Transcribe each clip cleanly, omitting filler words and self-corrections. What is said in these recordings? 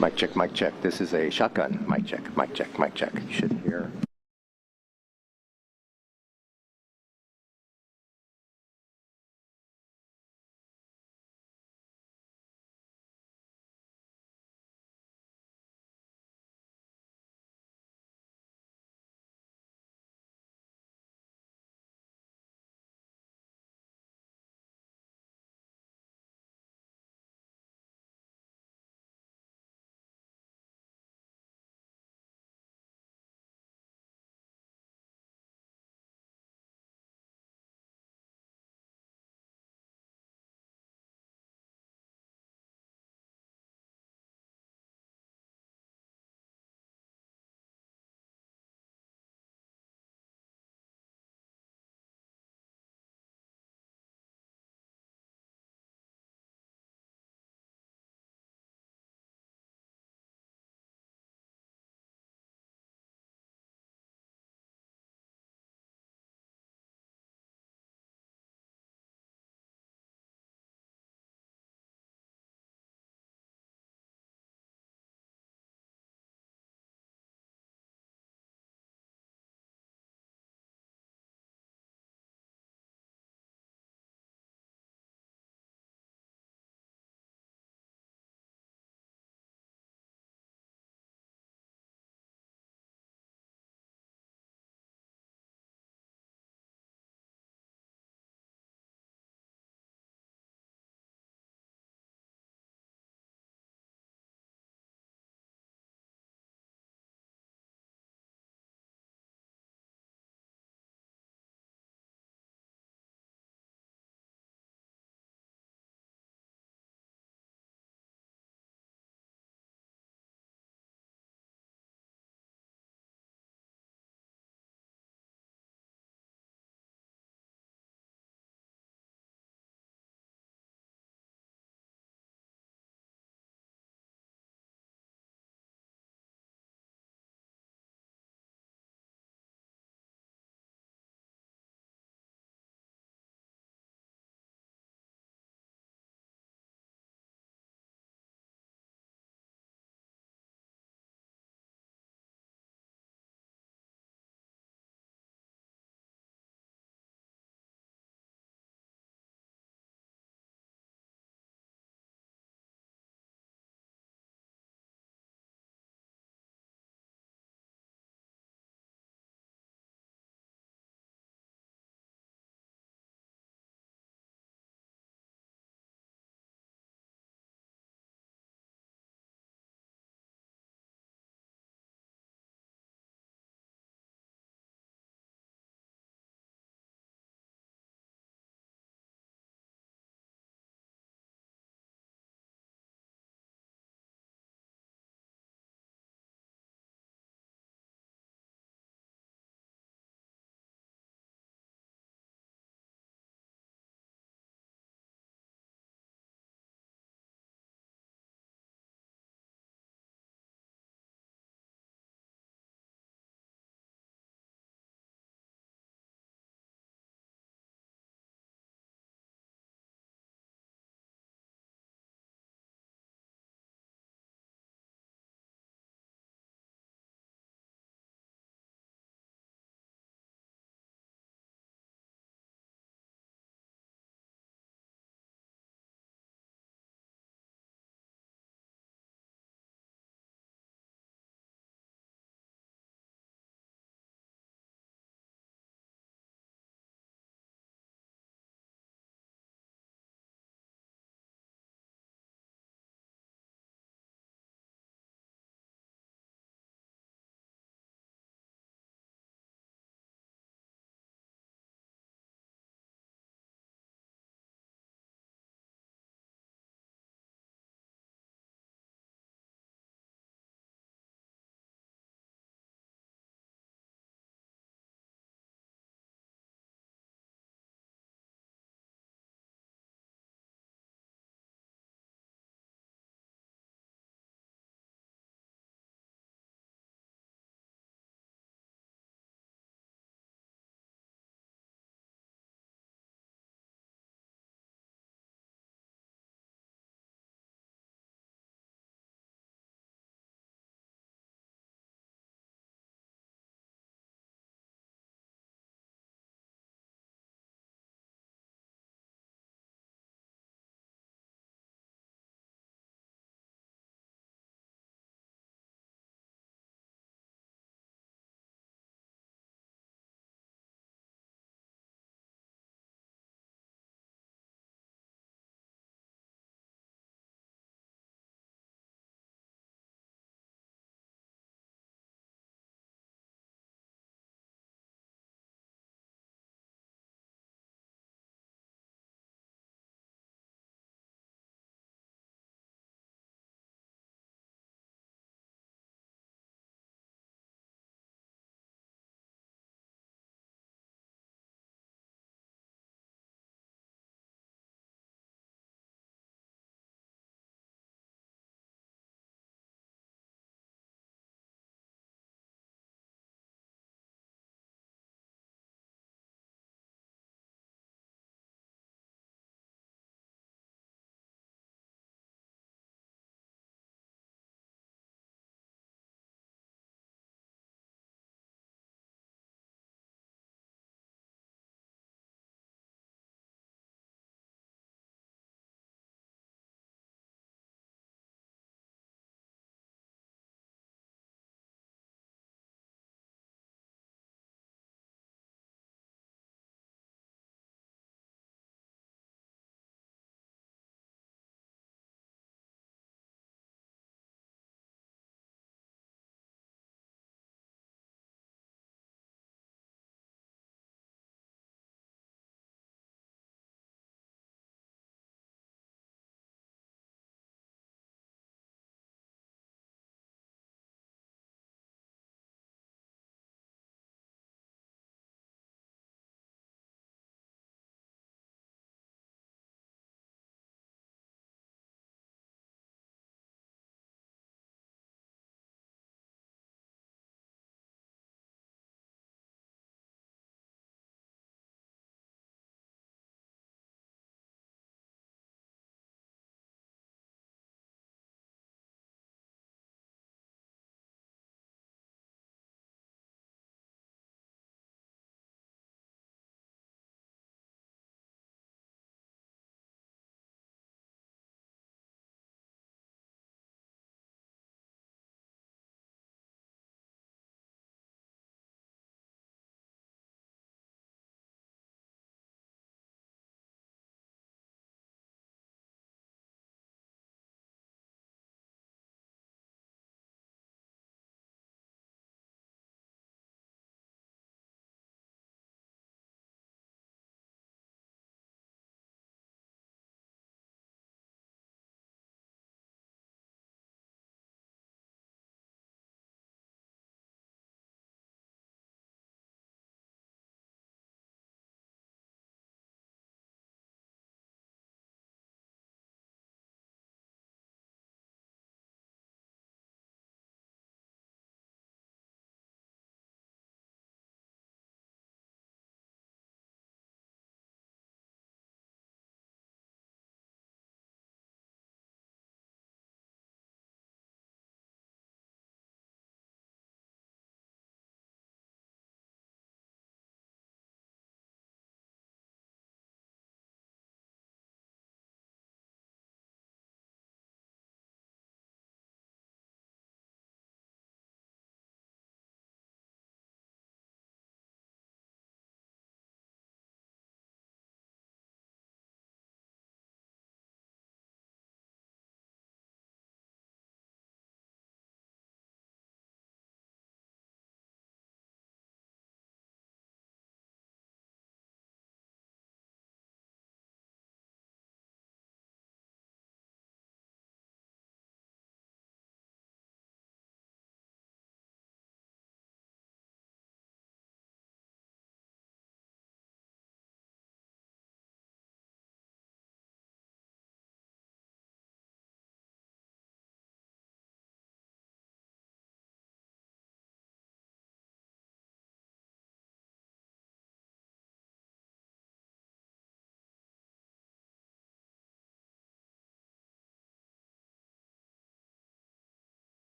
Mic check, mic check. This is a shotgun. Mic check, mic check, mic check. You should hear.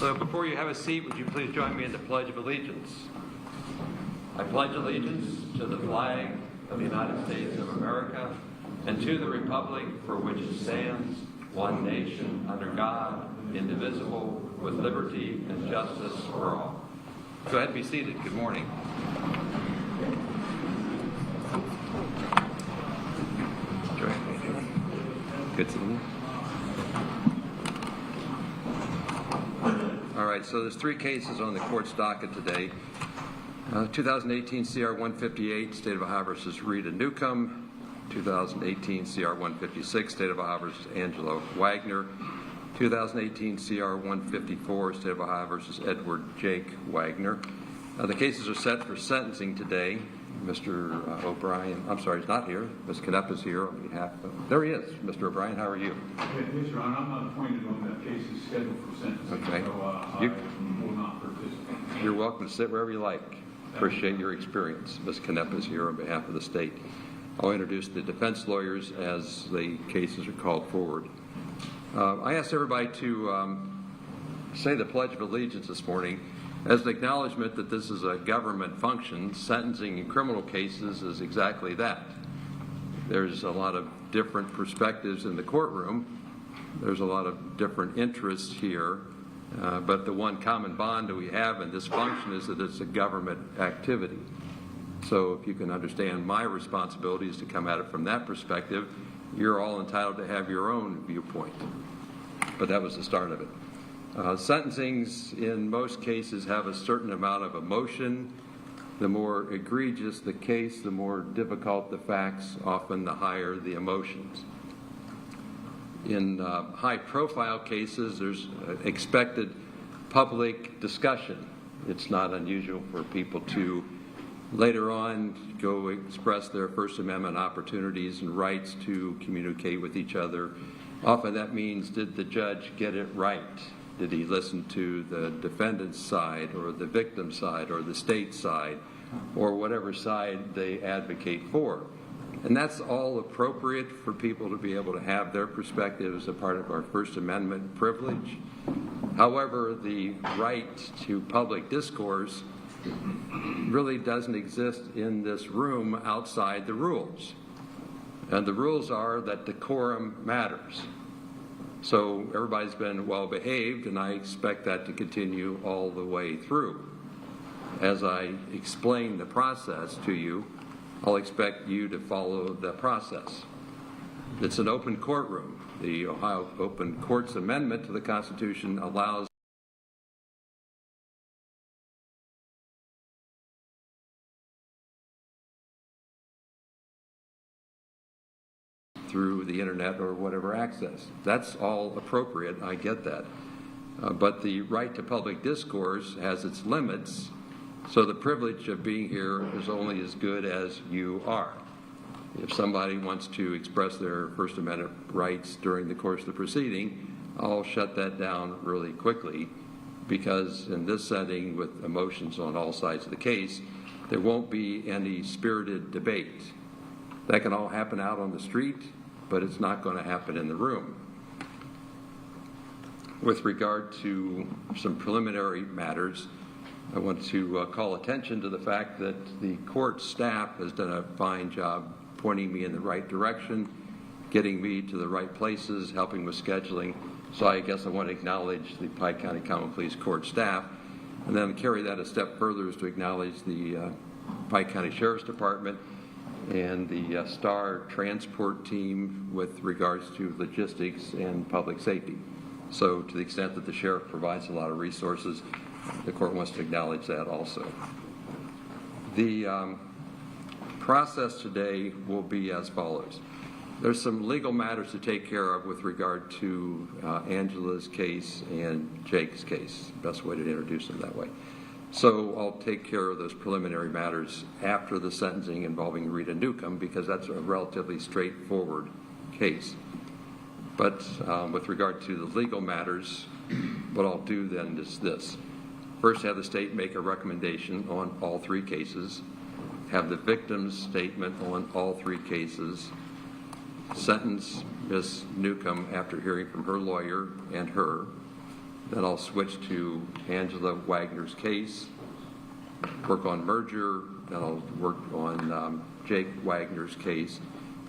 So before you have a seat, would you please join me in the Pledge of Allegiance? I pledge allegiance to the flag of the United States of America and to the republic for which it stands, one nation, under God, indivisible, with liberty and justice for all. Go ahead and be seated. Good morning. Good seeing you. All right, so there's three cases on the court's docket today. 2018 CR 158, State of Ohio versus Rita Newcomb. 2018 CR 156, State of Ohio versus Angela Wagner. 2018 CR 154, State of Ohio versus Edward Jake Wagner. The cases are set for sentencing today. Mr. O'Brien, I'm sorry, he's not here. Ms. Knepp is here on behalf of, there he is. Mr. O'Brien, how are you? Yes, Your Honor, I'm not appointed on that case is scheduled for sentencing, okay. So I will not participate. You're welcome to sit wherever you like. Appreciate your experience. Ms. Knepp is here on behalf of the state. I'll introduce the defense lawyers as the cases are called forward. I asked everybody to say the Pledge of Allegiance this morning as an acknowledgement that this is a government function. Sentencing in criminal cases is exactly that. There's a lot of different perspectives in the courtroom. There's a lot of different interests here. But the one common bond that we have in this function is that it's a government activity. So if you can understand my responsibility is to come at it from that perspective, you're all entitled to have your own viewpoint. But that was the start of it. Sentencings in most cases have a certain amount of emotion. The more egregious the case, the more difficult the facts, often the higher the emotions. In high-profile cases, there's expected public discussion. It's not unusual for people to later on go express their First Amendment opportunities and rights to communicate with each other. Often that means, did the judge get it right? Did he listen to the defendant's side or the victim's side or the state's side or whatever side they advocate for? And that's all appropriate for people to be able to have their perspective as a part of our First Amendment privilege. However, the right to public discourse really doesn't exist in this room outside the rules. And the rules are that decorum matters. So everybody's been well behaved, and I expect that to continue all the way through. As I explain the process to you, I'll expect you to follow the process. It's an open courtroom. The Ohio Open Courts Amendment to the Constitution allows through the internet or whatever access. That's all appropriate, I get that. But the right to public discourse has its limits, so the privilege of being here is only as good as you are. If somebody wants to express their First Amendment rights during the course of the proceeding, I'll shut that down really quickly, because in this setting with emotions on all sides of the case, there won't be any spirited debate. That can all happen out on the street, but it's not going to happen in the room. With regard to some preliminary matters, I want to call attention to the fact that the court staff has done a fine job pointing me in the right direction, getting me to the right places, helping with scheduling. So I guess I want to acknowledge the Pike County Common Pleas Court staff, and then carry that a step further is to acknowledge the Pike County Sheriff's Department and the STAR transport team with regards to logistics and public safety. So to the extent that the sheriff provides a lot of resources, the court wants to acknowledge that also. The process today will be as follows. There's some legal matters to take care of with regard to Angela's case and Jake's case. Best way to introduce them that way. So I'll take care of those preliminary matters after the sentencing involving Rita Newcomb, because that's a relatively straightforward case. But with regard to the legal matters, what I'll do then is this. First, have the state make a recommendation on all three cases, have the victim's statement on all three cases, sentence Ms. Newcomb after hearing from her lawyer and her, then I'll switch to Angela Wagner's case, work on merger, then I'll work on Jake Wagner's case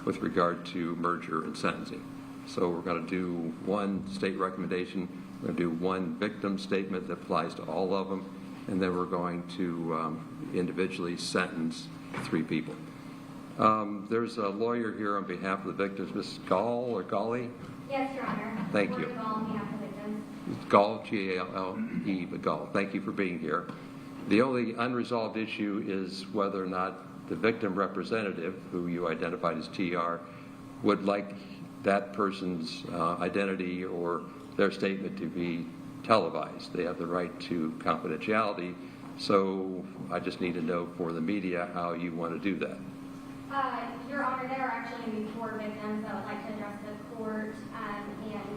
with regard to merger and sentencing. So we're going to do one state recommendation, we're going to do one victim statement that applies to all of them, and then we're going to individually sentence 3 people. There's a lawyer here on behalf of the victims, Ms. Gall or Golly? Yes, Your Honor. Thank you. Gall on behalf of the victims. Gall, G-A-L-L-E, but Gall. Thank you for being here. The only unresolved issue is whether or not the victim representative, who you identified as TR, would like that person's identity or their statement to be televised. They have the right to confidentiality, so I just need to know for the media how you want to do that. Your Honor, there are actually going to be 4 victims that would like to address the court, and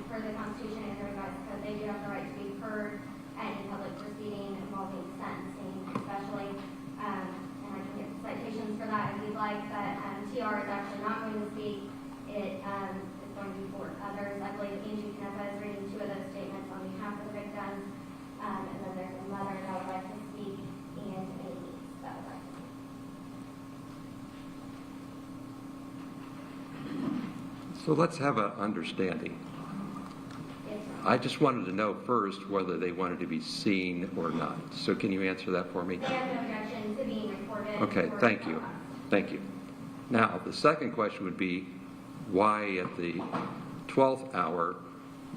for the Constitution and the Revised Code, they do have the right to be heard at any public proceeding involving sentencing, especially, and I can get citations for that if you'd like, but TR is actually not going to speak. It is going to be for others. I believe Angie Canepa is reading 2 of those statements on behalf of the victims, and then there's a mother that would like to speak, and a niece that would like to speak. So let's have an understanding. Yes, Your Honor. I just wanted to know first whether they wanted to be seen or not. So can you answer that for me? They have no objection to being recorded. Okay, or thank you. televised. Thank you. Now, the second question would be, why at the 12th hour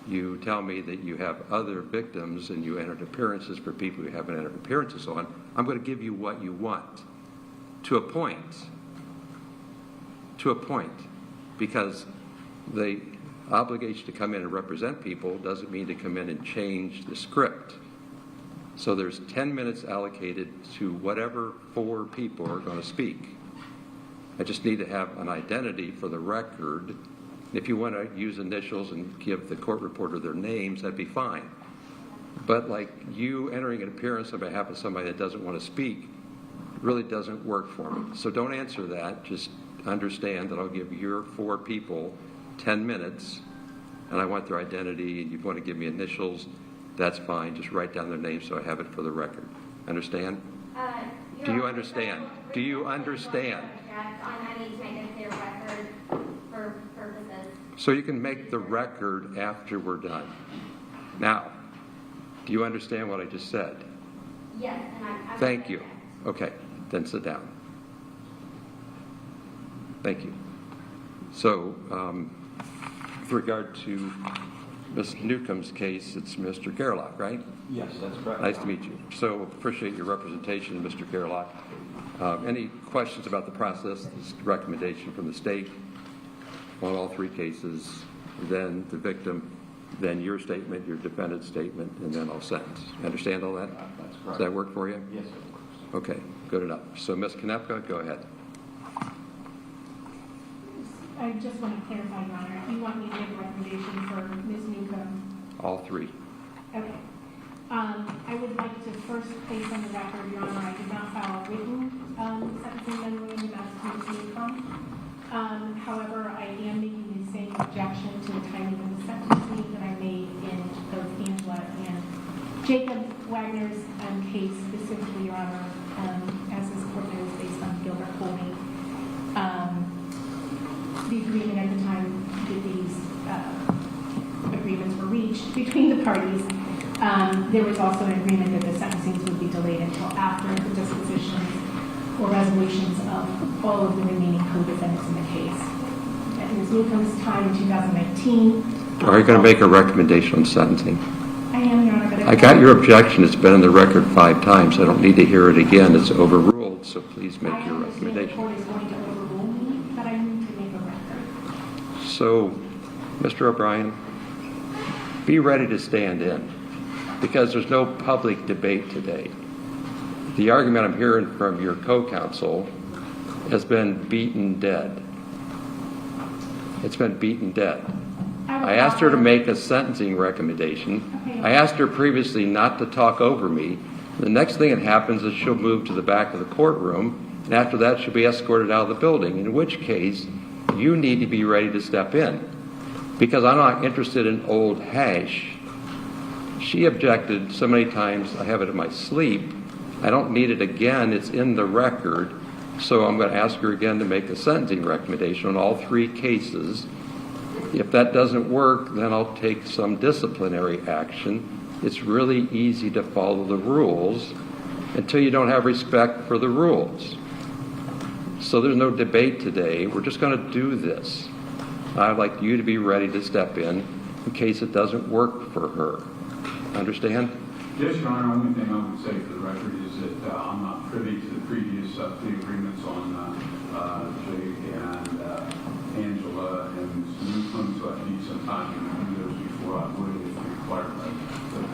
you tell me that you have other victims and you entered appearances for people you haven't entered appearances on? I'm going to give you what you want. To a point. To a point. Because the obligation to come in and represent people doesn't mean to come in and change the script. So there's 10 minutes allocated to whatever 4 people are going to speak. I just need to have an identity for the record. If you want to use initials and give the court reporter their names, that'd be fine. But like you entering an appearance on behalf of somebody that doesn't want to speak really doesn't work for me. So don't answer that. Just understand that I'll give your 4 people 10 minutes, and I want their identity, and you want to give me initials, that's fine. Just write down their name so I have it for the record. Understand? Do you understand? Do you understand? I need to make a clear record for purposes. So you can make the record after we're done. Now, do you understand what I just said? Yes, and I'm Thank you. Okay, then sit down. Thank you. So, with regard to Ms. Newcomb's case, it's Mr. Gerlach, right? Yes, that's correct. Nice to meet you. So, appreciate your representation, Mr. Gerlach. Any questions about the process? This recommendation from the state on all 3 cases, then the victim, then your statement, your defendant's statement, and then I'll sentence. Understand all that? That's correct. Does that work for you? Yes, it works. Okay, good enough. So, Ms. Konepka, go ahead. I just want to clarify, Your Honor, you want me to make a recommendation for Ms. Newcomb? All 3. Okay. I would like to first place on the record, Your Honor, I did not file a written sentencing memorandum as to Ms. Newcomb. However, I am making the same objection to the timing of the sentencing that I made in both Angela and Jacob Wagner's case, specifically, Your Honor, as this court knows, based on Gilbert Holding. The agreement at the time that these agreements were reached between the parties, there was also an agreement that the sentencings would be delayed until after the dispositions or resolutions of all of the remaining co-defendants in the case. At Ms. Newcomb's time in 2019. Are you going to make a recommendation on sentencing? I am, Your Honor, but I got your objection. It's been in the record 5 times. I don't need to hear it again. It's overruled, so please make your the recommendation. court is going to overrule me, but I need to make a record. So, Mr. O'Brien, be ready to stand in, because there's no public debate today. The argument I'm hearing from your co-counsel has been beaten dead. It's been beaten dead. I asked her to make a sentencing recommendation. Okay. I asked her previously not to talk over me. The next thing that happens is she'll move to the back of the courtroom, and after that she'll be escorted out of the building, in which case you need to be ready to step in, because I'm not interested in old hash. She objected so many times, I have it in my sleep. I don't need it again. It's in the record. So I'm going to ask her again to make a sentencing recommendation on all 3 cases. If that doesn't work, then I'll take some disciplinary action. It's really easy to follow the rules until you don't have respect for the rules. So there's no debate today. We're just going to do this. I'd like you to be ready to step in case it doesn't work for her. Understand? Yes, Your Honor. Only thing I would say for the record is that I'm not privy to the previous plea agreements on Jake and Angela and Newcomb, so I need some time to review those before I would if required.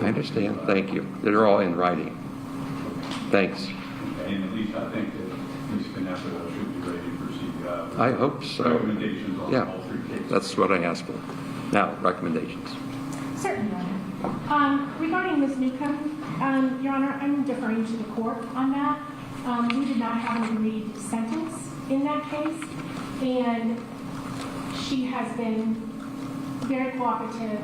I understand. Thank you. They're all in writing. Thanks. And at least I think that Ms. Canepa should be ready to proceed. I hope so. Recommendations on Yeah, all 3 cases. that's what I asked for. Now, recommendations. Certainly, Your Honor. Regarding Ms. Newcomb, Your Honor, I'm deferring to the court on that. We did not have an agreed sentence in that case, and she has been very cooperative,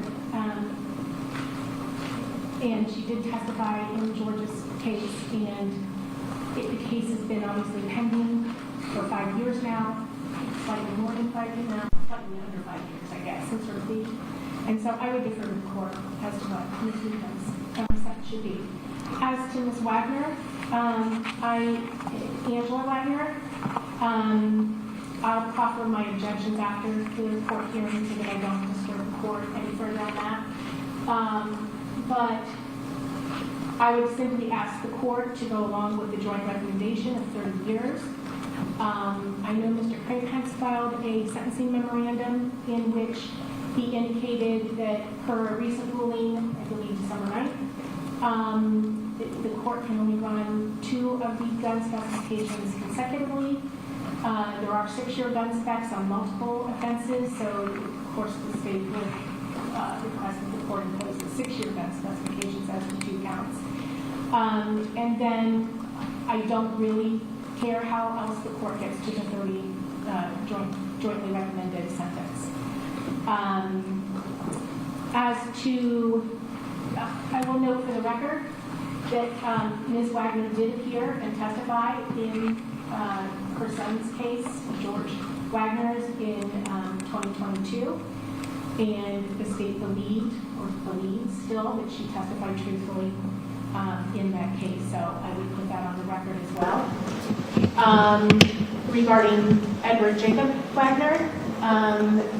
and she did testify in George's case, and the case has been obviously pending for 5 years now, slightly more than 5 years now, slightly under 5 years, I guess, since her plea. And so I would defer to the court as to what Ms. Newcomb's sentence should be. As to Ms. Wagner, Angela Wagner, I'll proffer my objections after the court hearing so that I don't disturb the court any further on that. But I would simply ask the court to go along with the joint recommendation of 30 years. I know Mr. Crankheim filed a sentencing memorandum in which he indicated that per recent ruling, I believe December 9th, the court can only run 2 of the gun specifications consecutively. There are 6-year gun specs on multiple offenses, so of course the state would request that the court impose the 6-year gun specifications as the 2 counts. And then I don't really care how else the court gets to the 30 jointly recommended sentence. As to, I will note for the record that Ms. Wagner did appear and testify in her son's case, George Wagner's, in 2022, and the state believed, or believes still, that she testified truthfully in that case, so I would put that on the record as well. Regarding Edward Jacob Wagner,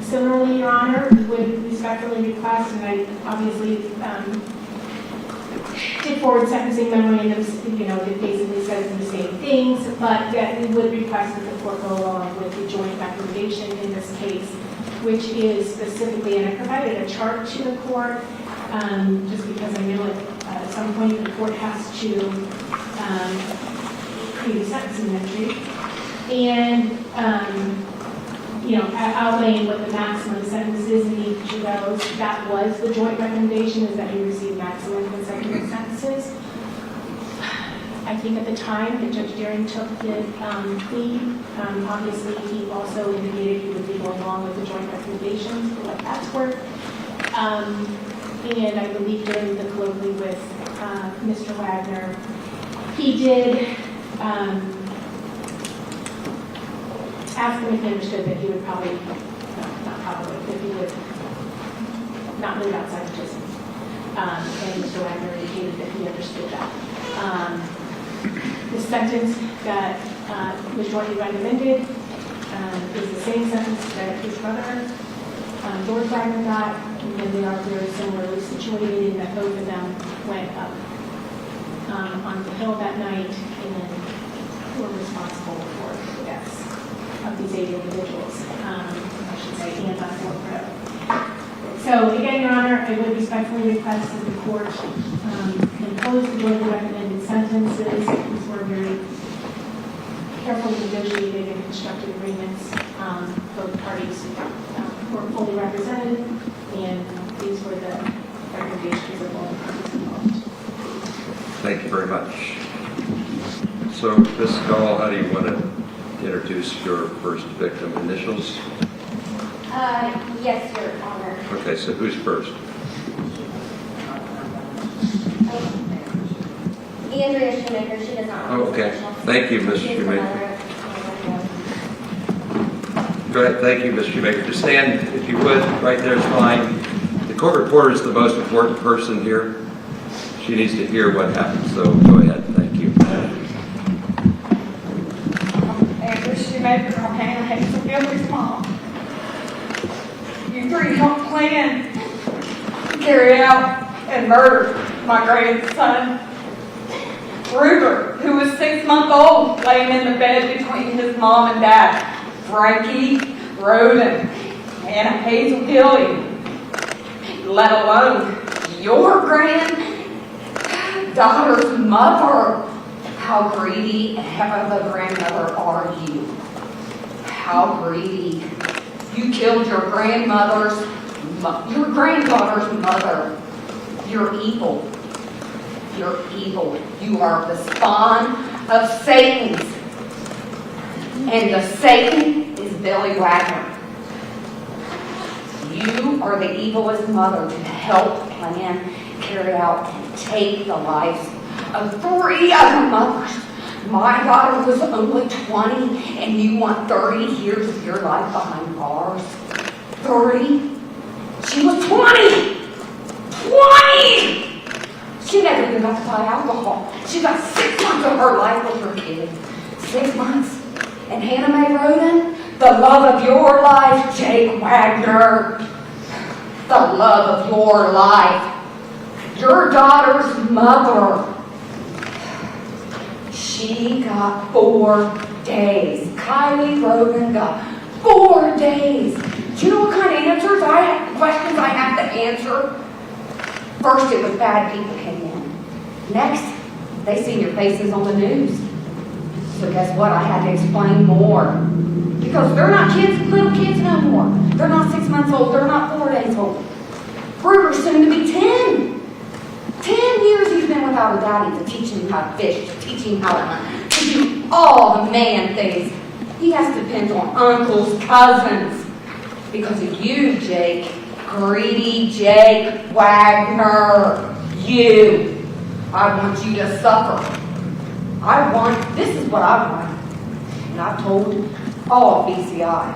similarly, Your Honor, would respectfully request, and I obviously did forward sentencing memorandums, that basically says the same things, but that we would request that the court go along with the joint recommendation in this case, which is specifically, and I provided a chart to the court, just because I know at some point the court has to create a sentencing entry, and outlaying what the maximum sentence is in each of those. That was the joint recommendation, is that he receive maximum consecutive sentences. I think at the time that Judge Deering took the plea, obviously he also indicated he would be going along with the joint recommendations for what that's worth. And I believe during the colloquy with Mr. Wagner, he did ask him if he understood that he would probably, that he would not live outside of prison. And Mr. Wagner indicated that he understood that. The sentence that was jointly recommended is the same sentence that his brother, George Wagner, got, and they are very similarly situated in that both of them went up on the hill that night and were responsible for the deaths of these 8 individuals, I should say, and on Fort Road. So again, Your Honor, I would respectfully request that the court impose the jointly recommended sentences. These were very carefully negotiated and constructed agreements. Both parties were fully represented, and these were the recommendations of all the parties involved. Thank you very much. So, Ms. Gall, how do you want to introduce your first victim? Initials? Yes, Your Honor. Okay, so who's first? Andrea Shoemaker, she does not. Oh, okay. Thank you, Ms. She's the Shoemaker. mother of- Go ahead. Thank you, Ms. Shoemaker. Just stand, if you would. Right there is fine. The court reporter is the most important person here. She needs to hear what happened, so go ahead. Thank you. Andrea Shoemaker, I'm Hannah Hazel Gilbert's mom. You three helped plan, carry out, and murder my grandson, Rhoden, who was 6 months old, laying in the bed between his mom and dad, Frankie, Rhoden, Hannah Hazel Gilly, let alone your granddaughter's mother. How greedy of a grandmother are you? How greedy. You killed your granddaughter's mother. You're evil. You're evil. You are the spawn of Satan. And the Satan is Billy Wagner. You are the evilest mother to help plan, carry out, and take the lives of 3 other mothers. My daughter was only 20, and you want 30 years of your life behind bars? 30? She was 20! 20! She never even got to buy alcohol. She got 6 months of her life with her kid. 6 months. And Hannah Mae Rhoden, the love of your life, Jake Wagner. The love of your life. Your daughter's mother. She got 4 days. Kylie Rhoden got 4 days. Do you know what kind of questions I have to answer? First, it was bad people came in. Next, they seen your faces on the news. So guess what? I had to explain more. Because they're not little kids no more. They're not 6 months old. They're not 4 days old. Ruger's soon to be 10. 10 years he's been without a daddy to teach him how to fish, to teach him how to hunt, to do all the man things. He has to depend on uncles, cousins. Because of you, Jake. Greedy Jake Wagner. You. I want you to suffer. This is what I want. And I've told all BCI.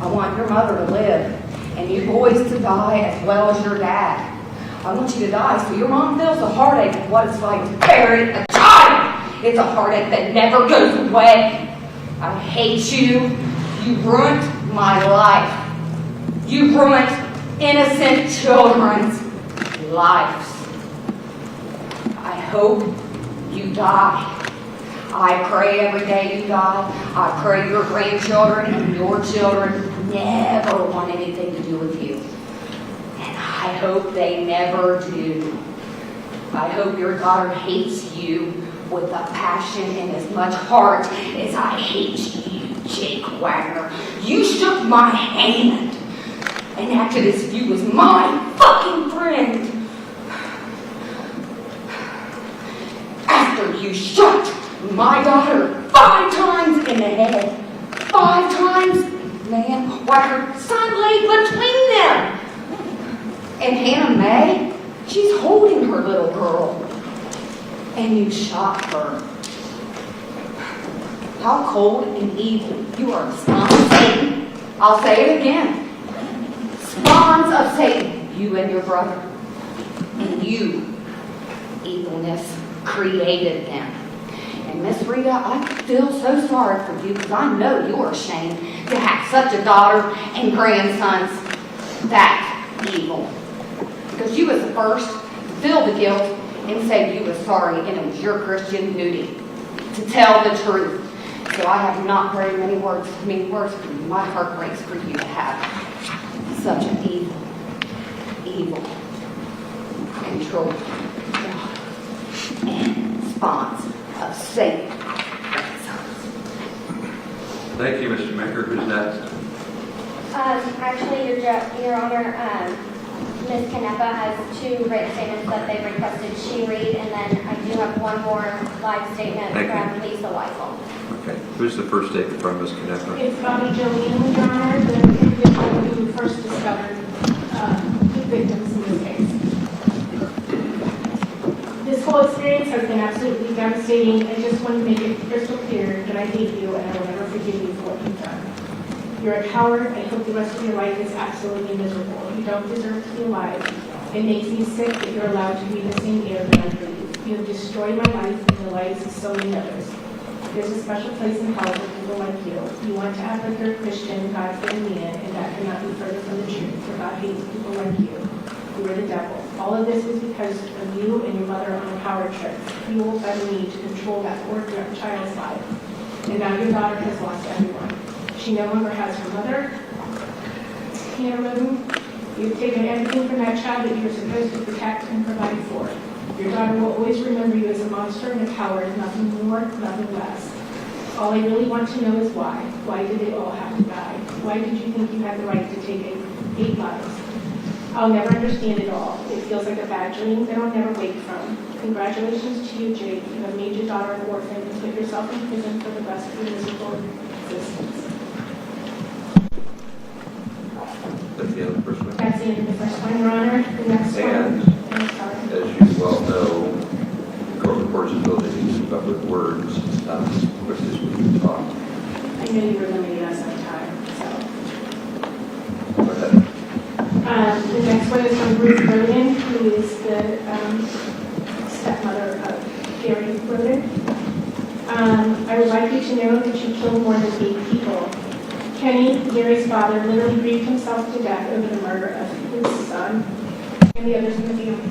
I want your mother to live and you boys to die as well as your dad. I want you to die so your mom feels the heartache of what it's like to bury a child. It's a heartache that never goes away. I hate you. You ruined my life. You ruined innocent children's lives. I hope you die. I pray every day you die. I pray your grandchildren and your children never want anything to do with you. And I hope they never do. I hope your daughter hates you with a passion and as much heart as I hate you, Jake Wagner. You shook my hand and acted as if you was my fucking friend. After you shot my daughter 5 times in the head. 5 times? Man, why her son laid between them. And Hannah Mae, she's holding her little girl. And you shot her. How cold and evil. You are the spawn of Satan. I'll say it again. Spawns of Satan, you and your brother. And you, evilness, created them. And Miss Rita, I feel so sorry for you because I know you're ashamed to have such a daughter and grandsons that evil. Because you was the first to feel the guilt and say you were sorry, and it was your Christian duty to tell the truth. So I have not very many words for you. My heart breaks for you to have such an evil, controlled daughter and spawns of Satan. Thank you, Mr. Maker. Who's next? Actually, Your Honor, Ms. Canepa has 2 written statements that they requested she read, and then I do have one more live statement from Lisa Weisel. Okay. Who's the first statement from Ms. Canepa? It's Bobby Jolene, Your Honor, the individual who first discovered the victims in this case. devastating. I just want to make it crystal clear that I hate you and I will never forgive you for what you've done. You're a coward. I hope the rest of your life is absolutely miserable. You don't deserve to be alive. It makes me sick that you're allowed to breathe the same air that I breathe. You have destroyed my life and the lives of so many others. There's a special place in hell for people like you. You want to act like you're a Christian, God's letting me in, and that cannot be further from the truth, for God hates people like you. You are the devil. All of this was because of you and your mother on a power trip, fueled by the need to control that poor child's life. And now your daughter has lost everyone. She no longer has her mother. Rhoden, you've taken everything from that child that you were supposed to protect and provide for. Your daughter will always remember you as a monster and a coward, nothing more, nothing less. All I really want to know is why. Why did they all have to die? Why did you think you had the right to take 8 lives? I'll never understand it all. It feels like a bad dream that I'll never wake from. Congratulations to you, Jake. You have made your daughter an orphan and put yourself in prison for the rest of your miserable existence. That's the end of the first one. That's the end of the first one, Your Honor. The next one. And I'm sorry. as you well know, the court reports ability to keep up with words, not as quickly as we can talk. I know you were limiting us on time, so. Go ahead. The next one is from Ruth Rhoden, who is the stepmother of Gary Rhoden. I would like you to know that you killed more than 8 people. Kenny, Gary's father, literally grieved himself to death over the murder of his son and the others in the family.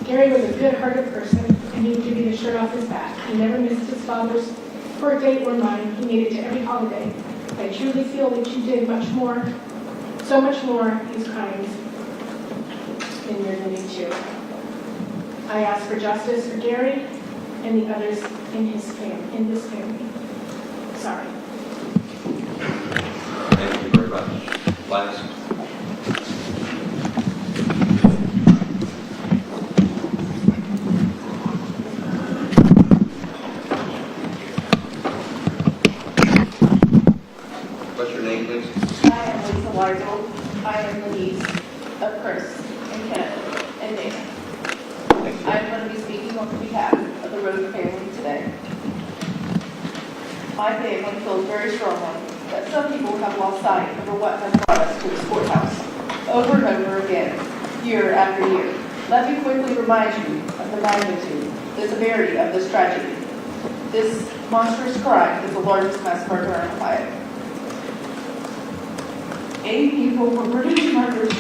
Gary was a good-hearted person, and he would give you the shirt off his back. He never missed his father's birthday or mine. He made it to every holiday. I truly feel that you did much more, so much more these crimes than you're doing too. I ask for justice for Gary and the others in this family. Sorry. Thank you very much. Last. What's your name, please? I am Lisa Weigel. I am the niece of Chris and Kenneth and Dana. Thank you. I'm going to be speaking on behalf of the Rhoden family today. My family feels very strongly that some people have lost sight over what has brought us to this courthouse over and over again, year after year. Let me quickly remind you of the magnitude, the severity of this tragedy. This monstrous crime is the largest mass murder in Ohio. 8 people were brutally murdered,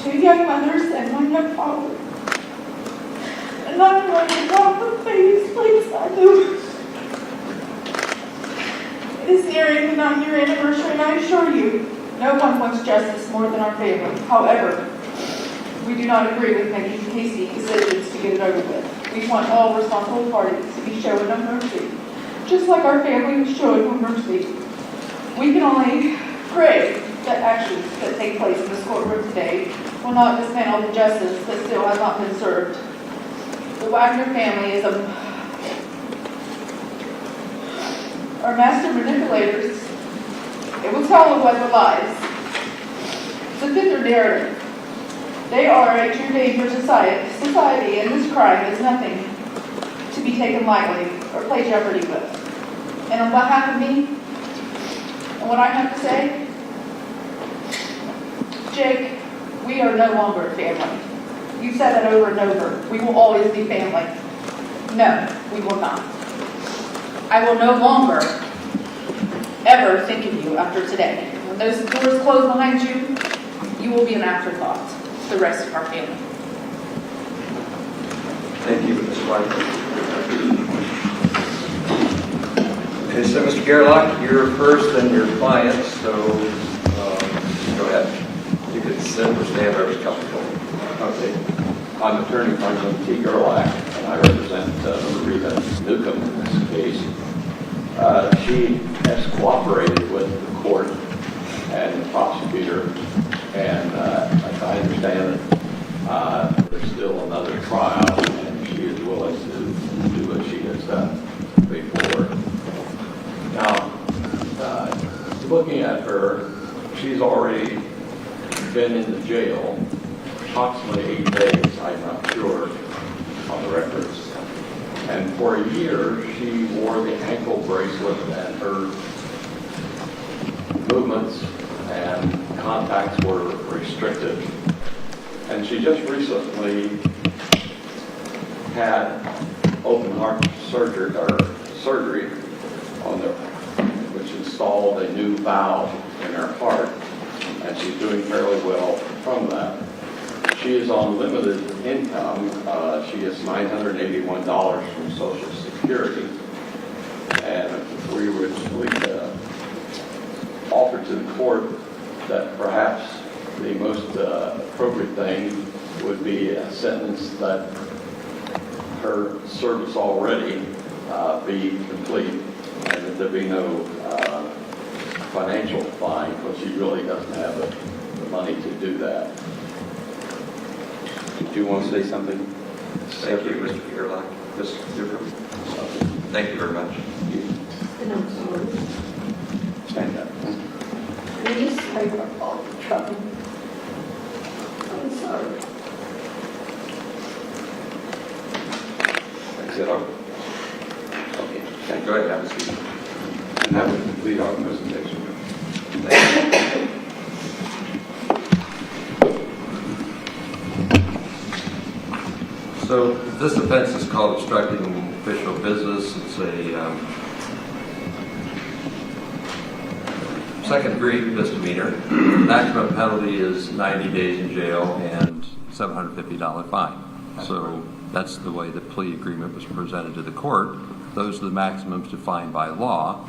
2 young mothers and 1 young father. And I'm going to drop the baby's place I do. It is nearing the 9-year anniversary, and I assure you, no one wants justice more than our family. However, we do not agree with making hasty decisions to get it over with. We want all responsible parties to be shown no mercy, just like our family was shown no mercy. We can only pray that actions that take place in this courtroom today will not dismantle the justice that still has not been served. The Wagner family are master manipulators. It will tell of what the lies to fit their narrative. They are a true danger to society, and this crime is nothing to be taken lightly or play jeopardy with. And on behalf of me, and what I have to say, Jake, we are no longer a family. You've said that over and over. We will always be family. No, we will not. I will no longer ever think of you after today. When those doors close behind you, you will be an afterthought to the rest of our family. Thank you, Ms. White. Okay, so Mr. Gerlach, you're first and your client, so go ahead. You can sit or stand wherever's comfortable. Okay. I'm attorney Franklin T. Gerlach, and I represent Rita Newcomb in this case. She has cooperated with the court and the prosecutor, and as I understand it, there's still another trial, and she is willing to do what she has done before. Now, looking at her, she's already been in the jail approximately 8 days. I'm not sure on the records And for a year, she wore the ankle bracelet, and her movements and contacts were restricted. And she just recently had open heart surgery on which installed a new valve in her heart, and she's doing fairly well from that. She is on limited income. She gets $981 from Social Security, and we would offer to the court that perhaps the most appropriate thing would be a sentence that her service already be complete, and that there be no financial fine, because she really doesn't have the money to do that. Do you want to say something? Thank you, Mr. Gerlach. Ms. Newcomb? Thank you very much. And I'm sorry. Stand up. I'm just sorry for all the trouble. I'm sorry. That's it. Okay. Thank you. Go ahead, have a seat. And that would complete our presentation. Thank you. So this offense is called obstructing official business. It's a second-degree misdemeanor. Maximum penalty is 90 days in jail and $750 fine. So that's the way the plea agreement was presented to the court. Those are the maximums defined by law.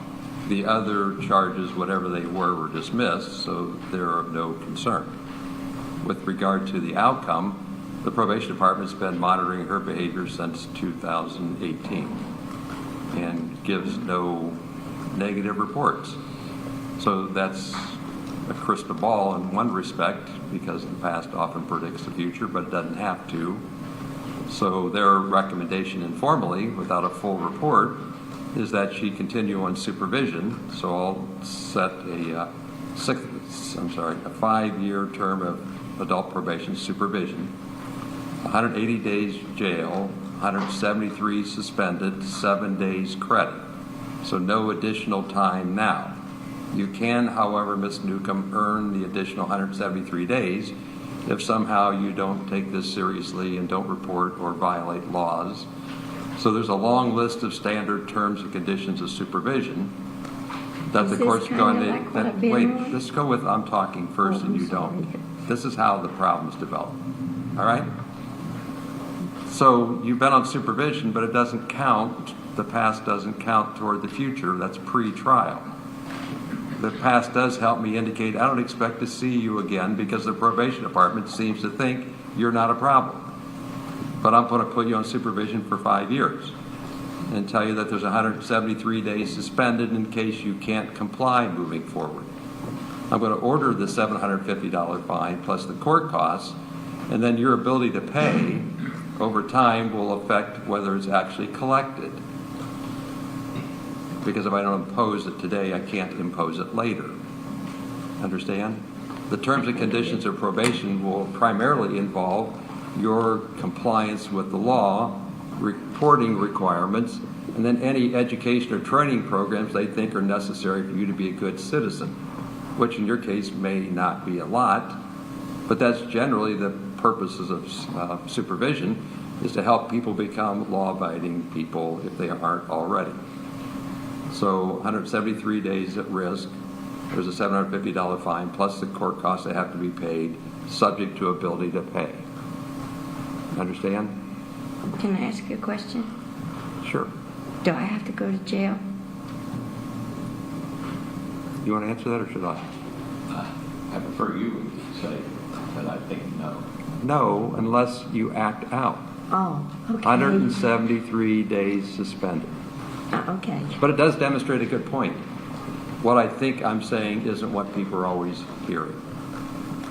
The other charges, whatever they were dismissed, so they're of no concern. With regard to the outcome, the probation department's been monitoring her behavior since 2018 and gives no negative reports. So that's a crystal ball in one respect, because the past often predicts the future, but it doesn't have to. So their recommendation informally, without a full report, is that she continue on supervision. So I'll set a 5-year term of adult probation supervision, 180 days jail, 173 suspended, 7 days credit. So no additional time now. You can, however, Ms. Newcomb, earn the additional 173 days if somehow you don't take this seriously and don't report or violate laws. So there's a long list of standard terms and conditions of supervision that the court's going to, wait, let's go with I'm talking first and you don't. This is how the problems develop, all right? So you've been on supervision, but it doesn't count, the past doesn't count toward the future, that's pre-trial. The past does help me indicate I don't expect to see you again because the probation department seems to think you're not a problem. But I'm going to put you on supervision for 5 years and tell you that there's 173 days suspended in case you can't comply moving forward. I'm going to order the $750 fine plus the court costs, and then your ability to pay over time will affect whether it's actually collected. Because if I don't impose it today, I can't impose it later. Understand? The terms and conditions of probation will primarily involve your compliance with the law, reporting requirements, and then any education or training programs they think are necessary for you to be a good citizen, which in your case may not be a lot, but that's generally the purposes of supervision, is to help people become law-abiding people if they aren't already. So 173 days at risk, there's a $750 fine, plus the court costs that have to be paid, subject to ability to pay. Understand? Can I ask you a question? Sure. Do I have to go to jail? You want to answer that or should I? I prefer you say, but I think no. No, unless you act out. Oh, okay. 173 days suspended. Okay. But it does demonstrate a good point. What I think I'm saying isn't what people are always hearing.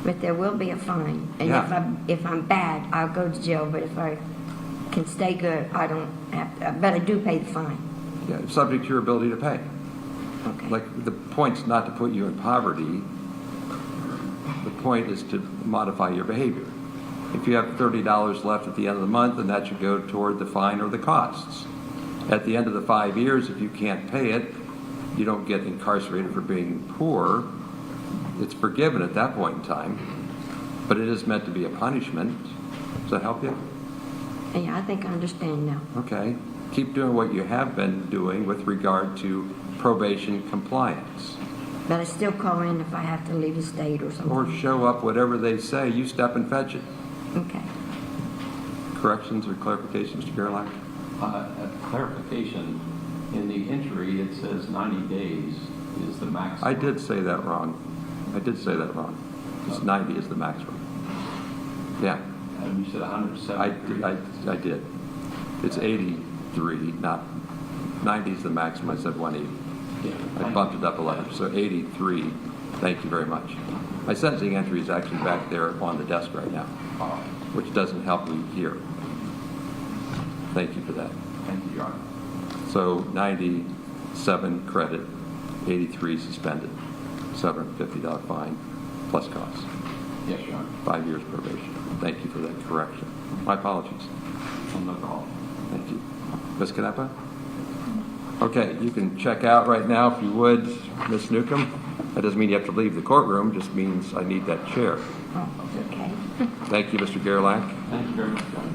But there will be a fine. And Yeah. if I'm bad, I'll go to jail. But if I can stay good, I don't have to. But I do pay the fine. Yeah, subject to your ability to pay. Okay. Like, the point's not to put you in poverty. The point is to modify your behavior. If you have $30 left at the end of the month, then that should go toward the fine or the costs. At the end of the 5 years, if you can't pay it, you don't get incarcerated for being poor. It's forgiven at that point in time, but it is meant to be a punishment. Does that help you? Yeah, I think I understand now. Okay. Keep doing what you have been doing with regard to probation compliance. But I still call in if I have to leave the state or something. Or show up, whatever they say, you step and fetch it. Okay. Corrections or clarifications, Mr. Gerlach? Clarification, in the entry, it says 90 days is the maximum. I did say that wrong. It's 90 is the maximum. Yeah, And you said 173. I did. It's 83, not 90 is the maximum. I said 180. Yeah. I bumped it up a letter, so 83. Thank you very much. My sentencing entry is actually back there on the desk right now, which doesn't help me here. Thank you for that. Thank you, Your Honor. So 97 credit, 83 suspended, $750 fine plus costs. Yes, Your Honor. 5 years probation. Thank you for that correction. My apologies. No problem. Thank you. Ms. Canepa? Okay, you can check out right now if you would, Ms. Newcomb. That doesn't mean you have to leave the courtroom, just means I need that chair. Oh, okay. Thank you, Mr. Gerlach. Thank you very much, Your Honor.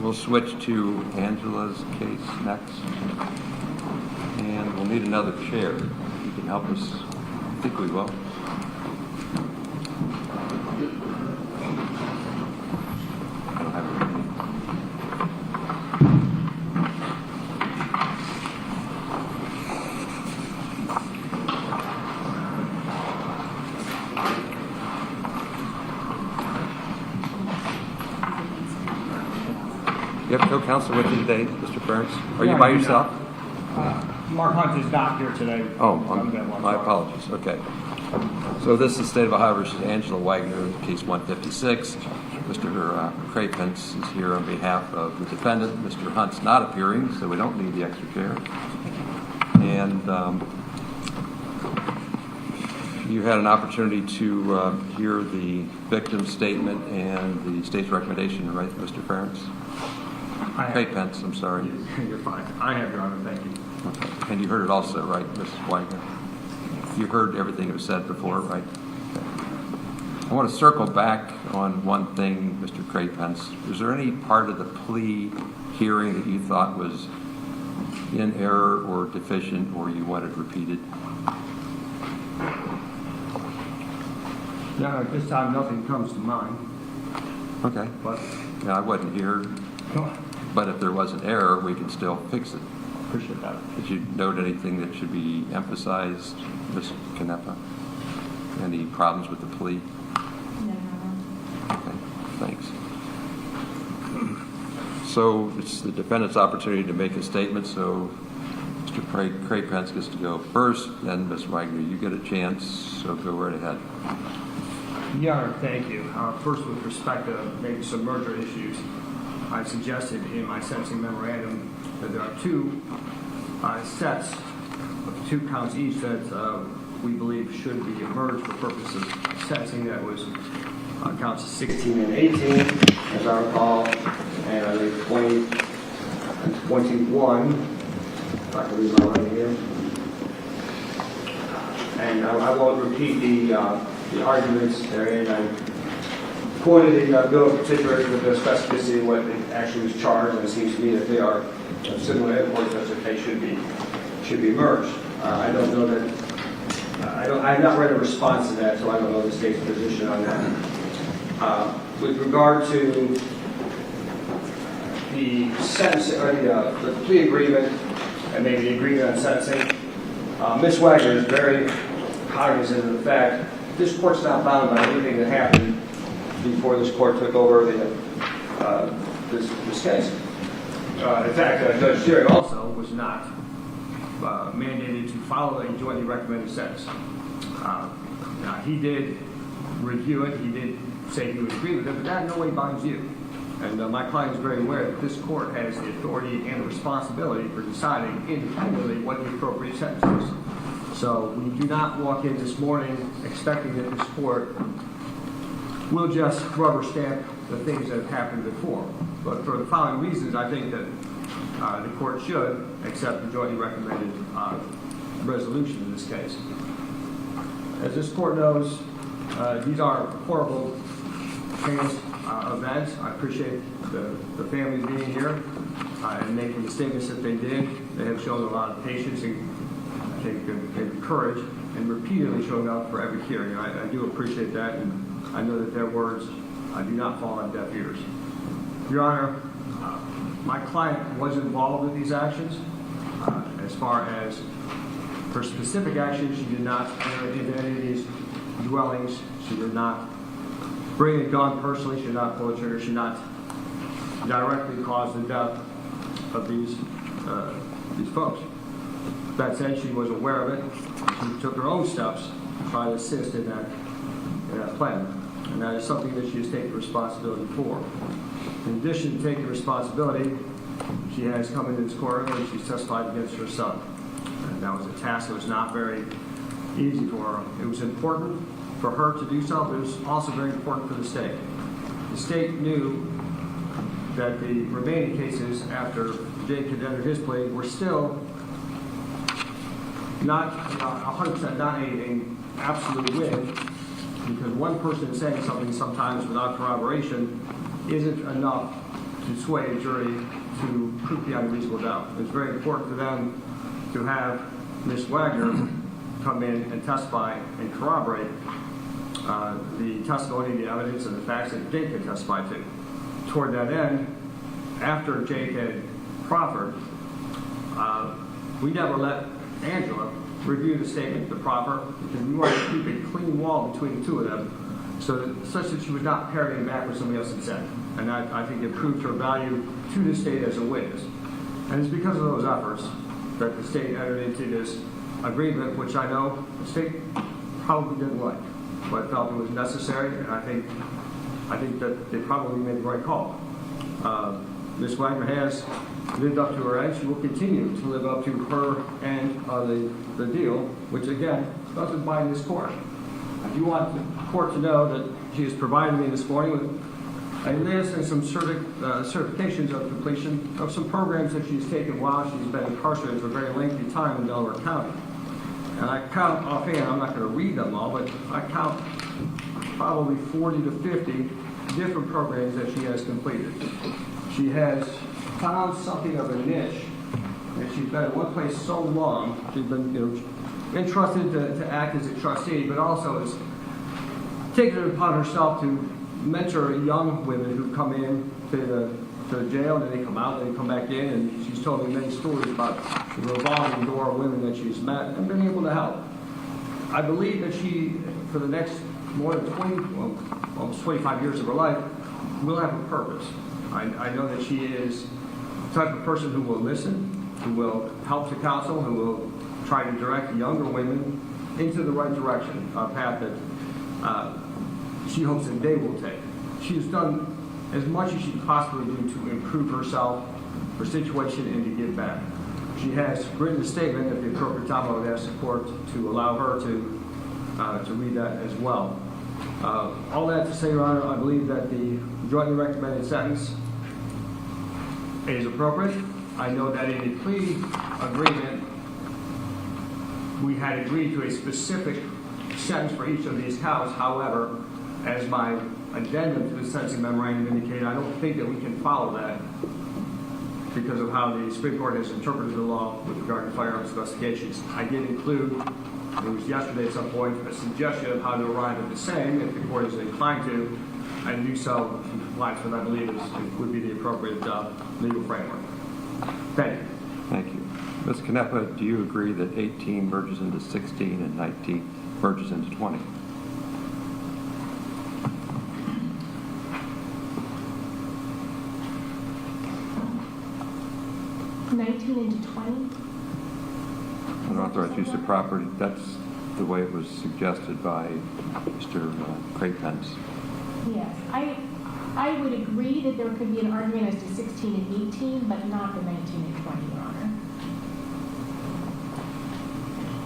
We'll switch to Angela's case next. And we'll need another chair. You can help us. I think we will. I don't have it. You have co-counsel with you today, Mr. Ferentz? Are you by yourself? Mark Hunt is not here today. Oh, my apologies. Okay. So this is State of Ohio versus Angela Wagner, case 156. Mr. Crapence is here on behalf of the defendant. Mr. Hunt's not appearing, so we don't need the extra chair. And you had an opportunity to hear the victim's statement and the state's recommendation, right, Mr. Ferentz? Crapence, I'm sorry. You're fine. I have, Your Honor. Thank you. Okay. And you heard it also, right, Mrs. Wagner? You heard everything that was said before, right? Okay. I want to circle back on one thing, Mr. Crapence. Was there any part of the plea hearing that you thought was in error or deficient or you wanted repeated? No, at this time, nothing comes to mind. Okay. But Yeah, I wasn't here, but if there was an error, we can still fix it. appreciate that. Did you note anything that should be emphasized, Ms. Canepa? Any problems with the plea? No. Okay, thanks. So it's the defendant's opportunity to make a statement, so Mr. Crapence gets to go first, then Ms. Wagner, you get a chance, so go right ahead. Your Honor, thank you. First, with respect to maybe some merger issues, I suggested in my sentencing memorandum that there are two sets of 2 counts each that we believe should be merged for purposes of sentencing. That was counts 16 and 18, as I recall, and I think 20 and 21, if I can read my writing here. And I won't repeat the arguments therein. I pointed the bill of particulars with the specificity of what actually was charged, and it seems to me that they are of similar import such that they should be merged. I don't know that. I have not read a response to that, so I don't know the state's position on that. With regard to the sentence or the plea agreement and maybe the agreement on sentencing, Ms. Wagner is very cognizant of the fact this court's not bound by anything that happened before this court took over this case. In fact, Judge Shearing also was not mandated to follow a jointly recommended sentence. Now, he did review it. He did say he would agree with it, but that in no way binds you. And my client is very aware that this court has the authority and the responsibility for deciding independently what the appropriate sentence is. So we do not walk in this morning expecting that this court will just rubber stamp the things that have happened before. But for the following reasons, I think that the court should accept the jointly recommended resolution in this case. As this court knows, these are horrible events. I appreciate the families being here and making the statements that they did. They have shown a lot of patience and I think and courage and repeatedly showing up for every hearing. I do appreciate that, and I know that their words do not fall on deaf ears. Your Honor, my client was involved with these actions. As far as her specific actions, she did not enter into any of these dwellings. She did not bring a gun personally. She did not pull a trigger. She did not directly cause the death of these folks. That said, she was aware of it. She took her own steps to try to assist in that plan. And that is something that she has taken responsibility for. In addition to taking responsibility, she has come into this courtroom and she's testified against her son. And that was a task that was not very easy for her. It was important for her to do so, but it was also very important for the state. The state knew that the remaining cases after Jake had entered his plea were still not 100%, not an absolute win, because one person saying something sometimes without corroboration isn't enough to sway a jury to prove beyond a reasonable doubt. It's very important for them to have Ms. Wagner come in and testify and corroborate the testimony, the evidence, and the facts that Jake had testified to. Toward that end, after Jake had proffered, we never let Angela review the statement, the proffer, because we wanted to keep a clean wall between the two of them, such that she was not parroting back what somebody else had said. And I think it proved her value to the state as a witness. And it's because of those efforts that the state entered into this agreement, which I know the state probably didn't like, but felt it was necessary, and I think that they probably made the right call. Ms. Wagner has lived up to her end. She will continue to live up to her end of the deal, which again doesn't bind this court. I do want the court to know that she has provided me this morning with a list and some certifications of completion of some programs that she's taken while she's been incarcerated for a very lengthy time in Delaware County. And I count offhand, I'm not going to read them all, but I count probably 40 to 50 different programs that she has completed. She has found something of a niche, and she's been in one place so long. She's been entrusted to act as a trustee, but also has taken it upon herself to mentor young women who come in to the jail, and then they come out, and they come back in, and she's told me many stories about the revolving door of women that she's met and been able to help. I believe that she, for the next more than almost 25 years of her life, will have a purpose. I know that she is the type of person who will listen, who will help to counsel, who will try to direct younger women into the right direction, a path that she hopes that they will take. She has done as much as she can possibly do to improve herself, her situation, and to give back. She has written a statement at the appropriate time. I would ask support to allow her to read that as well. All that to say, Your Honor, I believe that the jointly recommended sentence is appropriate. I know that in the plea agreement, we had agreed to a specific sentence for each of these counts. However, as my addendum to the sentencing memorandum indicated, I don't think that we can follow that because of how the Supreme Court has interpreted the law with regard to firearms investigations. I did include, it was yesterday at some point, a suggestion of how to arrive at the same, if the court is inclined to, and do so in compliance with, I believe, would be the appropriate legal framework. Thank you. Thank you. Ms. Canepa, do you agree that 18 merges into 16 and 19 merges into 20? Into 20? Unauthorized use of property, that's the way it was suggested by Mr. Craypence. Yes. I would agree that there could be an argument as to 16 and 18, but not the 19 and 20, Your Honor.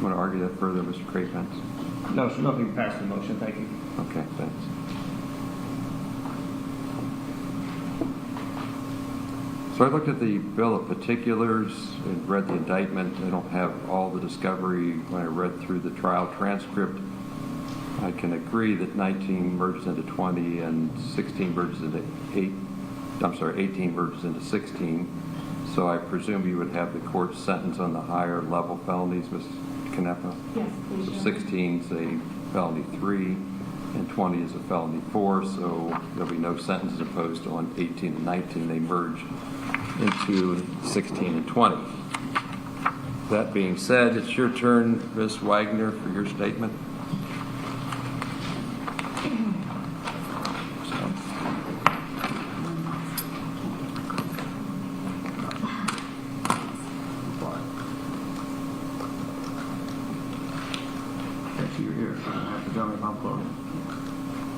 Want to argue that further, Mr. Craypence? No, so nothing passed the motion. Thank you. Okay, thanks. So I looked at the bill of particulars and read the indictment. I don't have all the discovery when I read through the trial transcript. I can agree that 19 merges into 20 and 16 merges into 18 merges into 16. So I presume you would have the court sentence on the higher level felonies, Ms. Canepa? Yes, please. So Your Honor. 16 is a felony 3 and 20 is a felony 4, so there'll be no sentences imposed on 18 and 19. They merge into 16 and 20. That being said, it's your turn, Ms. Wagner, for your statement. Thank you, you're here. I have to tell me if I'm close.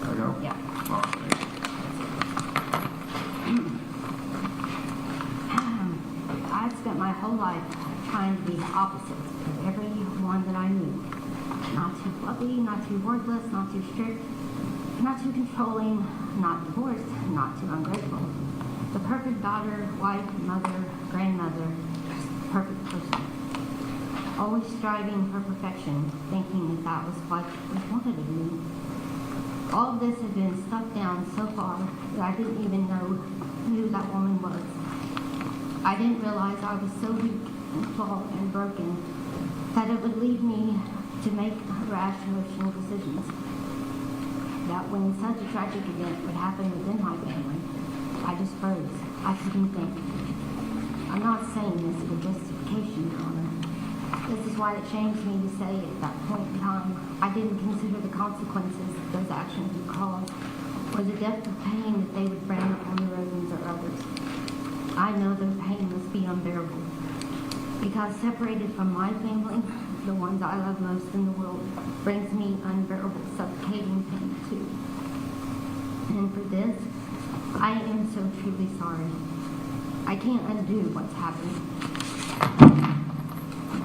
There I go? Yeah. Oh, thanks. I've spent my whole life trying to be the opposite of everyone that I knew. Not too fluffy, not too wordless, not too strict, not too controlling, not divorced, not too ungrateful. The perfect daughter, wife, mother, grandmother, perfect person. Always striving for perfection, thinking that that was what was wanted of me. All of this had been stuffed down so far that I didn't even know who that woman was. I didn't realize I was so weak and flawed and broken that it would lead me to make rash emotional decisions. That when such a tragic event would happen within my family, I just froze. I couldn't think. I'm not saying this for justification, Your Honor. This is why it shames me to say at that point in time, I didn't consider the consequences of those actions would cause, or the depth of pain that they would bring upon the Rhodens or others. I know their pain must be unbearable, because separated from my family, the ones I love most in the world, brings me unbearable, suffocating pain too. And for this, I am so truly sorry. I can't undo what's happened.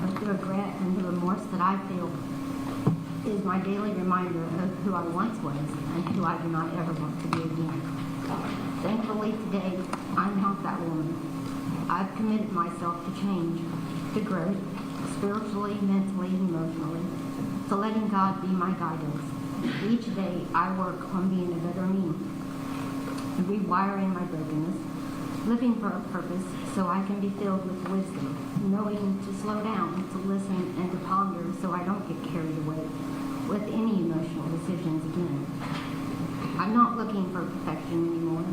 But the regret and the remorse that I feel is my daily reminder of who I once was and who I do not ever want to be again. Thankfully today, I'm not that woman. I've committed myself to change, to growth, spiritually, mentally, and emotionally, to letting God be my guidance. Each day, I work on being a better me, rewiring my brokenness, living for a purpose so I can be filled with wisdom, knowing to slow down, to listen, and to ponder so I don't get carried away with any emotional decisions again. I'm not looking for perfection anymore.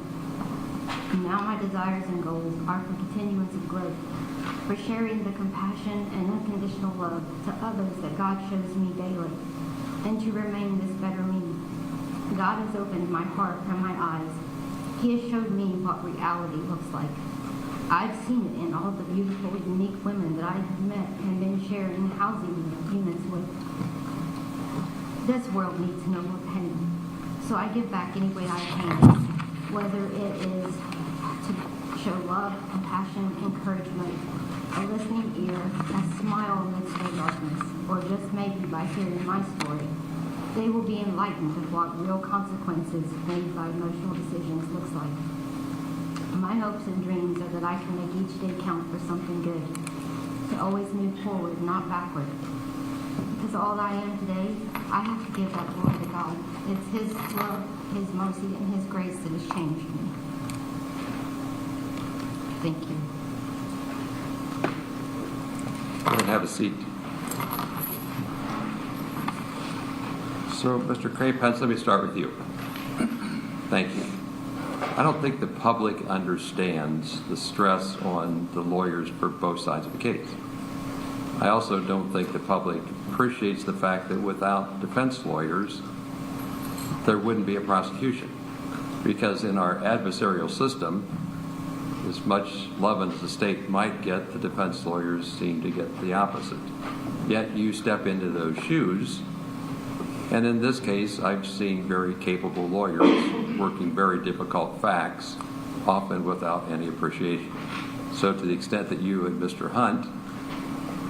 Now my desires and goals are for continuance of growth, for sharing the compassion and unconditional love to others that God shows me daily, and to remain this better me. God has opened my heart and my eyes. He has showed me what reality looks like. I've seen it in all the beautiful, unique women that I have met and been sharing housing units with. This world needs no more pain, so I give back any way I can, whether it is to show love, compassion, encouragement, a listening ear, a smile amidst their darkness, or just maybe by hearing my story. They will be enlightened of what real consequences made by emotional decisions looks like. My hopes and dreams are that I can make each day count for something good, to always move forward, not backward. Because all I am today, I have to give that glory to God. It's His love, His mercy, and His grace that has changed me. Thank you. Go ahead and have a seat. So, Mr. Crapence, let me start with you. Thank you. I don't think the public understands the stress on the lawyers for both sides of the case. I also don't think the public appreciates the fact that without defense lawyers, there wouldn't be a prosecution. Because in our adversarial system, as much love as the state might get, the defense lawyers seem to get the opposite. Yet you step into those shoes, and in this case, I've seen very capable lawyers working very difficult facts, often without any appreciation. So to the extent that you and Mr. Hunt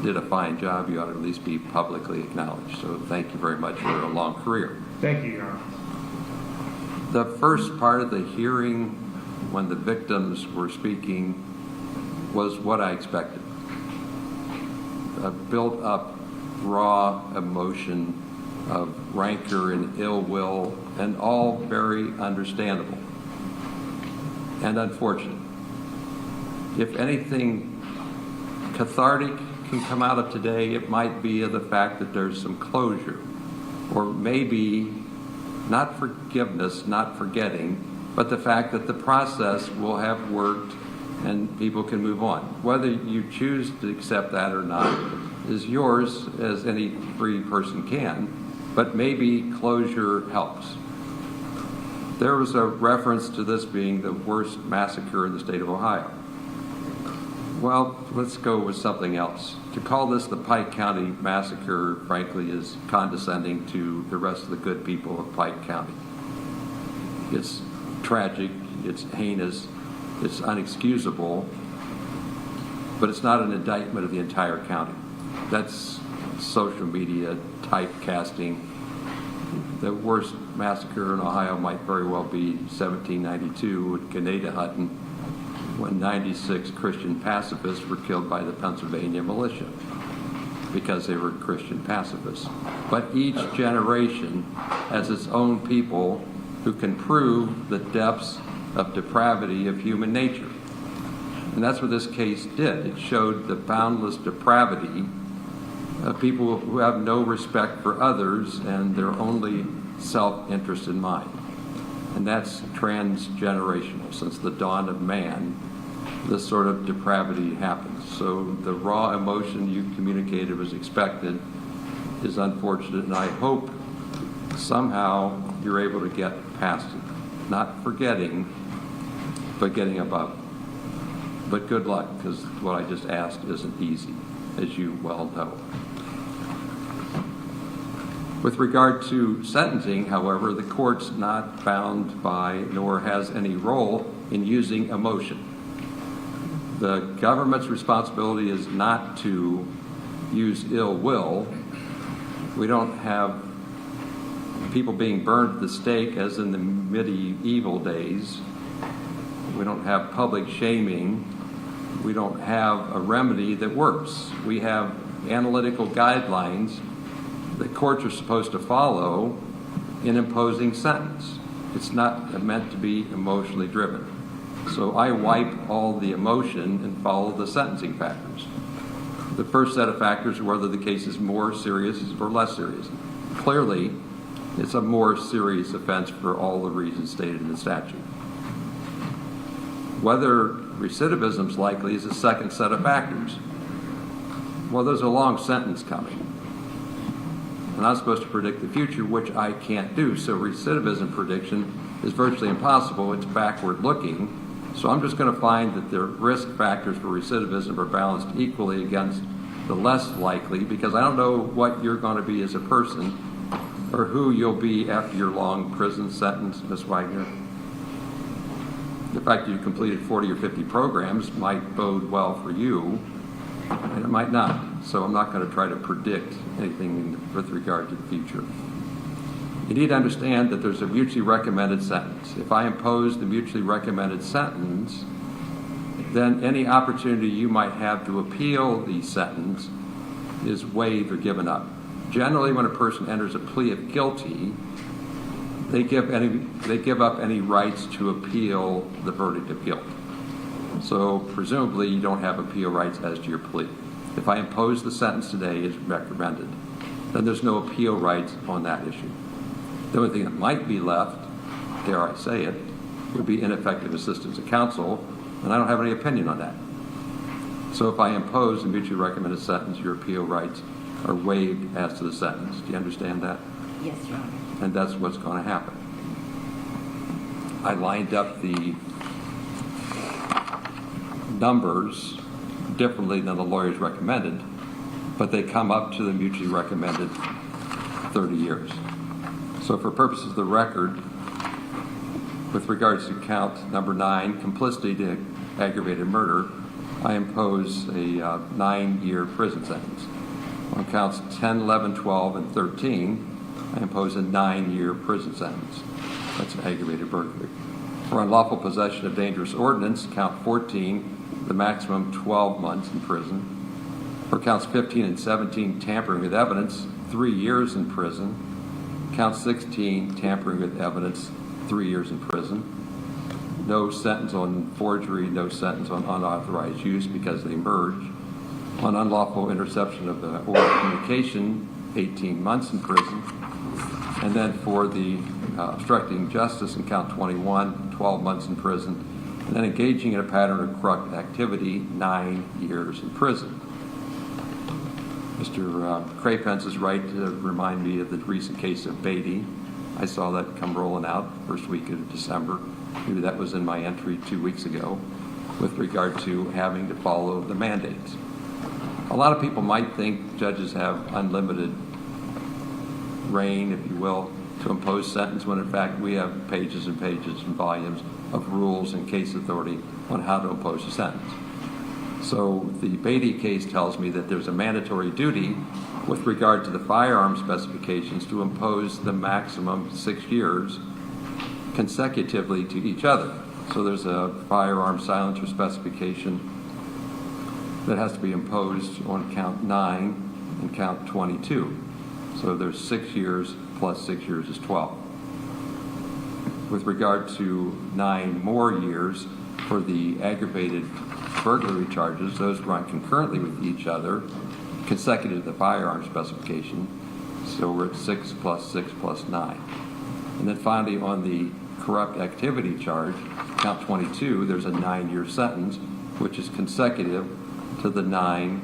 did a fine job, you ought to at least be publicly acknowledged. So thank you very much for a long career. Thank you, Your Honor. The first part of the hearing, when the victims were speaking, was what I expected. A built-up, raw emotion of rancor and ill will, and all very understandable and unfortunate. If anything cathartic can come out of today, it might be of the fact that there's some closure, or maybe not forgiveness, not forgetting, but the fact that the process will have worked and people can move on. Whether you choose to accept that or not is yours, as any free person can, but maybe closure helps. There was a reference to this being the worst massacre in the state of Ohio. Well, let's go with something else. To call this the Pike County Massacre, frankly, is condescending to the rest of the good people of Pike County. It's tragic, it's heinous, it's unexcusable, but it's not an indictment of the entire county. That's social media typecasting. The worst massacre in Ohio might very well be 1792 at Ganada-Hutton, when 96 Christian pacifists were killed by the Pennsylvania militia because they were Christian pacifists. But each generation has its own people who can prove the depths of depravity of human nature. And that's what this case did. It showed the boundless depravity of people who have no respect for others and their only self-interest in mind. And that's transgenerational. Since the dawn of man, this sort of depravity happens. So the raw emotion you communicated was expected is unfortunate, and I hope somehow you're able to get past it. Not forgetting, but getting above it. But good luck, because what I just asked isn't easy, as you well know. With regard to sentencing, however, the court's not bound by nor has any role in using emotion. The government's responsibility is not to use ill will. We don't have people being burned at the stake as in the medieval days. We don't have public shaming. We don't have a remedy that works. We have analytical guidelines that courts are supposed to follow in imposing sentence. It's not meant to be emotionally driven. So I wipe all the emotion and follow the sentencing factors. The first set of factors are whether the case is more serious or less serious. Clearly, it's a more serious offense for all the reasons stated in the statute. Whether recidivism is likely is the second set of factors. Well, there's a long sentence coming. And I'm supposed to predict the future, which I can't do. So recidivism prediction is virtually impossible. It's backward looking. So I'm just going to find that the risk factors for recidivism are balanced equally against the less likely, because I don't know what you're going to be as a person or who you'll be after your long prison sentence, Ms. Wagner. The fact that you completed 40 or 50 programs might bode well for you, and it might not. So I'm not going to try to predict anything with regard to the future. You need to understand that there's a mutually recommended sentence. If I impose the mutually recommended sentence, then any opportunity you might have to appeal the sentence is waived or given up. Generally, when a person enters a plea of guilty, they give up any rights to appeal the verdict of guilt. So presumably you don't have appeal rights as to your plea. If I impose the sentence today as recommended, then there's no appeal rights on that issue. The only thing that might be left, dare I say it, would be ineffective assistance of counsel, and I don't have any opinion on that. So if I impose a mutually recommended sentence, your appeal rights are waived as to the sentence. Do you understand that? Yes, Your Honor. And that's what's going to happen. I lined up the numbers differently than the lawyers recommended, but they come up to the mutually recommended 30 years. So for purposes of the record, with regards to count number 9, complicity to aggravated murder, I impose a 9-year prison sentence. On counts 10, 11, 12, and 13, I impose a 9-year prison sentence. That's an aggravated burglary. For unlawful possession of dangerous ordnance, count 14, the maximum 12 months in prison. For counts 15 and 17, tampering with evidence, 3 years in prison. Count 16, tampering with evidence, 3 years in prison. No sentence on forgery, no sentence on unauthorized use because they merge. On unlawful interception of the oral communication, 18 months in prison. And then for the obstructing justice in count 21, 12 months in prison. And then engaging in a pattern of corrupt activity, 9 years in prison. Mr. Crapens is right to remind me of the recent case of Beatty. I saw that come rolling out first week of December. Maybe that was in my entry 2 weeks ago with regard to having to follow the mandates. A lot of people might think judges have unlimited reign, if you will, to impose sentence when in fact we have pages and pages and volumes of rules and case authority on how to impose a sentence. So the Beatty case tells me that there's a mandatory duty with regard to the firearm specifications to impose the maximum 6 years consecutively to each other. So there's a firearm silencer specification that has to be imposed on count 9 and count 22. So there's 6 years plus 6 years is 12. With regard to 9 more years for the aggravated burglary charges, those run concurrently with each other, consecutive to the firearm specification. So we're at 6 plus 6 plus 9. And then finally on the corrupt activity charge, count 22, there's a 9-year sentence, which is consecutive to the 9.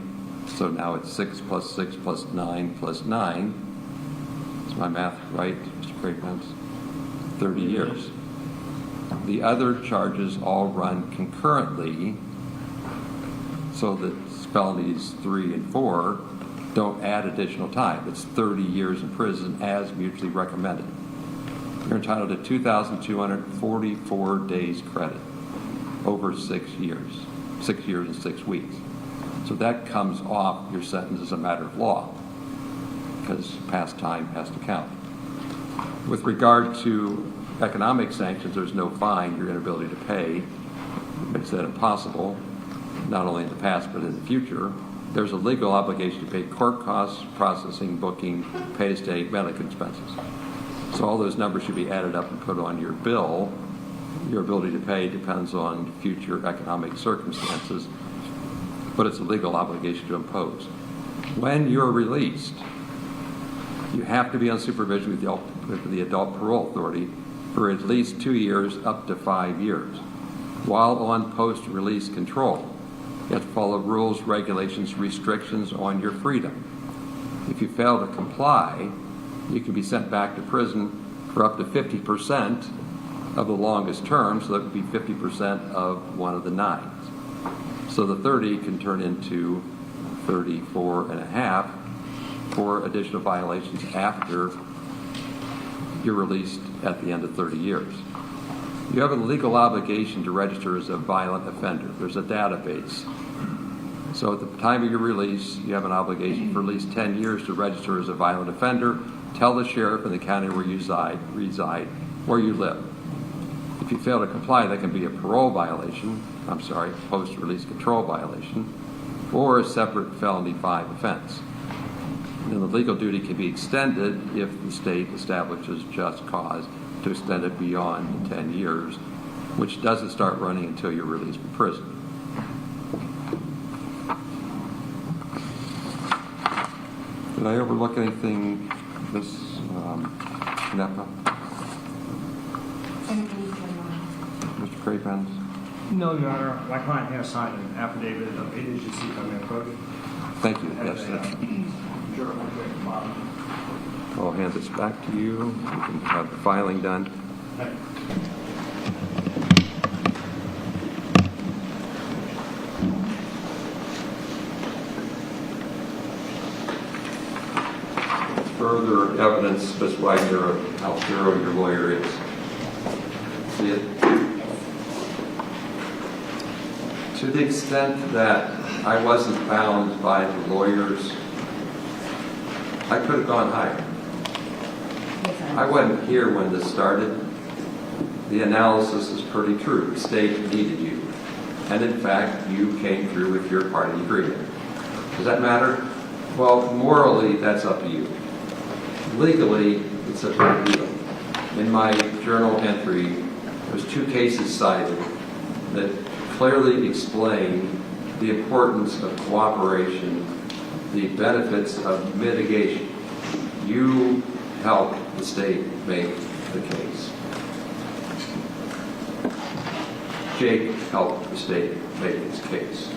So now it's 6 plus 6 plus 9 plus 9. Is my math right, Mr. Crapens? 30 years. The other charges all run concurrently, so that felonies 3 and 4 don't add additional time. It's 30 years in prison as mutually recommended. You're entitled to 2,244 days credit over 6 years. 6 years and 6 weeks. So that comes off your sentence as a matter of law, because past time has to count. With regard to economic sanctions, there's no fine. Your inability to pay makes that impossible, not only in the past but in the future. There's a legal obligation to pay court costs, processing, booking, pay to state, medical expenses. So all those numbers should be added up and put on your bill. Your ability to pay depends on future economic circumstances, but it's a legal obligation to impose. When you're released, you have to be on supervision with the adult parole authority for at least 2 years up to 5 years. While on post-release control, you have to follow rules, regulations, restrictions on your freedom. If you fail to comply, you can be sent back to prison for up to 50% of the longest term, so that would be 50% of one of the 9s. So the 30 can turn into 34 and a half for additional violations after you're released at the end of 30 years. You have a legal obligation to register as a violent offender. There's a database. So at the time of your release, you have an obligation for at least 10 years to register as a violent offender. Tell the sheriff in the county where you reside where you live. If you fail to comply, that can be a parole violation, post-release control violation, or a separate felony 5 offense. And the legal duty can be extended if the state establishes just cause to extend it beyond the 10 years, which doesn't start running until you're released from prison. Did I overlook anything, Ms. Kneppa? Mr. Crapens? No, Your Honor. My client has signed an affidavit of agency coming in. Thank you. Yes, I'll hand this back to you. You can have the filing done. Further evidence, Ms. Wagner, of how thorough your lawyer is. See it? To the extent that I wasn't bound by the lawyers, I could have gone higher. I wasn't here when this started. the analysis is pretty true. The state needed you. And in fact, you came through with your part of the agreement. Does that matter? Well, morally, that's up to you. Legally, it's a big deal. In my journal entry, there's 2 cases cited that clearly explain the importance of cooperation, the benefits of mitigation. You help the state make the case. Jake helped the state make its case.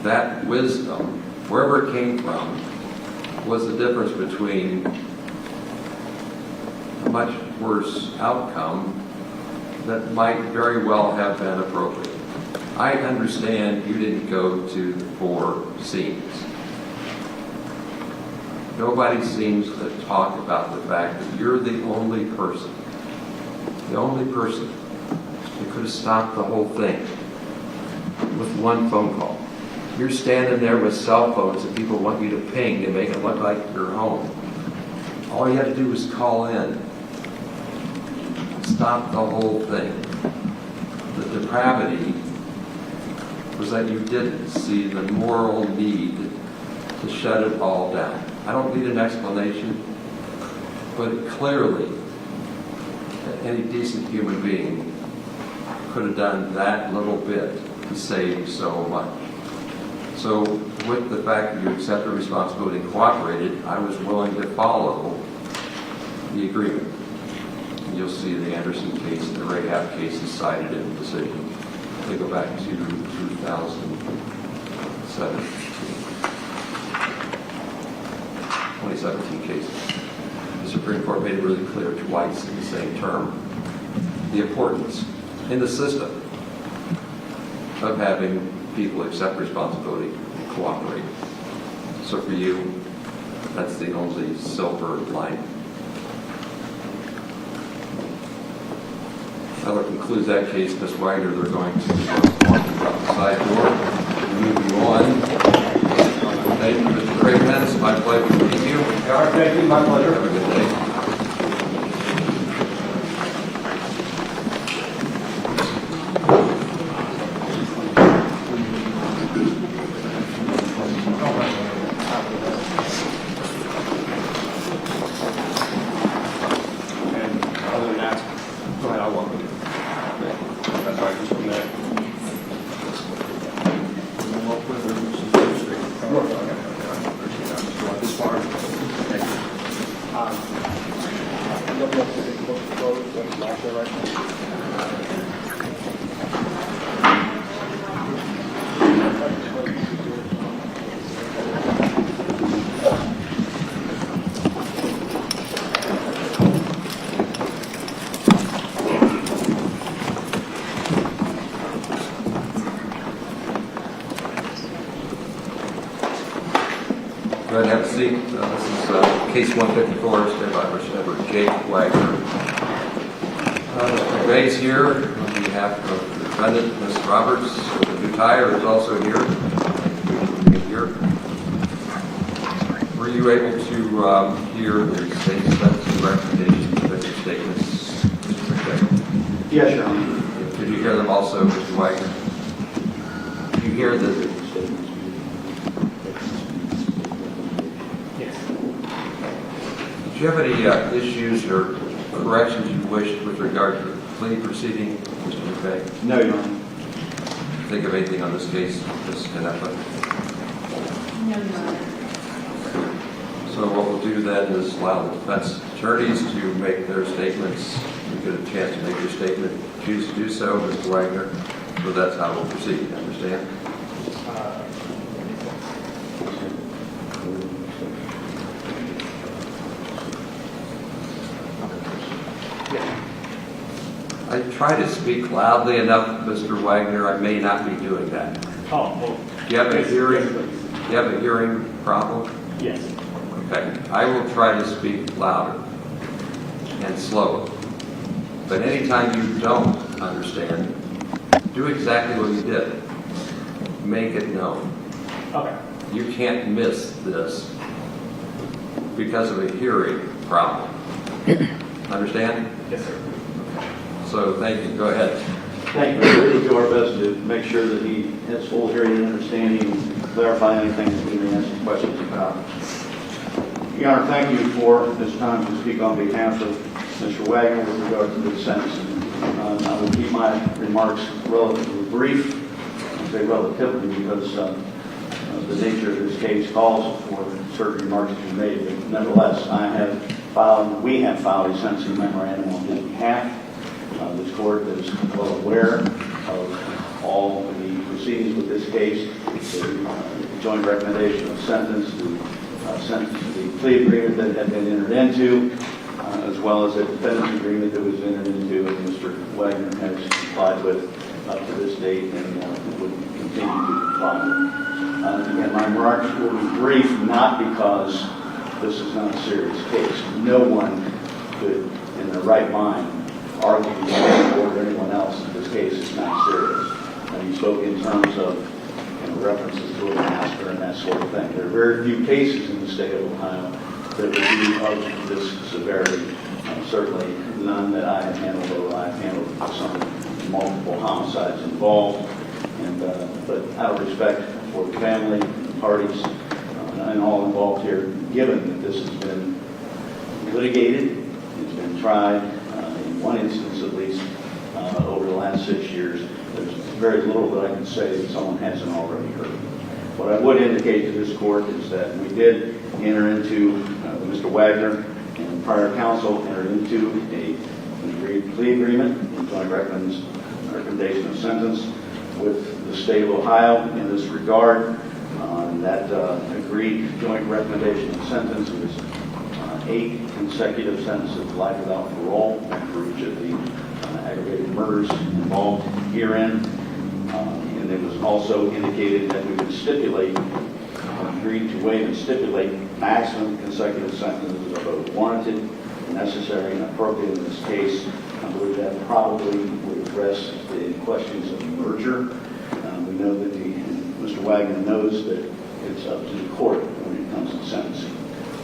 That wisdom, wherever it came from, was the difference between a much worse outcome that might very well have been appropriate. I understand you didn't go to the 4 scenes. Nobody seems to talk about the fact that you're the only person that could have stopped the whole thing with 1 phone call. You're standing there with cell phones that people want you to ping to make it look like you're home. All you had to do was call in. Stop the whole thing. The depravity was that you didn't see the moral need to shut it all down. I don't need an explanation, but clearly any decent human being could have done that little bit to save so much. So with the fact that you accepted responsibility and cooperated, I was willing to follow the agreement. And you'll see the Anderson case and the Rahab case is cited in the decision. They go back to 2017 cases. The Supreme Court made it really clear twice in the same term the importance in the system of having people accept responsibility and cooperate. So for you, that's the only silver lining. That concludes that case. Ms. Wagner, they're going to walk you out the side door and move you on. Thank you, Mr. Craven. It's my pleasure to meet you. Thank you, my pleasure. Have a good day. Go ahead and have a seat. This is case 154, stated by Representative Jake Wagner. Mr. McVeigh's here on behalf of the defendant, Ms. Roberts. The new tire is also here. Were you able to hear the state's steps and recommendations of your statements, Mr. McVeigh? Yes, Your Honor. Did you hear them also, Mr. Wagner? Did you hear the Do you have any issues or corrections you wished with regard to the plea proceeding, Mr. McVeigh? No, Your Honor. Think of anything on this case, Ms. Canepa? No, Your Honor. So what we'll do then is allow the defense attorneys to make their statements. You get a chance to make your statement. Choose to do so, Mr. Wagner. So that's how we'll proceed. Understand? I try to speak loudly enough, Mr. Wagner. I may not be doing that. Oh, well. Do you have a hearing? Do you have a hearing problem? Yes. Okay. I will try to speak louder and slower. But anytime you don't understand, do exactly what you did. Make it known. Okay. You can't miss this because of a hearing problem. Understand? Yes, sir. Okay. so thank you. Go ahead. Thank you. We will do our best to make sure that he has full hearing and understanding and clarify anything that we may ask some questions about. Your Honor, thank you for this time to speak on behalf of Mr. Wagner with regard to this sentence. I will keep my remarks relatively brief. I say relatively because the nature of this case calls for certain remarks to be made. But nonetheless, we have filed a sentencing memorandum on his behalf. This court is well aware of all of the proceedings with this case, the joint recommendation of sentence, the plea agreement that had been entered into, as well as a defendant's agreement that was entered into, and Mr. Wagner has complied with up to this date and would continue to comply with. Again, my remarks will be brief, not because this is not a serious case. No one could, in their right mind, argue or anyone else that this case is not serious. And he spoke in terms of references to a massacre and that sort of thing. There are very few cases in the state of Ohio that would be of this severity. Certainly none that I have handled, although I have handled some multiple homicides involved. But out of respect for the family, the parties, and all involved here, given that this has been litigated, it's been tried, in one instance at least, over the last 6 years, there's very little that I can say that someone hasn't already heard. What I would indicate to this court is that we did enter into, Mr. Wagner and prior counsel entered into an agreed plea agreement, a joint recommendation of sentence with the state of Ohio in this regard. That agreed joint recommendation of sentence was 8 consecutive sentences of life without parole for each of the aggravated murders involved herein. And it was also indicated that we would stipulate, agreed to waive and stipulate maximum consecutive sentences are both warranted, necessary, and appropriate in this case. I believe that probably would address the questions of merger. We know that Mr. Wagner knows that it's up to the court when it comes to sentencing.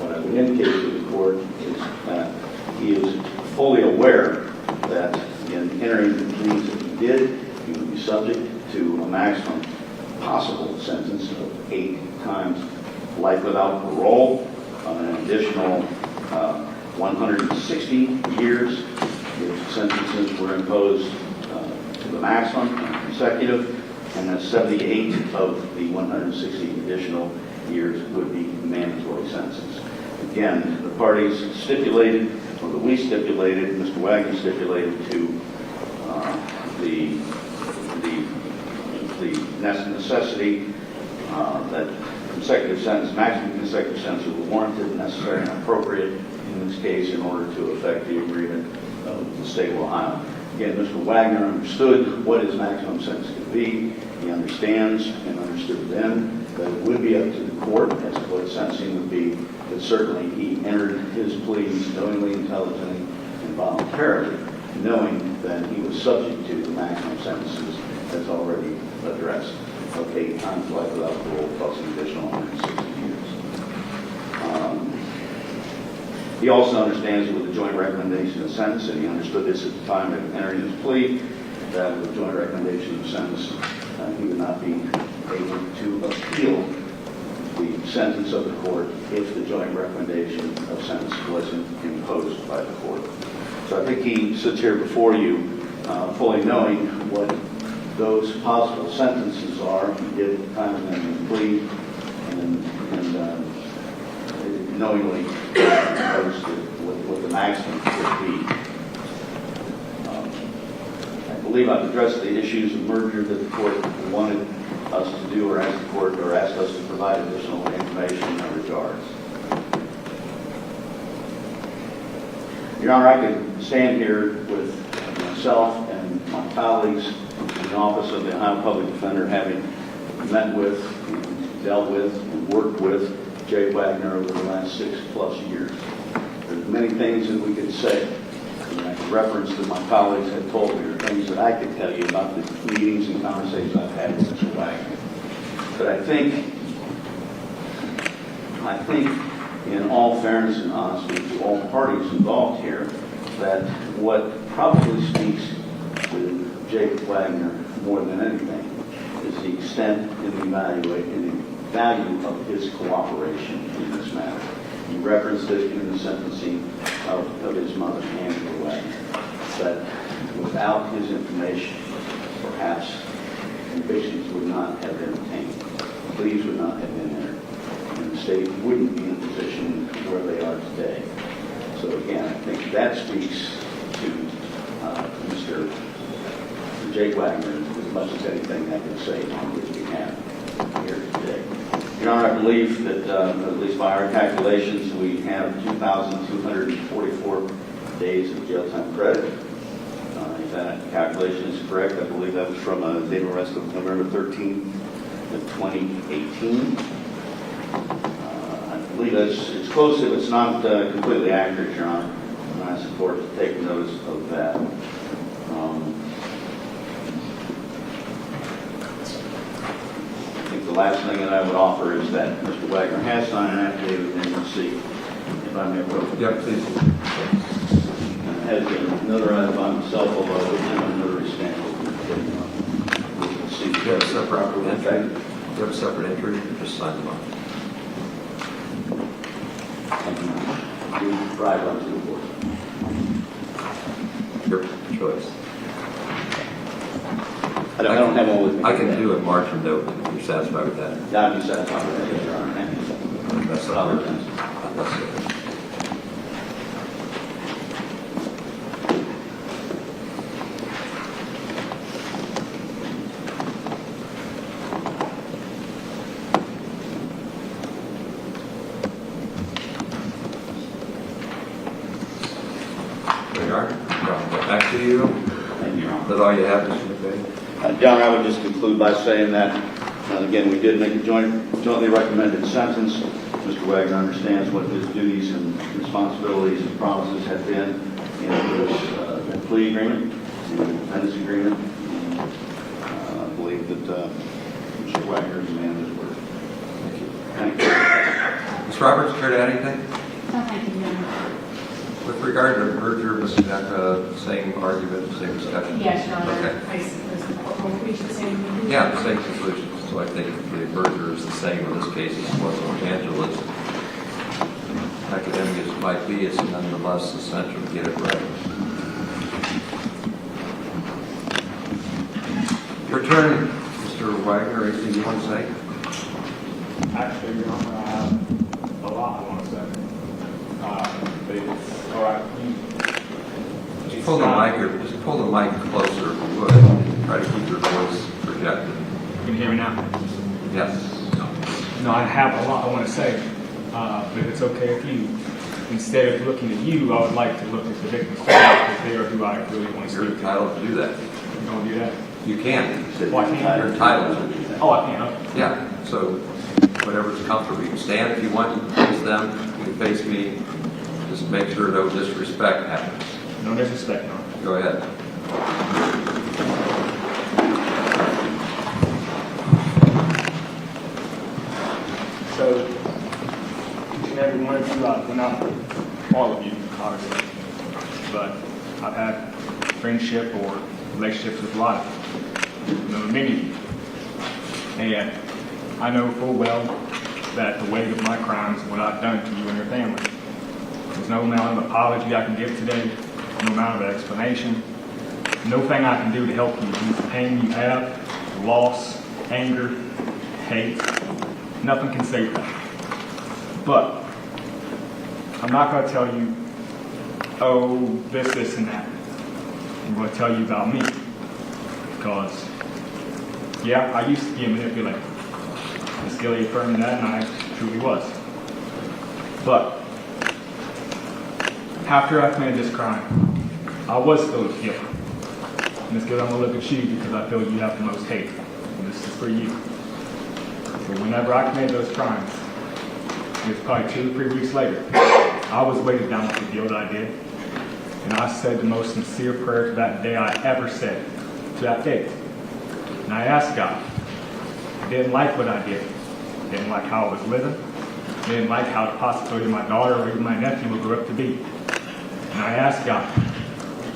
What I would indicate to the court is that he is fully aware that in entering the pleas that he did, he would be subject to a maximum possible sentence of 8 times life without parole, an additional 160 years if sentences were imposed to the maximum consecutive, and that 78 of the 160 additional years would be mandatory sentences. Again, the parties stipulated, or that we stipulated, Mr. Wagner stipulated to the necessity that consecutive sentence, maximum consecutive sentences were warranted, necessary, and appropriate in this case in order to effect the agreement of the state of Ohio. Again, Mr. Wagner understood what his maximum sentence could be. He understands and understood then that it would be up to the court as to what sentencing would be, but certainly he entered his pleas knowingly, intelligently, and voluntarily, knowing that he was subject to the maximum sentences as already addressed of 8 times life without parole plus an additional 160 years. He also understands with the joint recommendation of sentence, and he understood this at the time of entering his plea, that with the joint recommendation of sentence, he would not be able to appeal the sentence of the court if the joint recommendation of sentence wasn't imposed by the court. So I think he sits here before you fully knowing what those possible sentences are. He did at the time of entering the plea, and knowingly knows what the maximum would be. I believe I've addressed the issues of merger that the court wanted us to do, or asked the court, or asked us to provide additional information in that regards. Your Honor, I could stand here with myself and my colleagues in the Office of the Ohio Public Defender, having met with, dealt with, and worked with Jay Wagner over the last 6+ years. There's many things that we could say. And I could reference that my colleagues had told me, or things that I could tell you about the meetings and conversations I've had with Mr. Wagner. But I think, in all fairness and honesty to all parties involved here, that what probably speaks with Jake Wagner more than anything is the extent and the value of his cooperation in this matter. He referenced it in the sentencing of his mother, Angela Wagner, that without his information, perhaps convictions would not have been obtained, pleas would not have been entered, and the state wouldn't be in the position where they are today. So again, I think that speaks to Mr. Jake Wagner as much as anything I can say on his behalf here today. Your Honor, I believe that, at least by our calculations, we have 2,244 days of jail time credit. If that calculation is correct, I believe that was from a date of arrest of November 13th of 2018. I believe it's close, if it's not completely accurate, Your Honor. And I ask the court to take notice of that. I think the last thing that I would offer is that Mr. Wagner has signed an affidavit in receipt. If I may, Yeah, please. has been notarized by myself, although I would have a notary stamp. Do you have a separate entry? Do you have a separate entry or just sign them off? We drive up to the board. Your choice. I don't have one with me. I can do a margin note if you're satisfied with that. Yeah, I'd be satisfied with that, yes, Your Honor. Thank you. That's not That's it. There you are. Back to you. Thank you, Your Honor. That's all you have, Mr. McVeigh? Your Honor, I would just conclude by saying that, again, we did make a jointly recommended sentence. Mr. Wagner understands what his duties and responsibilities and promises have been in the plea agreement, in the defense agreement. And, I believe that Mr. Wagner is a man of his word. Thank you. Thank you. Ms. Roberts, care to add anything? No, thank you, Your Honor. With regard to merger, Ms. Naka, same argument, same discussion? Yes, Your Honor. Okay. I suppose the court will reach the same conclusion. Yeah, the same conclusion. So I think the merger is the same in this case as it was in Angela's. Academic as it might be, it's nonetheless essential to get it right. Your turn, Mr. Wagner. Anything you want to say? Actually, Your Honor, I have a lot I want to say. But it's all right. Just pull the mic closer if you would. Try to keep your voice projected. Can you hear me now? Yes. No, I have a lot I want to say, but if it's okay with you, instead of looking at you, I would like to look at the victims because they are who I really want to You're speak to. entitled to do that. You don't do that? You can. Oh, I can? You're entitled to do that. Oh, I can. Okay. Yeah, so whatever's comfortable. You can stand if you want, you can face them, you can face me. Just make sure no disrespect happens. No disrespect, Your Honor. Go ahead. So, each and every one of you, well, not all of you, obviously, but I've had friendship or relationships with a lot of you, many of you. And I know full well that the weight of my crimes, what I've done to you and your family. There's no amount of apology I can give today, no amount of explanation, no thing I can do to help you with the pain you have, loss, anger, hate. Nothing can save that. But I'm not going to tell you, oh, this, and that. I'm going to tell you about me. Because, yeah, I used to be a manipulator. Ms. Gilly affirmed that, and I truly was. But after I committed this crime, I was still guilty. Ms. Gilly, I'm going to look at you because I feel you have the most hate. And this is for you. So whenever I committed those crimes, it was probably 2 or 3 weeks later, I was weighted down with the guilt I did. And I said the most sincere prayer to that day I ever said, to that day. And I asked God. I didn't like what I did. Didn't like how I was living. Didn't like how the possibility of my daughter or even my nephew would grow up to be. And I asked God.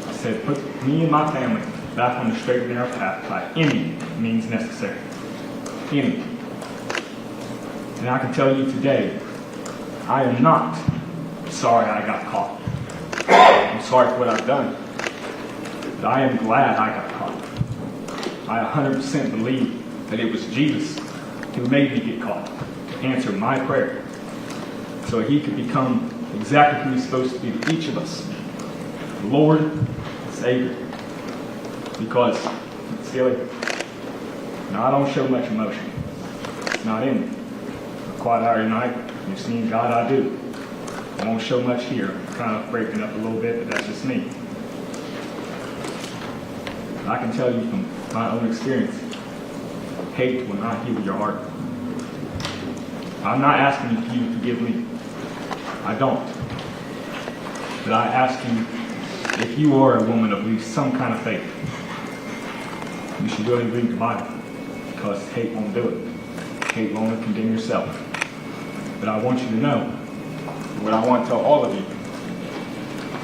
I said, put me and my family back on the straight and narrow path by any means necessary. Any. And I can tell you today, I am not sorry I got caught. I'm sorry for what I've done. But I am glad I got caught. I 100% believe that it was Jesus who made me get caught to answer my prayer so he could become exactly who he's supposed to be to each of us. Lord and Savior. Because, silly, now I don't show much emotion. It's not in me. A quiet hour at night, you've seen God, I do. I won't show much here. I'm kind of breaking up a little bit, but that's just me. I can tell you from my own experience, hate will not heal your heart. I'm not asking you to forgive me. I don't. But I ask you, if you are a woman of at least some kind of faith, you should really read the Bible, because hate won't do it. Hate won't condemn yourself. But I want you to know, what I want to tell all of you,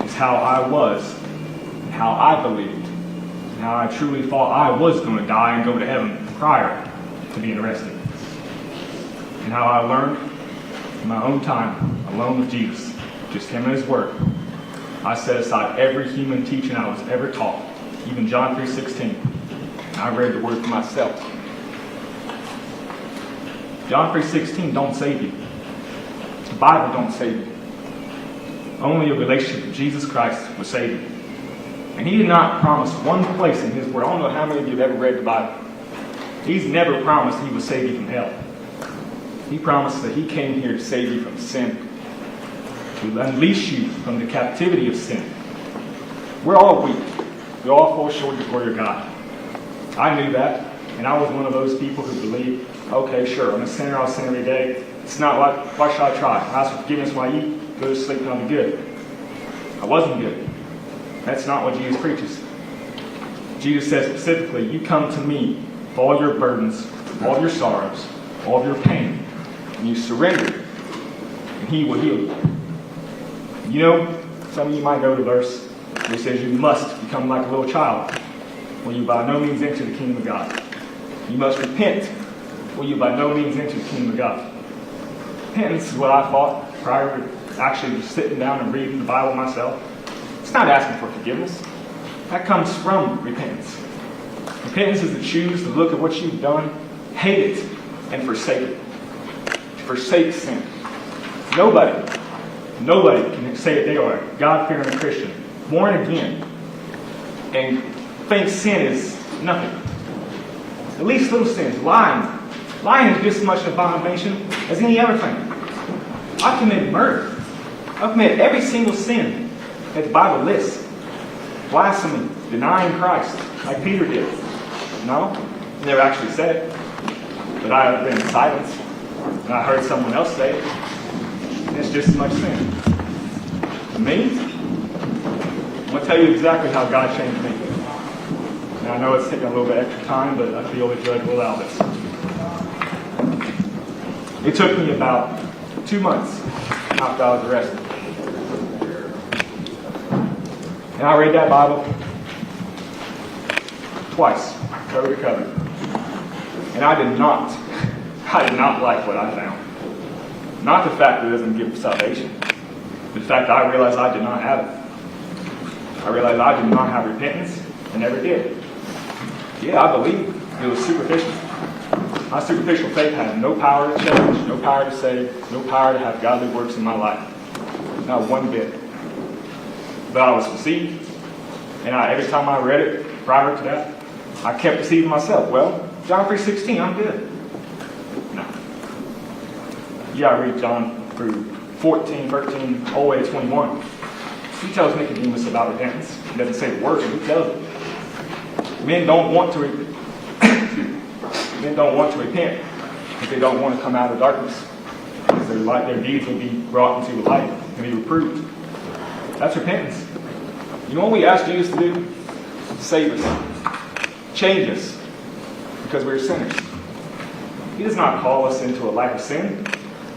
is how I was, and how I believed, and how I truly thought I was going to die and go to heaven prior to being arrested. And how I learned in my own time, alone with Jesus, just him and his word. I set aside every human teaching I was ever taught, even John 3:16. I read the word for myself. John 3:16 don't save you. The Bible don't save you. Only a relationship with Jesus Christ will save you. And he did not promise one place in his word. I don't know how many of you have ever read the Bible. He's never promised he will save you from hell. He promised that he came here to save you from sin, to unleash you from the captivity of sin. We're all weak. We all fall short of the glory of God. I knew that, and I was one of those people who believed, okay, sure, I'm a sinner, I'll sin every day. It's not like, why should I try? Ask for forgiveness while I eat, go to sleep, and I'll be good. I wasn't good. That's not what Jesus preaches. Jesus says specifically, you come to me with all your burdens, all of your sorrows, all of your pain, and you surrender, and he will heal you. You know, some of you might know the verse where it says you must become like a little child, or you by no means enter the kingdom of God. You must repent, or you by no means enter the kingdom of God. Repentance is what I thought prior to actually just sitting down and reading the Bible myself. It's not asking for forgiveness. That comes from repentance. Repentance is to choose to look at what you've done, hate it, and forsake it. Forsake sin. Nobody can say that they are a God-fearing Christian, born again, and think sin is nothing. At least little sins. Lying. Lying is just as much an abomination as any other thing. I've committed murder. I've committed every single sin that the Bible lists. Blasphemy, denying Christ, like Peter did. No, he never actually said it. But I have been in silence, and I heard someone else say it. And it's just as much sin. For me, I'm going to tell you exactly how God changed me. And I know it's taking a little bit extra time, but I feel the judge will allow this. It took me about 2 months after I was arrested. And I read that Bible twice, cover to cover. And I did not like what I found. Not the fact that it doesn't give salvation, but the fact that I realized I did not have it. I realized I did not have repentance and never did. Yeah, I believe it was superficial. My superficial faith had no power to change, no power to save, no power to have godly works in my life. Not one bit. But I was deceived, and every time I read it prior to that, I kept deceiving myself. Well, John 3:16, I'm good. No. You gotta read John through 14, 13, all the way to 21. He tells Nicodemus about repentance. He doesn't say the word, he tells him. Men don't want to repent because they don't want to come out of darkness. Because their deeds will be brought into the light and be reproved. That's repentance. You know what we ask Jesus to do? Save us. Change us. Because we're sinners. He does not call us into a life of sin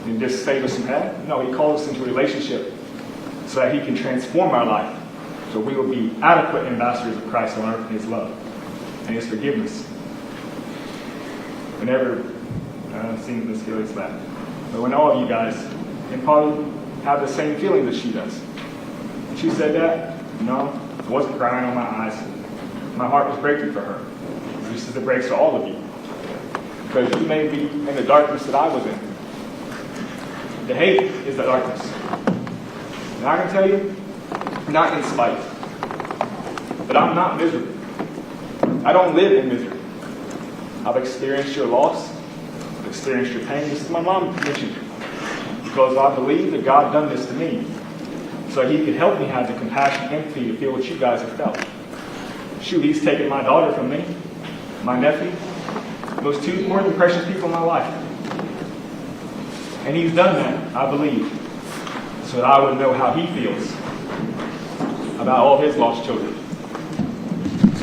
and just save us from that. No, he calls us into a relationship so that he can transform our life. so we will be adequate ambassadors of Christ on earth in his love and his forgiveness. Whenever, seeing this feelings back, but when all of you guys can probably have the same feeling that she does. And she said that, no, I wasn't crying on my eyes. My heart was breaking for her, just as it breaks for all of you. Because you may be in the darkness that I was in. The hate is the darkness. And I can tell you, not in spite, but I'm not miserable. I don't live in misery. I've experienced your loss. I've experienced your pain. This is my mom mentioned. Because I believe that God done this to me so he could help me have the compassion and empathy to feel what you guys have felt. Shoot, he's taken my daughter from me, my nephew, those two more than precious people in my life. And he's done that, I believe, so that I would know how he feels about all his lost children.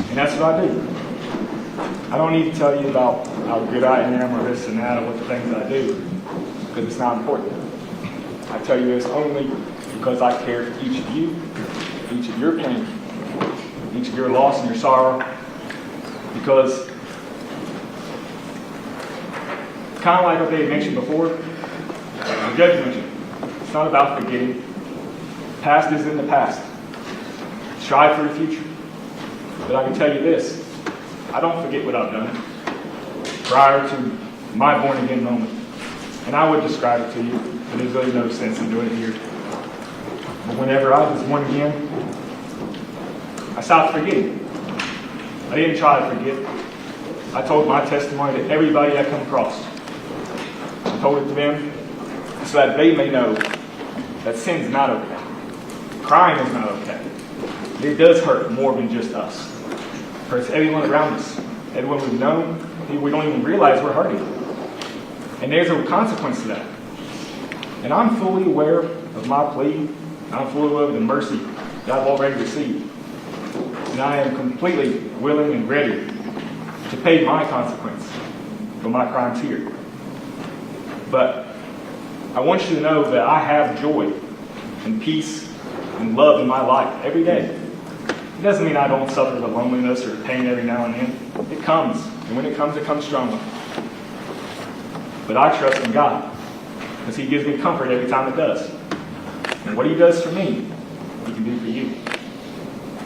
And that's what I do. I don't need to tell you about how good I am or this and that or what the things I do, because it's not important. I tell you this only because I care for each of you, each of your pain, each of your loss and your sorrow, because kind of like what they mentioned before, the judge mentioned, it's not about forgetting. Past is in the past. Strive for the future. But I can tell you this, I don't forget what I've done prior to my born-again moment. And I would describe it to you, but there's really no sense in doing it here. But whenever I was born again, I stopped forgetting. I didn't try to forget. I told my testimony to everybody I come across. I told it to them so that they may know that sin's not okay. Crime is not okay. It does hurt more than just us. It hurts everyone around us. Everyone we've known, we don't even realize we're hurting. And there's a consequence to that. And I'm fully aware of my plea. I'm fully aware of the mercy that I've already received. And I am completely willing and ready to pay my consequence for my crimes here. But I want you to know that I have joy and peace and love in my life every day. It doesn't mean I don't suffer the loneliness or pain every now and then. It comes. And when it comes strongly. But I trust in God, because he gives me comfort every time it does. And what he does for me, he can do for you.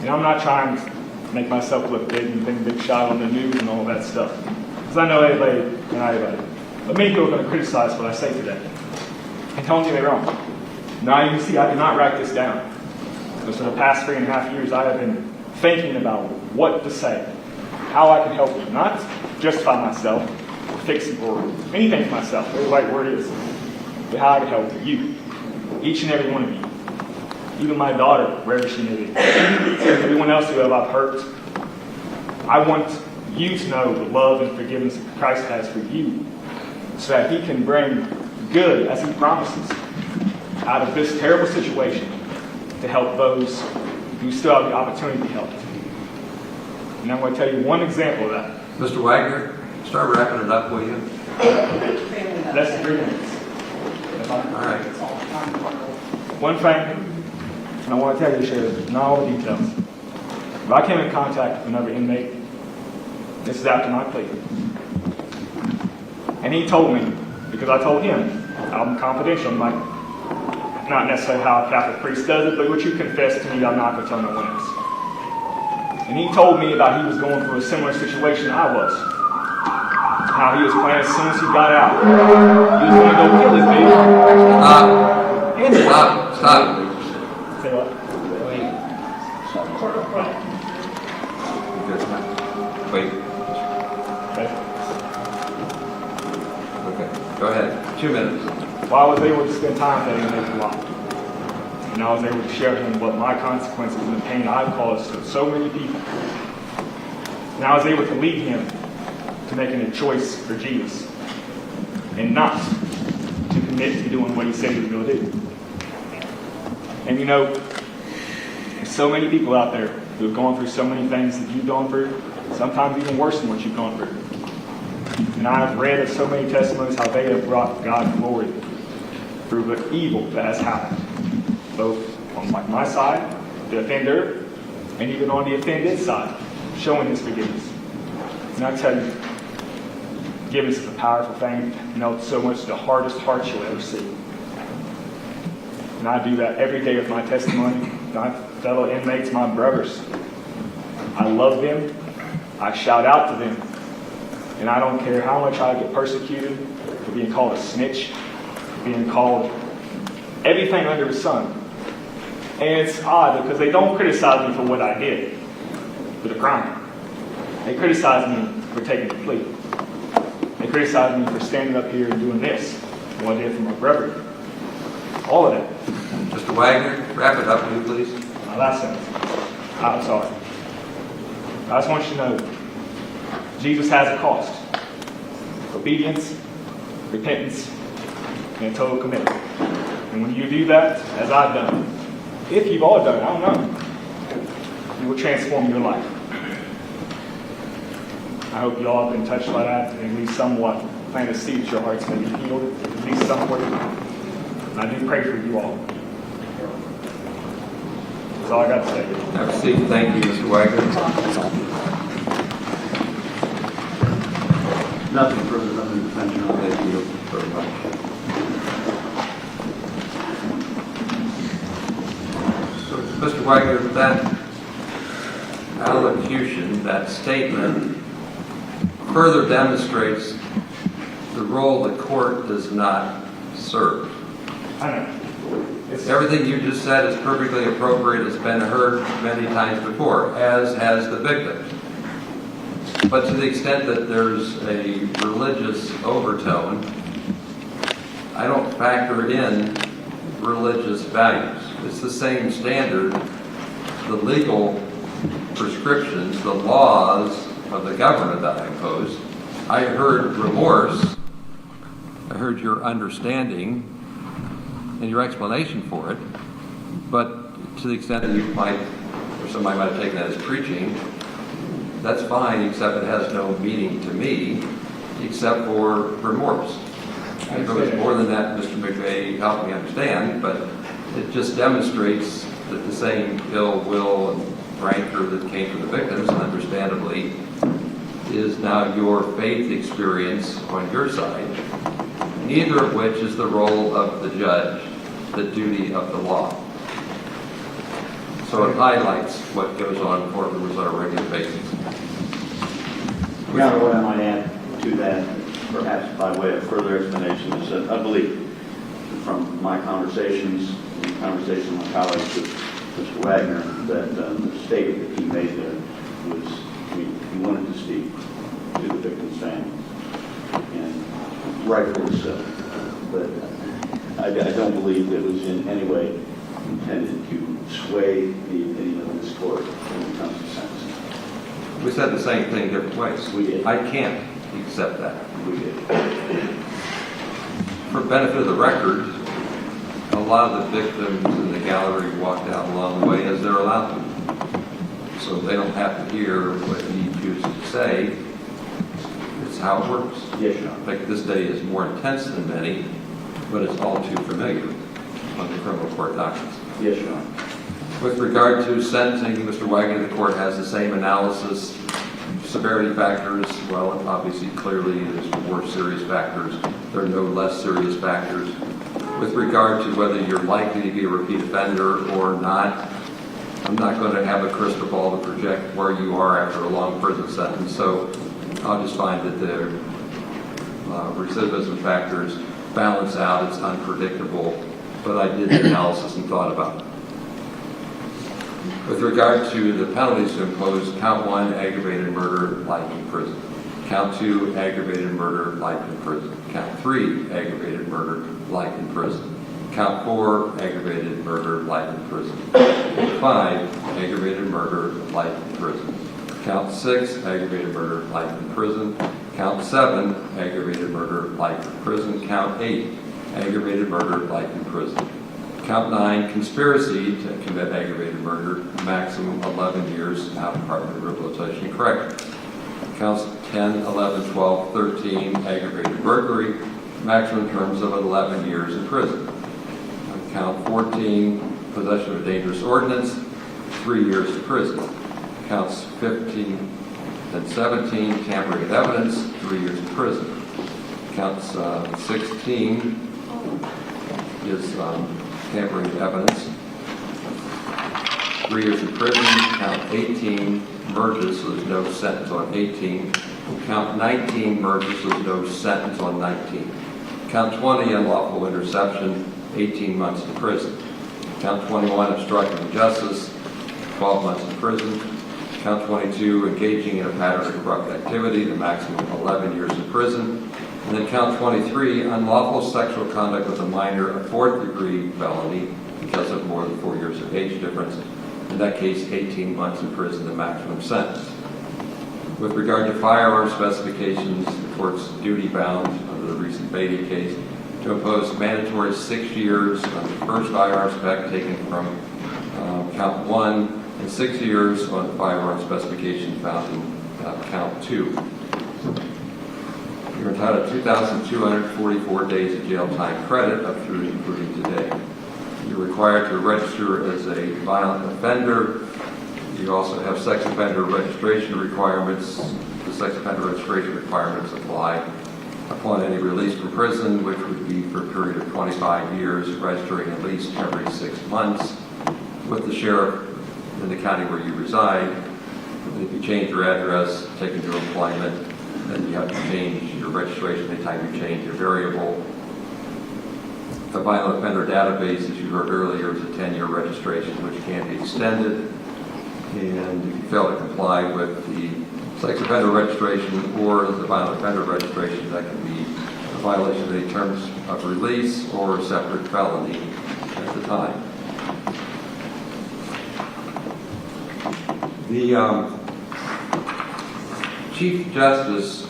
And I'm not trying to make myself look big and think big shot on the news and all that stuff. Because I know everybody and everybody. But many people are going to criticize what I say today. And don't get me wrong. Now you can see I did not write this down. Because for the past 3.5 years I have been thinking about what to say. How I can help you. Not justify myself, fix it, or anything for myself. The right word is. But how I can help you. Each and every one of you. Even my daughter, wherever she may be. Everyone else who I've hurt. I want you to know the love and forgiveness that Christ has for you. So that he can bring good, as he promises, out of this terrible situation to help those who still have the opportunity to be helped. And I'm going to tell you one example of that. Mr. Wagner, start wrapping it up, will you? Less than 3 minutes. All right. One thing, and I want to tell you, Sheriff, not all the details. If I came in contact with another inmate, this is after my plea. And he told me, because I told him, I'm confidential, I'm like, not necessarily how a Catholic priest does it, but what you confess to me, I'm not going to tell no one else. And he told me about he was going through a similar situation I was. How he was planning as soon as he got out. He was going to go kill his baby. Stop. Say what? Wait. Okay. Go ahead. 2 minutes. Well, I was able to spend time with him a lot. And I was able to share with him what my consequences and the pain I've caused to so many people. And I was able to lead him to making a choice for Jesus. And not to commit to doing what he said he was going to do. And you know, there's so many people out there who have gone through so many things that you've gone through, sometimes even worse than what you've gone through. And I've read of so many testimonies how they have brought God glory through the evil that has happened. Both on my side, the offender, and even on the offended side, showing his forgiveness. And I tell you, forgiveness is a powerful thing. You know, so much the hardest heart you'll ever see. And I do that every day with my testimony. My fellow inmates, my brothers. I love them. I shout out to them. And I don't care how much I get persecuted for being called a snitch, for being called everything under the sun. And it's odd because they don't criticize me for what I did, for the crime. They criticize me for taking the plea. They criticize me for standing up here and doing this, what I did for my brother. All of that. Mr. Wagner, wrap it up, will you please? My last sentence. I'm sorry. I just want you to know, Jesus has a cost. Obedience, repentance, and total commitment. And when you do that, as I've done, if you've all done it, I don't know, you will transform your life. I hope you all have been touched by that, and at least somewhat plant a seed that your hearts may be healed, at least somewhere. And I do pray for you all. That's all I got to say. Have a seat. Thank you, Mr. Wagner. Nothing further from the defense. Thank you very much. So, Mr. Wagner, that allocution, that statement, further demonstrates the role the court does not serve. I know. Everything you just said is perfectly appropriate. It's been heard many times before, as has the victim. But to the extent that there's a religious overtone, I don't factor in religious values. It's the same standard. The legal prescriptions, the laws of the government that I impose. I heard remorse. I heard your understanding and your explanation for it. But to the extent that you might, or somebody might have taken that as preaching, that's fine, except it has no meaning to me, except for remorse. If it was more than that, Mr. McVeigh helped me understand, but it just demonstrates that the same ill will and rancor that came from the victims, and understandably, is now your faith experience on your side, neither of which is the role of the judge, the duty of the law. So it highlights what goes on in courtrooms on a regular basis. Your Honor, what I might add to that, perhaps by way of further explanation, is that I believe from my conversations and conversations with my colleagues with Mr. Wagner, that the statement that he made there was, he wanted to speak to the victim's families, and rightfully so. But I don't believe that it was in any way intended to sway the opinion of this court when it comes to sentencing. We said the same thing different ways. We did. I can't accept that. We did. For benefit of the record, a lot of the victims in the gallery walked out along the way as they're allowed to. So they don't have to hear what he chooses to say. It's how it works. Yes, Your Honor. In fact, this day is more intense than many, but it's all too familiar on the criminal court documents. Yes, Your Honor. With regard to sentencing, Mr. Wagner, the court has the same analysis. Severity factors, well, obviously, clearly, there's more serious factors. There are no less serious factors. With regard to whether you're likely to be a repeat offender or not, I'm not going to have a crystal ball to project where you are after a long prison sentence. So I'll just find that the recidivism factors balance out. It's unpredictable, but I did the analysis and thought about it. With regard to the penalties to impose, count 1, aggravated murder, life in prison. Count 2, aggravated murder, life in prison. Count 3, aggravated murder, life in prison. Count 4, aggravated murder, life in prison. 5, aggravated murder, life in prison. Count 6, aggravated murder, life in prison. Count 7, aggravated murder, life in prison. Count 8, aggravated murder, life in prison. Count 9, conspiracy to commit aggravated murder, maximum 11 years out of Department of Rehabilitation and Correction. Counts 10, 11, 12, 13, aggravated burglary, maximum terms of 11 years in prison. Count 14, possession of a dangerous ordinance, 3 years in prison. Counts 15 and 17, tampering of evidence, 3 years in prison. Counts 16 is tampering of evidence, 3 years in prison. Count 18 merges, so there's no sentence on 18. Count 19 merges, so there's no sentence on 19. Count 20, unlawful interception, 18 months in prison. Count 21, obstructing justice, 12 months in prison. Count 22, engaging in a pattern of corrupt activity, the maximum of 11 years in prison. And then count 23, unlawful sexual conduct with a minor, a 4th-degree felony because of more than 4 years of age difference. In that case, 18 months in prison, the maximum sentence. With regard to firearm specifications, the court's duty-bound under the recent Beatty case to impose mandatory 6 years on the first firearm spec taken from count 1 and 6 years on the firearm specification found in count 2. You're entitled to 2,244 days of jail time credit up through and including today. You're required to register as a violent offender. You also have sex offender registration requirements. The sex offender registration requirements apply upon any release from prison, which would be for a period of 25 years, registering at least every 6 months with the sheriff in the county where you reside. And if you change your address, take into employment, then you have to change your registration anytime you change your variable. The violent offender database, as you heard earlier, is a 10-year registration which can be extended. And if you fail to comply with the sex offender registration or the violent offender registration, that can be a violation of any terms of release or a separate felony at the time. The Chief Justice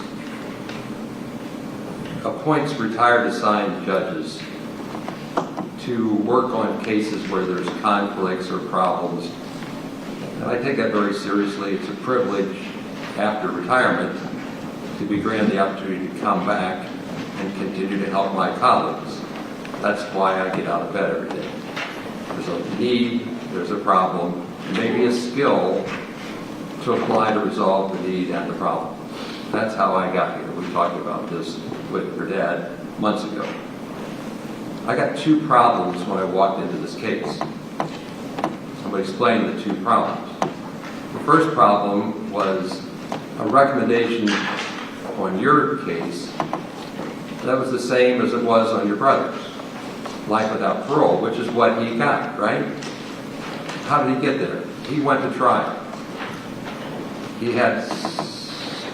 appoints retired assigned judges to work on cases where there's conflicts or problems. And I take that very seriously. It's a privilege after retirement to be granted the opportunity to come back and continue to help my colleagues. That's why I get out of bed every day. There's a need, there's a problem, maybe a skill to apply to resolve the need and the problem. That's how I got here. We talked about this with your dad months ago. I got 2 problems when I walked into this case. I'm going to explain the 2 problems. The first problem was a recommendation on your case that was the same as it was on your brother's, life without parole, which is what he got, right? How did he get there? He went to trial. He had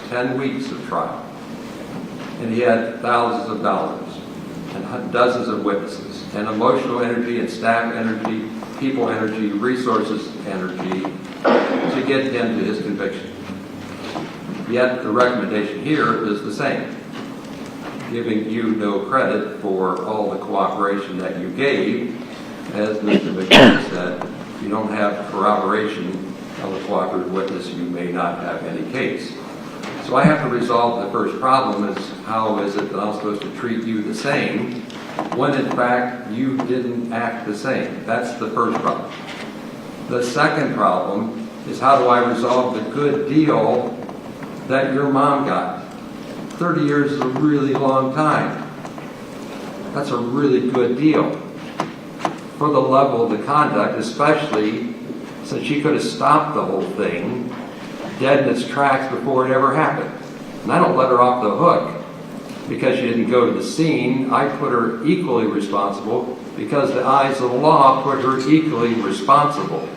10 weeks of trial, and he had thousands of dollars and dozens of witnesses and emotional energy and staff energy, people energy, resources energy to get him to his conviction. Yet the recommendation here is the same, giving you no credit for all the cooperation that you gave. As Mr. McKinney said, you don't have corroboration of a cooperative witness, you may not have any case. So I have to resolve the first problem is how is it that I'm supposed to treat you the same when in fact you didn't act the same? That's the first problem. The second problem is how do I resolve the good deal that your mom got? 30 years is a really long time. That's a really good deal for the level of the conduct, especially since she could have stopped the whole thing dead in its tracks before it ever happened. And I don't let her off the hook because she didn't go to the scene. I put her equally responsible because the eyes of the law put her equally responsible.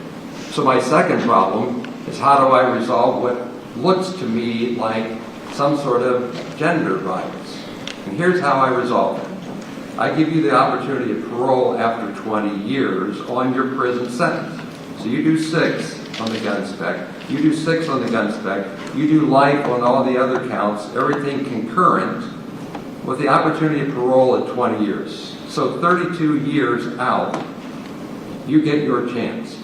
So my second problem is how do I resolve what looks to me like some sort of gender violence? And here's how I resolve it. I give you the opportunity of parole after 20 years on your prison sentence. So you do 6 on the gun spec, you do 6 on the gun spec, you do life on all the other counts, everything concurrent, with the opportunity of parole at 20 years. So 32 years out, you get your chance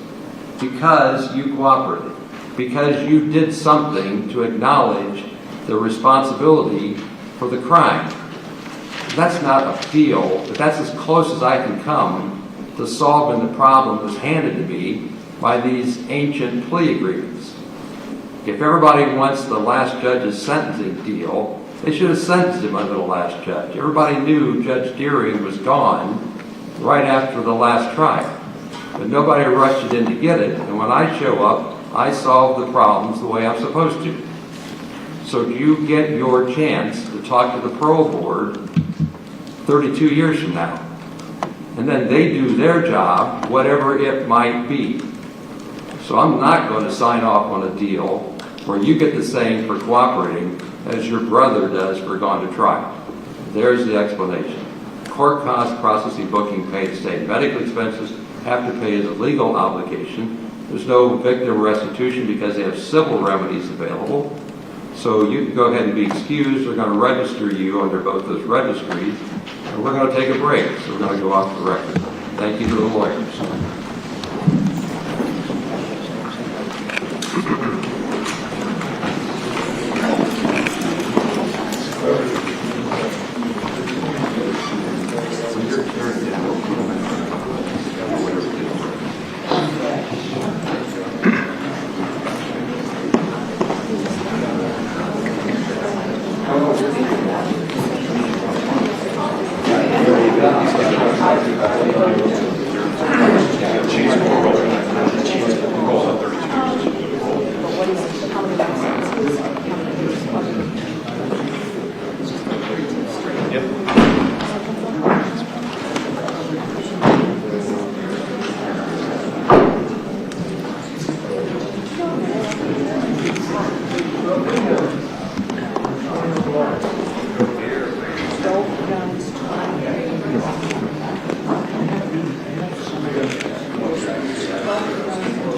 because you cooperated, because you did something to acknowledge the responsibility for the crime. That's not a feel, but that's as close as I can come to solving the problem that's handed to me by these ancient plea agreements. If everybody wants the last judge's sentencing deal, they should have sentenced him under the last judge. Everybody knew Judge Deering was gone right after the last trial. But nobody rushed it in to get it, and when I show up, I solve the problems the way I'm supposed to. So you get your chance to talk to the parole board 32 years from now. And then they do their job, whatever it might be. So I'm not going to sign off on a deal where you get the same for cooperating as your brother does for going to trial. There's the explanation. Court costs, processing, booking, pay to state medical expenses, have to pay as a legal obligation. There's no victim restitution because they have civil remedies available. So you can go ahead and be excused. We're going to register you under both those registries. And we're going to take a break. So we're going to go off the record. Thank you to the lawyers.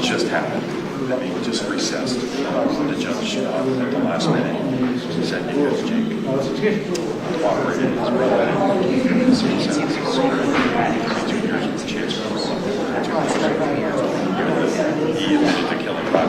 Just happened. We just recessed. The judge, at the last minute, said, because Jake cooperated his brother. So he said, 2 years with a chance for he admitted to killing 5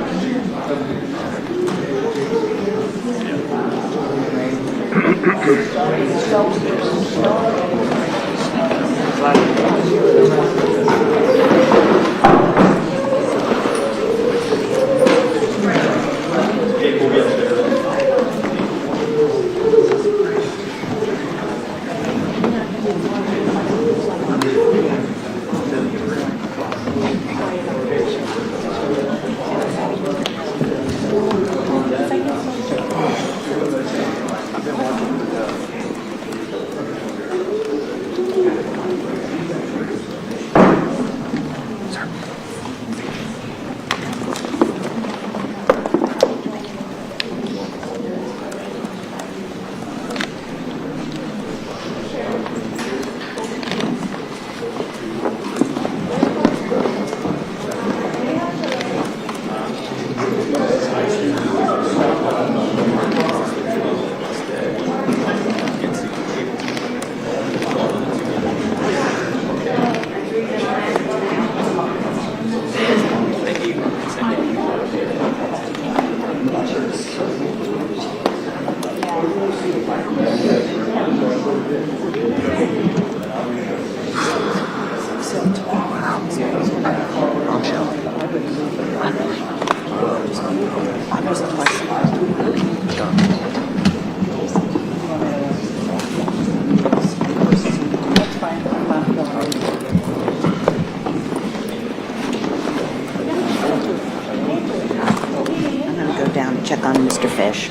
check on Mr. Fish.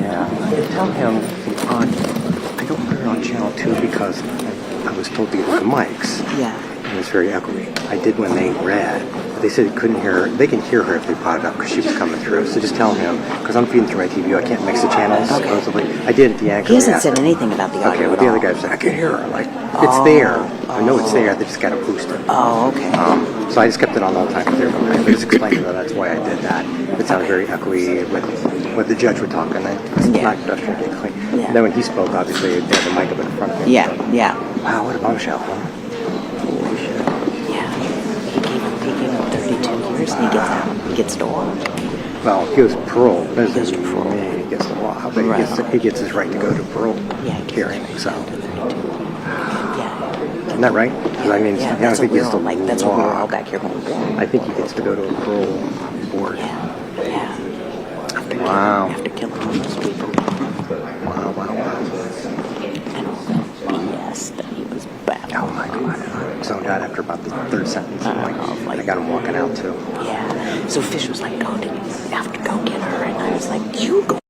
Yeah, tell him I don't put it on channel 2 because I was told to get the mics. Yeah. And it's very echoey. I did when they read. They said they couldn't hear her. They can hear her if they brought it up because she was coming through. So just tell him, because I'm feeding through my TV, I can't mix the channels, supposedly. I did at the anchor. He hasn't said anything about the audio. Okay, well, the other guy said, I can hear her. Like, it's there. I know it's there. They just got to boost it. Oh, okay. So I just kept it on all the time. I just explained to them that's why I did that. It sounded very echoey with what the judge would talk, and it's not perfectly clean. Yeah. And then when he spoke, obviously, they had the mic up in front of him. Yeah, so. yeah. Wow, what a bombshell, huh? Holy shit. Yeah. He gave him 32 years and he gets out. He gets to law. Well, he goes parole. He goes to parole. He gets the law. But he gets his right to go to parole hearing, so. Yeah. Isn't that right? 'Cause I mean, Yeah, I that's think what he we're gets all to like. That's what we're all walk. back here going. I think he gets to go to a parole board. Yeah. Wow. After killing all those people. Wow, wow, wow. And all that BS that he was battling. Oh my God. I'm zoned out after about the third sentence. I got him walking out too. Yeah. So Fish was like, "Go, you have to go get her," and I was like, "You go."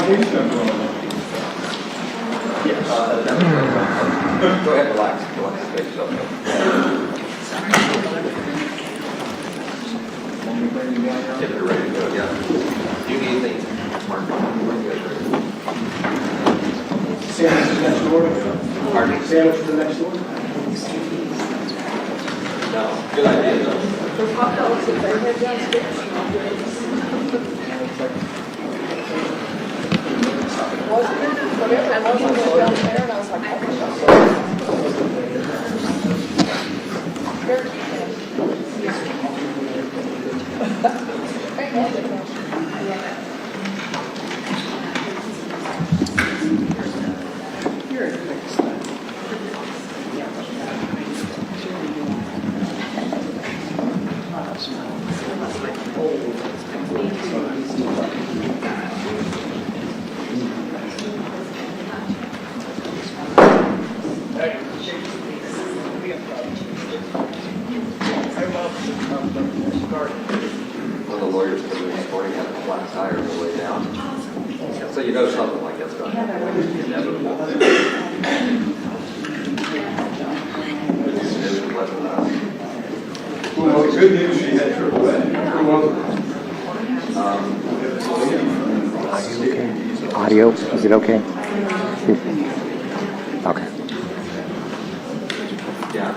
Go ahead, relax. Get yourself in. If you're ready to go, yeah. Do you need anything? Mark, when you guys ready? Sandwich to the next door? Pardon? Sandwich to the next door? No, good idea, though. For hot dogs, if they head downstairs. Wasn't it? Whatever it was, I went down there and I was like, oh my God. Very cute. You're a quick stuff. One of the lawyers told me this morning had a flat tire on the way down. So you know something like that's going to happen. It's inevitable. Well, the good news, she had AAA. Who was it? Audio, is it okay? Okay. Yeah.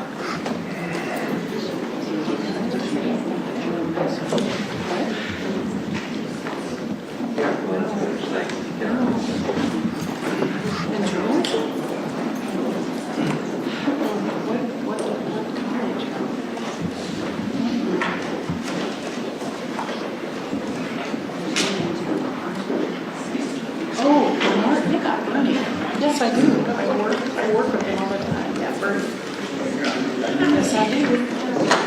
Yes, I do. I work with him all the time. Yeah, Bert. Yes, I do.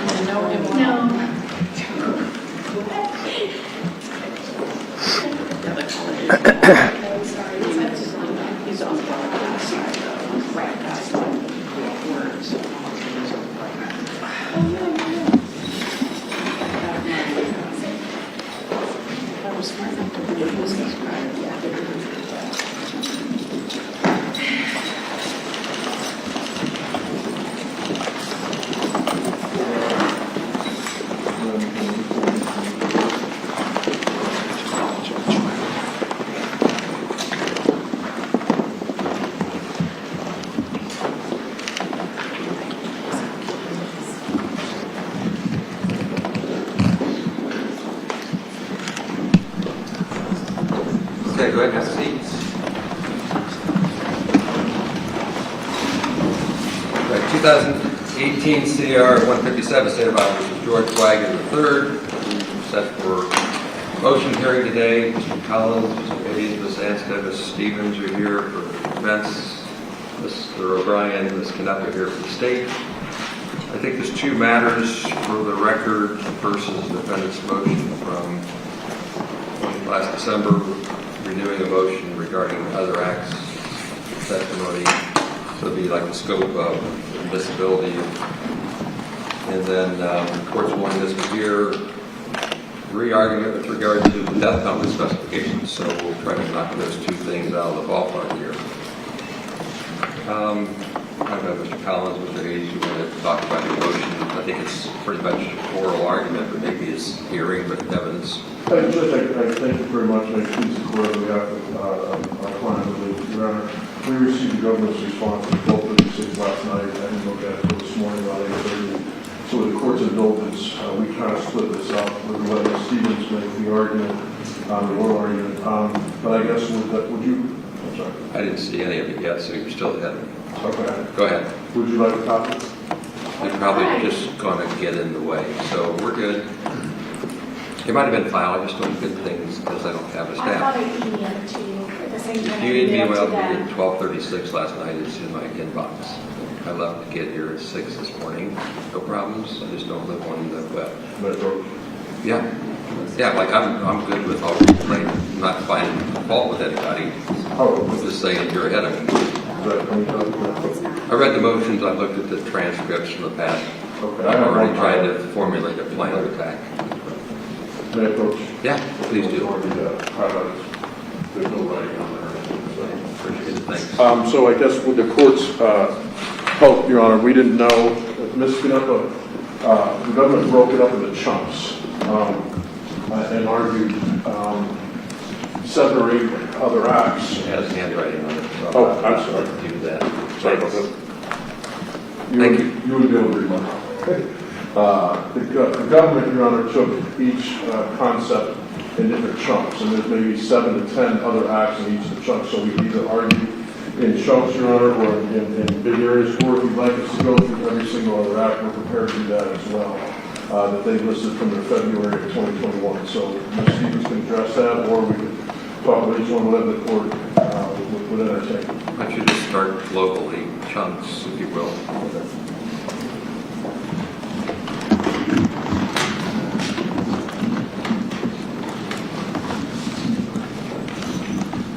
I know him well. He's on the side of right past words. I was smart enough to be a business guy. Okay, go ahead and have seats. Right, 2018 CR 157, State of Iowa versus George Wagner III. Set for motion hearing today. Mr. Collins, Mr. Hayes, Ms. Anstead, Ms. Stevens are here for defense. Mr. O'Brien, Ms. Canepa here for the state. I think there's two matters for the record versus defendant's motion from last December, renewing a motion regarding other acts testimony. So it'd be like the scope of admissibility. And then the court's willingness to hear re-argument with regard to the death penalty specifications. So we'll try to knock those two things out of the ballpark here. I don't know, Mr. Collins, Mr. Hayes, you want to talk about the motion? I think it's pretty much oral argument, but maybe it's hearing, but evidence. I thank you very much. I please the court on behalf of our client, Your Honor. We received the government's response at 12:36 last night. I didn't look at it until this morning around 8:30. So with the court's indulgence, we kind of split this up. We're going to let Ms. Stevens make the argument, the oral argument. But I guess would you? I'm sorry. I didn't see any of it yet, so you're still ahead of me. Okay. Go ahead. Would you like a copy? They're probably just going to get in the way, so we're good. It might have been filed. I just don't get things because I don't have a I staff. thought I emailed it to you at the same time. You emailed me to at them. 12:36 last night. It's in my inbox. I left to get here at 6 this morning. No problems. I just don't live on the web. Yeah. Yeah, like I'm good with all like not finding fault with anybody. I'm just saying you're ahead of me. I read the motions. I looked at the transcripts from the past. Okay. I'm already trying to formulate a plan of attack. May I approach? Yeah, please do. There's no writing on So I guess with the court's help, Your Honor, we didn't know, Ms. Canepa, the government broke it up into chunks and argued 7 or 8 other acts. It has handwriting on it. So Oh, I'm sorry. Do that. Sorry about that. Thank you. You would be able to read mine. The government, Your Honor, took each concept in different chunks, and there's maybe 7 to 10 other acts in each of the chunks, so we either argue in chunks, Your Honor, or in big areas, or if you'd like us to go through every single other act, we're prepared to do that as well, that they listed from their February of 2021. So Ms. Stevens can address that, or we could talk about each one, whatever the court would entertain. Why don't you just start globally, chunks, if you will.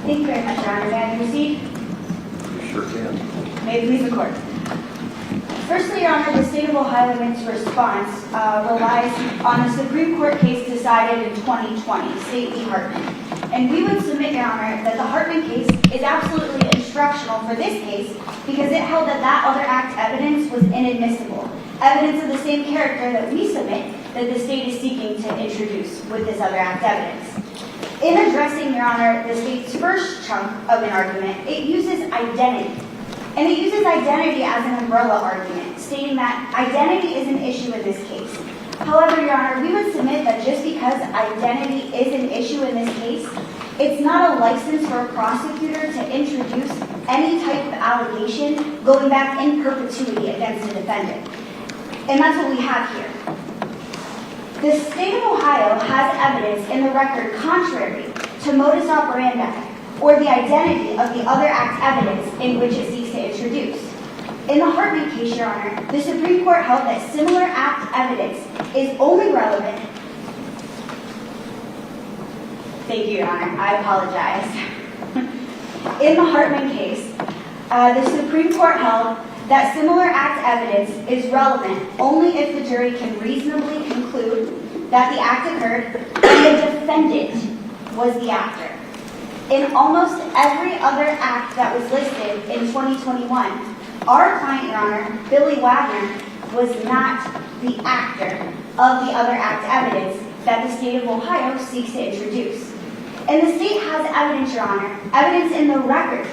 Thank you very much, Your Honor. May I proceed? You sure can. May it please the court. Firstly, Your Honor, the state of Ohio's response relies on the Supreme Court case decided in 2020, State v. Hartman. And we would submit, Your Honor, that the Hartman case is absolutely instructional for this case because it held that that other act evidence was inadmissible. Evidence of the same character that we submit that the state is seeking to introduce with this other act evidence. In addressing, Your Honor, the state's first chunk of an argument, it uses identity. And it uses identity as an umbrella argument, stating that identity is an issue in this case. However, Your Honor, we would submit that just because identity is an issue in this case, it's not a license for a prosecutor to introduce any type of allegation going back in perpetuity against a defendant. And that's what we have here. The state of Ohio has evidence in the record contrary to modus operandi or the identity of the other act evidence in which it seeks to introduce. In the Hartman case, Your Honor, the Supreme Court held that similar act evidence is only relevant. Thank you, Your Honor. I apologize. In the Hartman case, the Supreme Court held that similar act evidence is relevant only if the jury can reasonably conclude that the act occurred and the defendant was the actor. In almost every other act that was listed in 2021, our client, Your Honor, Billy Wagner, was not the actor of the other act evidence that the state of Ohio seeks to introduce. And the state has evidence, Your Honor, evidence in the record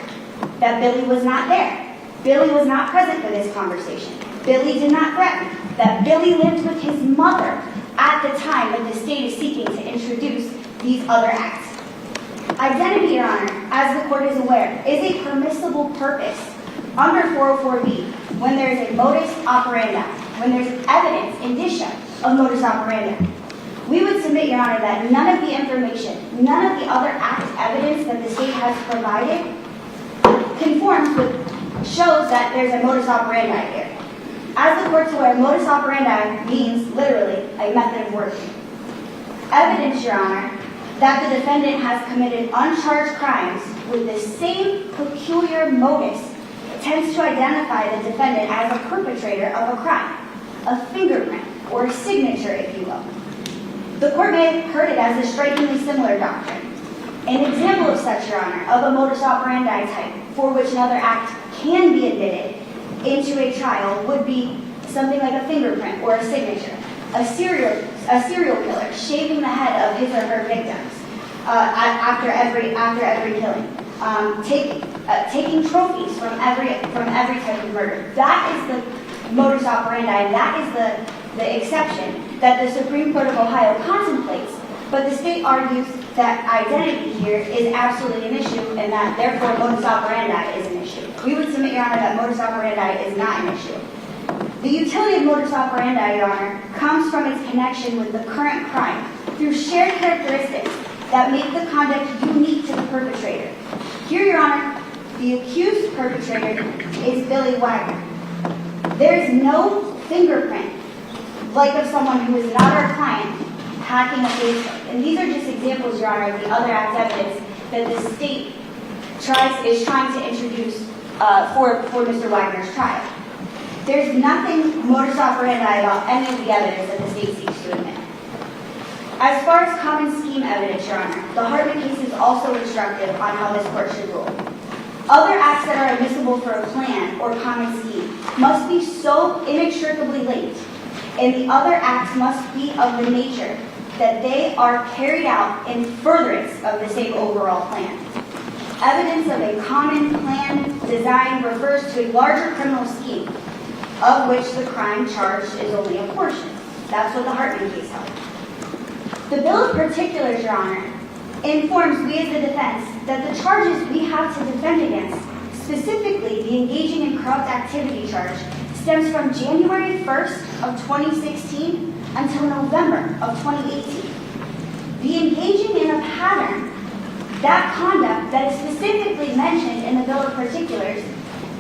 that Billy was not there. Billy was not present for this conversation. Billy did not threaten. That Billy lived with his mother at the time that the state is seeking to introduce these other acts. Identity, Your Honor, as the court is aware, is a permissible purpose under 404B when there is a modus operandi, when there's evidence, indicia of modus operandi. We would submit, Your Honor, that none of the information, none of the other act evidence that the state has provided conforms with, shows that there's a modus operandi here. As the court's aware, modus operandi means literally a method of working. Evidence, Your Honor, that the defendant has committed uncharged crimes with the same peculiar modus tends to identify the defendant as a perpetrator of a crime, a fingerprint, or a signature, if you will. The court may have heard it as a strikingly similar doctrine. An example of such, Your Honor, of a modus operandi type for which another act can be admitted into a trial would be something like a fingerprint or a signature. A serial killer shaving the head of his or her victims after every killing. Taking trophies from every type of murder. That is the modus operandi, that is the exception that the Supreme Court of Ohio contemplates. But the state argues that identity here is absolutely an issue and that therefore modus operandi is an issue. We would submit, Your Honor, that modus operandi is not an issue. The utility of modus operandi, Your Honor, comes from its connection with the current crime through shared characteristics that make the conduct unique to the perpetrator. Here, Your Honor, the accused perpetrator is Billy Wagner. There is no fingerprint like of someone who is not our client hacking a Facebook. And these are just examples, Your Honor, of the other act evidence that the state is trying to introduce for Mr. Wagner's trial. There's nothing modus operandi about any of the evidence that the state seeks to admit. As far as common scheme evidence, Your Honor, the Hartman case is also instructive on how this court should rule. Other acts that are admissible for a plan or common scheme must be so inextricably linked, and the other acts must be of the nature that they are carried out in furtherance of the same overall plan. Evidence of a common plan design refers to a larger criminal scheme, of which the crime charged is only a portion. That's what the Hartman case held. The Bill of Particulars, Your Honor, informs we as the defense that the charges we have to defend against, specifically the engaging in corrupt activity charge, stems from January 1st of 2016 until November of 2018. The engaging in a pattern, that conduct that is specifically mentioned in the Bill of Particulars,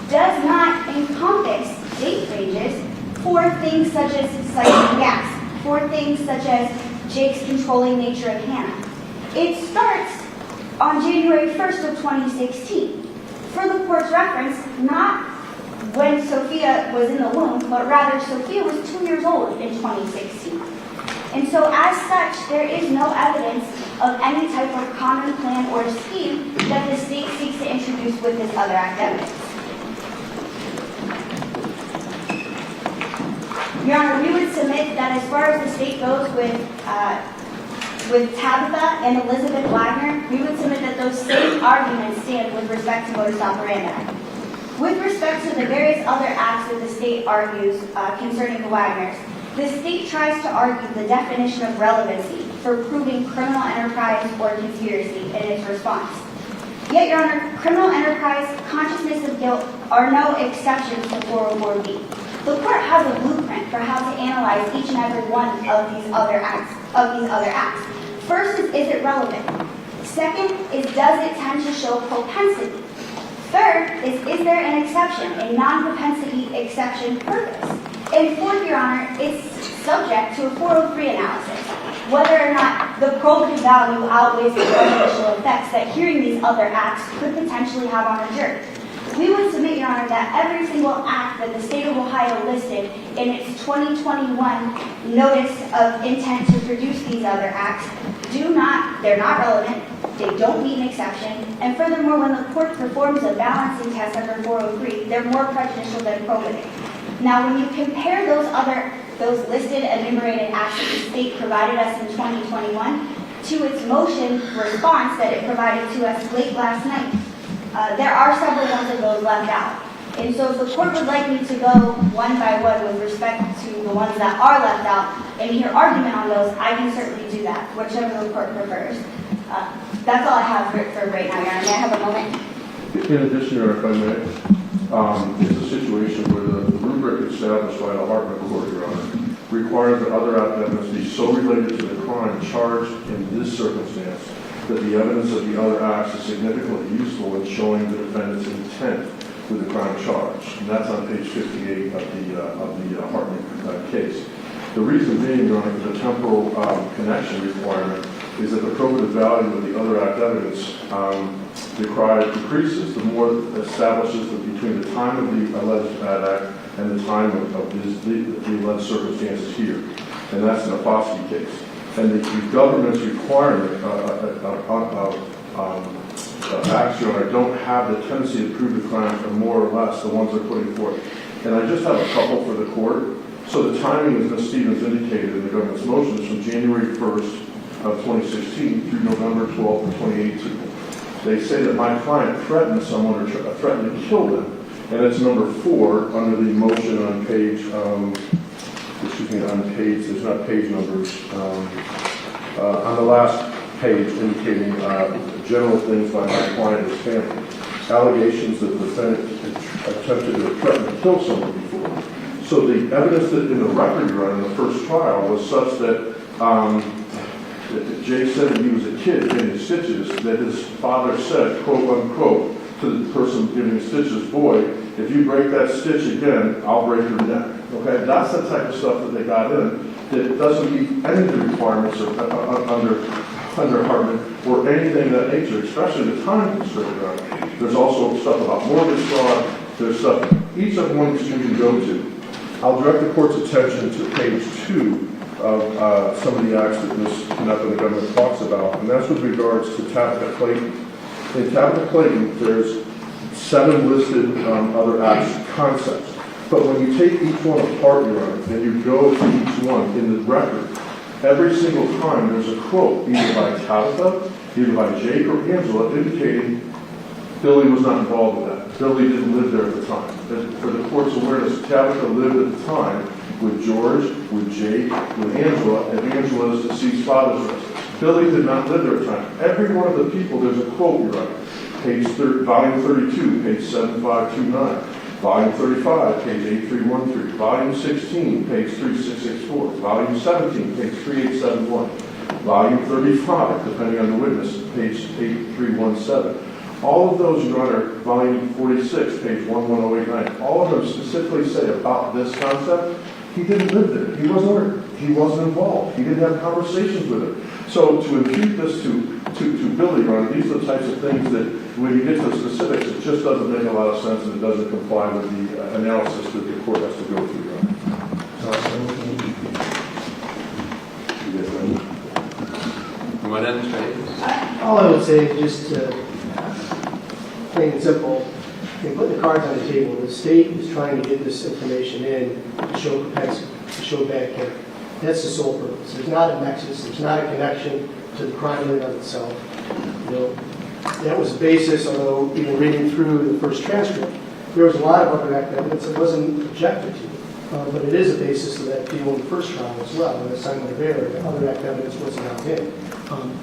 does not encompass date ranges for things such as citing gas, for things such as Jake's controlling nature of Hannah. It starts on January 1st of 2016. For the court's reference, not when Sophia was in the womb, but rather Sophia was 2 years old in 2016. And so as such, there is no evidence of any type of common plan or scheme that the state seeks to introduce with this other act evidence. Your Honor, we would submit that as far as the state goes with Tabitha and Elizabeth Wagner, we would submit that those same arguments stand with respect to modus operandi. With respect to the various other acts that the state argues concerning the Wagners, the state tries to argue the definition of relevancy for proving criminal enterprise or conspiracy in its response. Yet, Your Honor, criminal enterprise, consciousness of guilt are no exceptions to 404B. The court has a blueprint for how to analyze each and every one of these other acts. First is it relevant? Second is, does it tend to show propensity? Third is there an exception, a non-propensity exception purpose? And fourth, Your Honor, it's subject to a 403 analysis, whether or not the probative value outweighs the prejudicial effects that hearing these other acts could potentially have on a jury. We would submit, Your Honor, that every single act that the state of Ohio listed in its 2021 notice of intent to produce these other acts they're not relevant, they don't meet an exception, and furthermore, when the court performs a balancing test under 403, they're more prejudicial than probative. Now, when you compare those listed enumerated acts that the state provided us in 2021 to its motion response that it provided to us late last night, there are several ones of those left out. And so if the court would like me to go one by one with respect to the ones that are left out and hear argument on those, I can certainly do that, whichever the court prefers. That's all I have for right now, Your Honor. May I have a moment? In addition, Your Honor, if I may, it's a situation where the rubric established by the Hartman Court, Your Honor, requires that other evidence be so related to the crime charged in this circumstance that the evidence of the other acts is significantly useful in showing the defendant's intent with the crime charged. And that's on page 58 of the Hartman case. The reason being, Your Honor, the temporal connection requirement is that the probative value of the other act evidence decreases the more it establishes that between the time of the alleged bad act and the time of the alleged circumstances here. And that's an apostasy case. And the government's requirement of acts, Your Honor, don't have the tendency to prove the crime, or more or less the ones they're putting forth. And I just have a couple for the court. So the timing, as Ms. Stevens indicated in the government's motions, from January 1st of 2016 through November 12th of 2018. They say that my client threatened someone or threatened to kill them. And it's number 4 under the motion on page, there's not page numbers, on the last page indicating general things by my client and his family. Allegations that the defendant attempted to threaten to kill someone before. So the evidence that in the record run in the first trial was such that Jake said when he was a kid getting stitches, that his father said, quote unquote, to the person giving stitches, boy, if you break that stitch again, I'll break your neck. Okay, that's the type of stuff that they got in that doesn't meet any of the requirements of, under Hartman or anything of that nature, especially the time constraint. There's also stuff about mortgage fraud. There's stuff, each of one you can go to. I'll direct the court's attention to page 2 of some of the acts that Ms. Knepp and the government talks about, and that's with regards to Tabitha Clayton. In Tabitha Clayton, there's 7 listed other acts concepts. But when you take each one apart, Your Honor, and you go to each one in the record, every single time there's a quote, either by Tabitha, either by Jake or Angela, indicating Billy was not involved with that. Billy didn't live there at the time. For the court's awareness, Tabitha lived at the time with George, with Jake, with Angela, and Angela's deceased father's residence. Billy did not live there at the time. Every one of the people, there's a quote, Your Honor. Volume 32, page 7529. Volume 35, page 8313. Volume 16, page 3664. Volume 17, page 3871. Volume 35, depending on the witness, page 8317. All of those, Your Honor, volume 46, page 11089, all of them specifically say about this concept, he didn't live there. He wasn't involved. He didn't have conversations with her. So to impute this to Billy, Your Honor, these are the types of things that when you get to the specifics, it just doesn't make a lot of sense and it doesn't comply with the analysis that the court has to go through, Your Honor. All I would say is just plain and simple, they put the cards on the table. The state is trying to get this information in to show propensity, to show bad character. That's the sole purpose. There's not a nexus. There's not a connection to the crime in and of itself. That was the basis, although even reading through the first transcript, there was a lot of other act evidence that wasn't objected to. But it is a basis of that deal in the first trial as well, in the assignment of error. The other act evidence wasn't out in.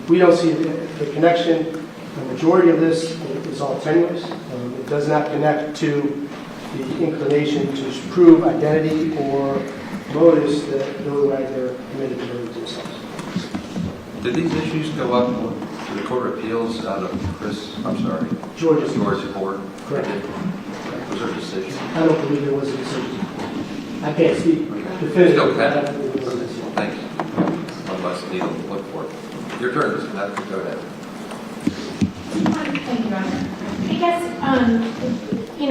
We don't see the connection. The majority of this is all tenuous. It does not connect to the inclination to prove identity or motives that Billy Wagner committed to murder to himself. Did these issues go up to the Court of Appeals out of George's court? Correct. Was there a decision? I don't believe there was a decision. I can't speak definitively. Still pending. Thanks. One less needle to look for. Your turn, Mr. Knapp. Go ahead. Thank you, Your Honor. I guess,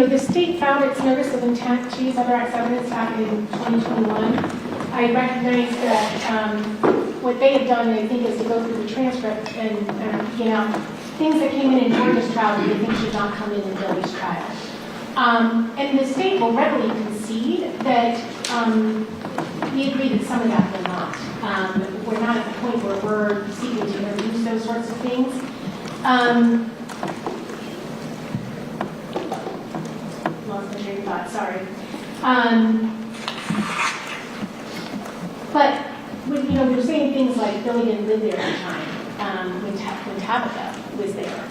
the state filed its notice of intent to use other acts evidence back in 2021. I recognize that what they have done, I think, is to go through the transcript and things that came in George's trial that they think should not come in Billy's trial. And the state will readily concede that we agree that some of that will not. We're not at the point where we're seeking to introduce those sorts of things. Lost my train of thought, sorry. But we were saying things like Billy didn't live there at the time when Tabitha was there.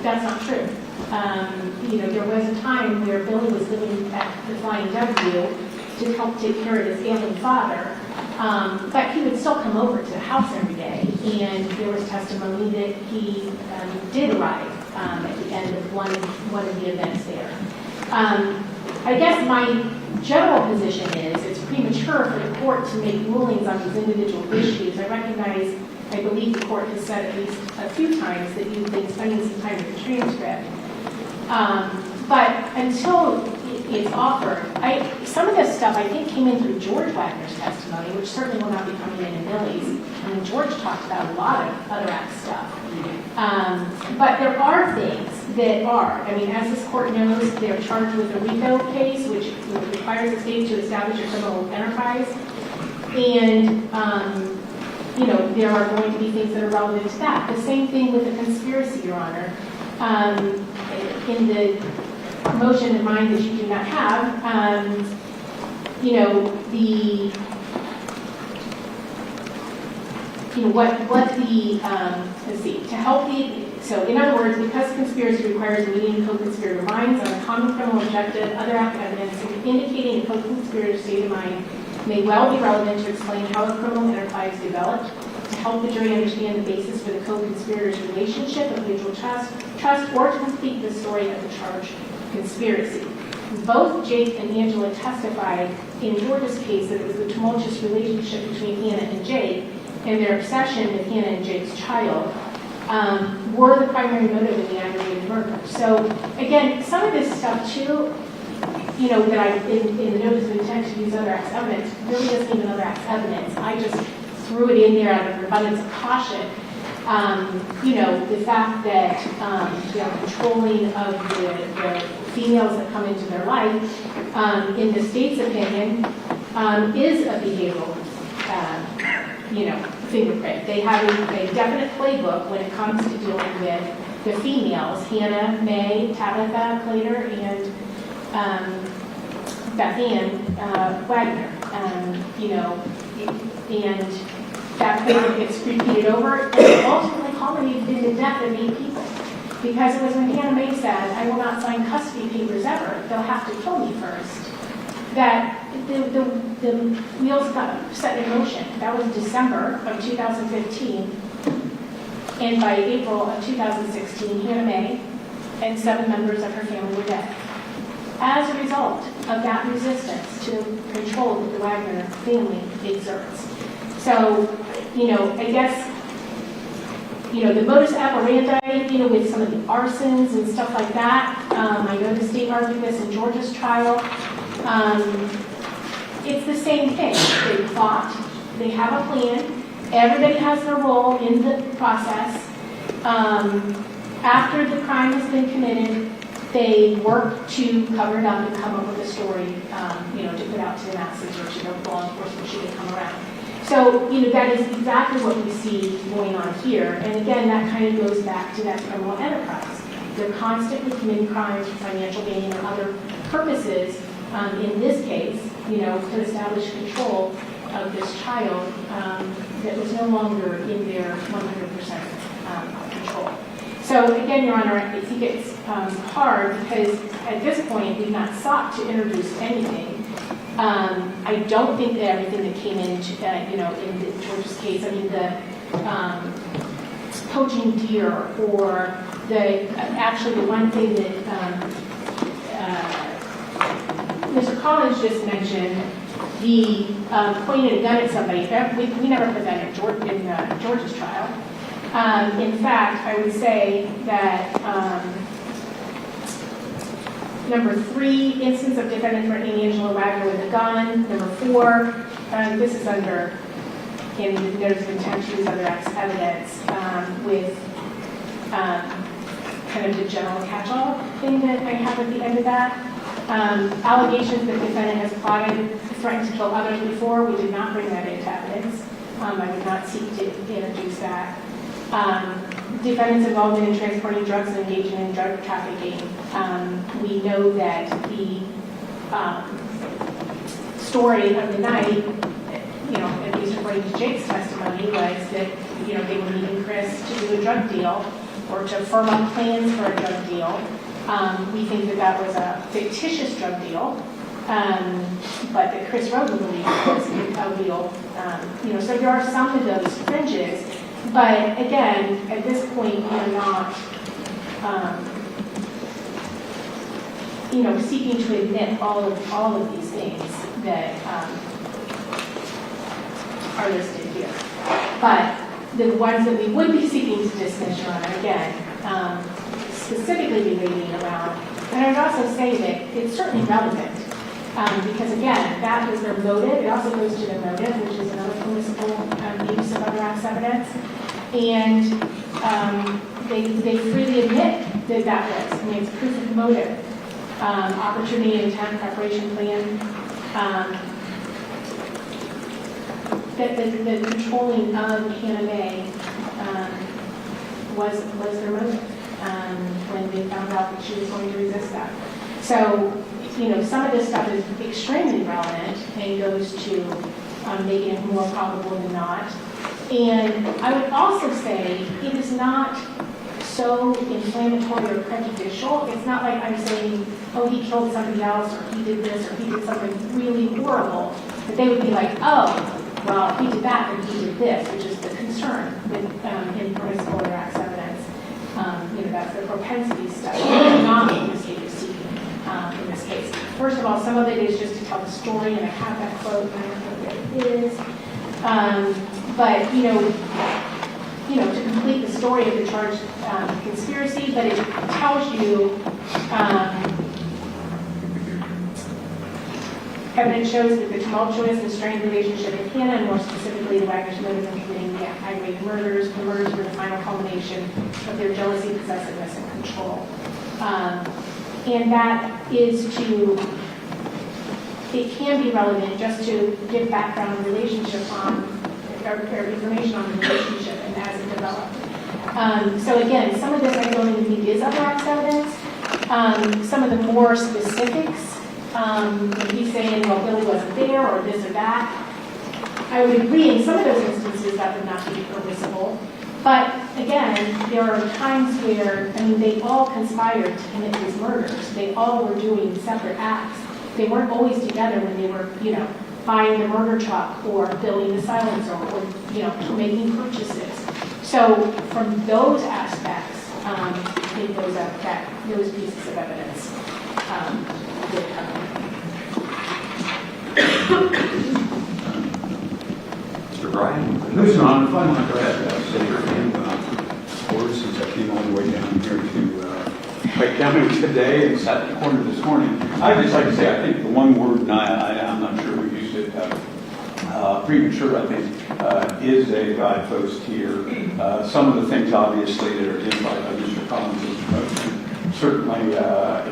That's not true. There was a time where Billy was living at the Flying W to help take care of his ailing father. But he would still come over to the house every day, and there was testimony that he did arrive at the end of one of the events there. I guess my general position is it's premature for the court to make rulings on these individual issues. I believe the court has said at least a few times that you've been spending some time with the transcript. But until it's offered, some of this stuff I think came in through George Wagner's testimony, which certainly will not be coming in Billy's. I mean, George talked about a lot of other act stuff. But there are things that are, as this court knows, they're charged with a RICO case, which requires the state to establish a criminal enterprise. And, there are going to be things that are relevant to that. The same thing with the conspiracy, Your Honor. In the motion in mind that you do not have, so in other words, because conspiracy requires a meeting of co-conspirator minds on a common criminal objective, other act evidence indicating a co-conspirator state of mind may well be relevant to explain how a criminal enterprise developed, to help the jury understand the basis for the co-conspirator's relationship of mutual trust, or to complete the story of the charged conspiracy. Both Jake and Angela testified in George's case that it was the tumultuous relationship between Hannah and Jake and their obsession with Hannah and Jake's child were the primary motive in the aggravated murder. So again, some of this stuff too, that I in the notice of intent to use other acts evidence really isn't even other acts evidence. I just threw it in there out of an abundance of caution. You know, the fact that they're controlling of the females that come into their life, in the state's opinion, is a behavioral, you know, fingerprint. They have a definite playbook when it comes to dealing with the females, Hannah, May, Tabitha, Plater, and Beth Ann Wagner. You know, and that playbook gets repeated over, and ultimately culminated in the death of 8 people. Because it was when Hannah May said, "I will not sign custody papers ever, they'll have to kill me first," that the wheels got set in motion. That was December of 2015. And by April of 2016, Hannah May and 7 members of her family were dead. As a result of that resistance to control that the Wagner family exerts. So, you know, I guess, you know, the modus operandi, you know, with some of the arsons and stuff like that, I know the state argued this in Georgia's trial. It's the same thing. They plot, they have a plan, everybody has their role in the process. After the crime has been committed, they work to cover it up and come up with a story, you know, to put out to the masses or to the law enforcement should they come around. So, you know, that is exactly what we see going on here. And again, that kind of goes back to that criminal enterprise. They're constantly committing crimes for financial gain or other purposes. In this case, you know, to establish control of this child that was no longer in their 100% control. So again, Your Honor, I think it's hard because at this point we've not sought to introduce anything. I don't think that everything that came into, you know, in George's case, I mean, the poaching deer or the, actually the one thing that Mr. Collins just mentioned, the pointing a gun at somebody, we never put that in George's trial. In fact, I would say that number 3, instance of defendant threatening Angela Wagner with a gun. Number 4, this is under, in the notice of intent to use other evidence with kind of the general catch-all thing that I have at the end of that. Allegations that the defendant has plotted, threatened to kill others before. We did not bring that into evidence. I would not seek to introduce that. Defendants involved in transporting drugs and engaging in drug trafficking. We know that the story of the night, you know, at least according to Jake's testimony, was that, you know, they were meeting Chris to do a drug deal or to firm up plans for a drug deal. We think that that was a fictitious drug deal, but that Chris Rhoden believed was a real, you know, so there are some of those fringes. But again, at this point, we are not, you know, seeking to admit all of these things that are listed here. But the ones that we would be seeking to dismiss, Your Honor, again, specifically relating around, and I would also say that it's certainly relevant. Because again, that was their motive. It also goes to their motive, which is another permissible use of other acts evidence. And they freely admit that that was. I mean, it's proof of motive. Opportunity, intent, preparation plan. That the controlling of Hannah May was their motive when they found out that she was going to resist that. So, you know, some of this stuff is extremely relevant and goes to making it more probable than not. And I would also say it is not so inflammatory or prejudicial. It's not like I'm saying, oh, he killed somebody else, or he did this, or he did something really horrible, that they would be like, oh, well, he did that, and he did this, which is the concern with impermissible or acts evidence. You know, that's the propensity stuff. It's not what the state is seeking in this case. First of all, some of it is just to tell the story, and I have that quote, and I don't know what it is. But, you know, to complete the story of the charged conspiracy, but it tells you, evidence shows that the tumultuous and strained relationship with Hannah, and more specifically the Wagner's motive in committing the aggravated murders. The murders were the final culmination of their jealousy, possessiveness, and control. And that is to, it can be relevant just to give background relationship on, or information on the relationship and as it developed. So again, some of this I don't even think is other acts evidence. Some of the more specifics, he's saying, well, Billy wasn't there or this or that. I would agree in some of those instances that would not be permissible. But again, there are times where, I mean, they all conspired to commit these murders. They all were doing separate acts. They weren't always together when they were, you know, buying the murder truck or building the silencer or, you know, making purchases. So from those aspects, I think those pieces of evidence would Mr. Bryan? Mr. Honor, if I might go ahead, say your name, of course, since I came all the way down here to Pike County today and sat in the corner this morning. I'd just like to say, I think the one word, and I'm not sure we used it, premature, I think, is a guidepost here. Some of the things, obviously, that are identified by Mr. Collins' motion, certainly,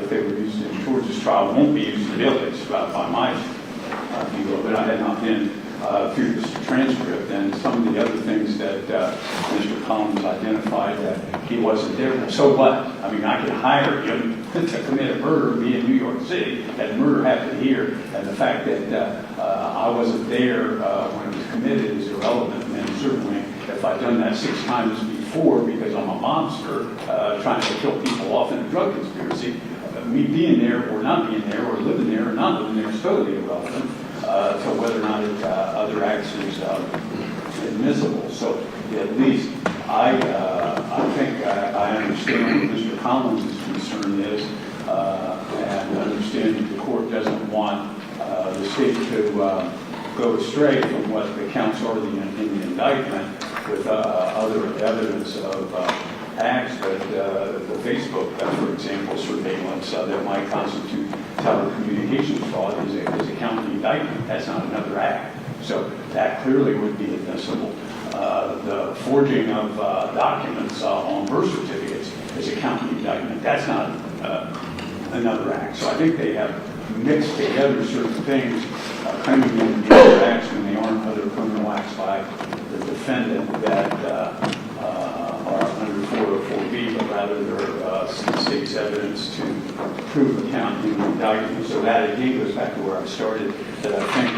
if they were used in George's trial, won't be used in Billy's, by my view. But I had not been through this transcript, and some of the other things that Mr. Collins identified that he wasn't there. So what? I mean, I could hire him to commit a murder, be in New York City, and the murder happened here, and the fact that I wasn't there when it was committed is irrelevant. And certainly, if I'd done that 6 times before because I'm a monster trying to kill people off in a drug conspiracy, me being there or not being there or living there or not living there is totally irrelevant. To whether or not other acts is admissible. So at least I think I understand what Mr. Collins' concern is, and understanding the court doesn't want the state to go astray from what the counts are in the indictment with other evidence of acts that the Facebook, for example, surveillance that might constitute telecommunications fraud is a county indictment. That's not another act. So that clearly would be admissible. The forging of documents on birth certificates is a county indictment. That's not another act. So I think they have mixed together certain things, claiming them to be other acts when they aren't other criminal acts by the defendant that are under 404B, but rather they're state's evidence to prove a count in the indictment. So that again goes back to where I started, that I think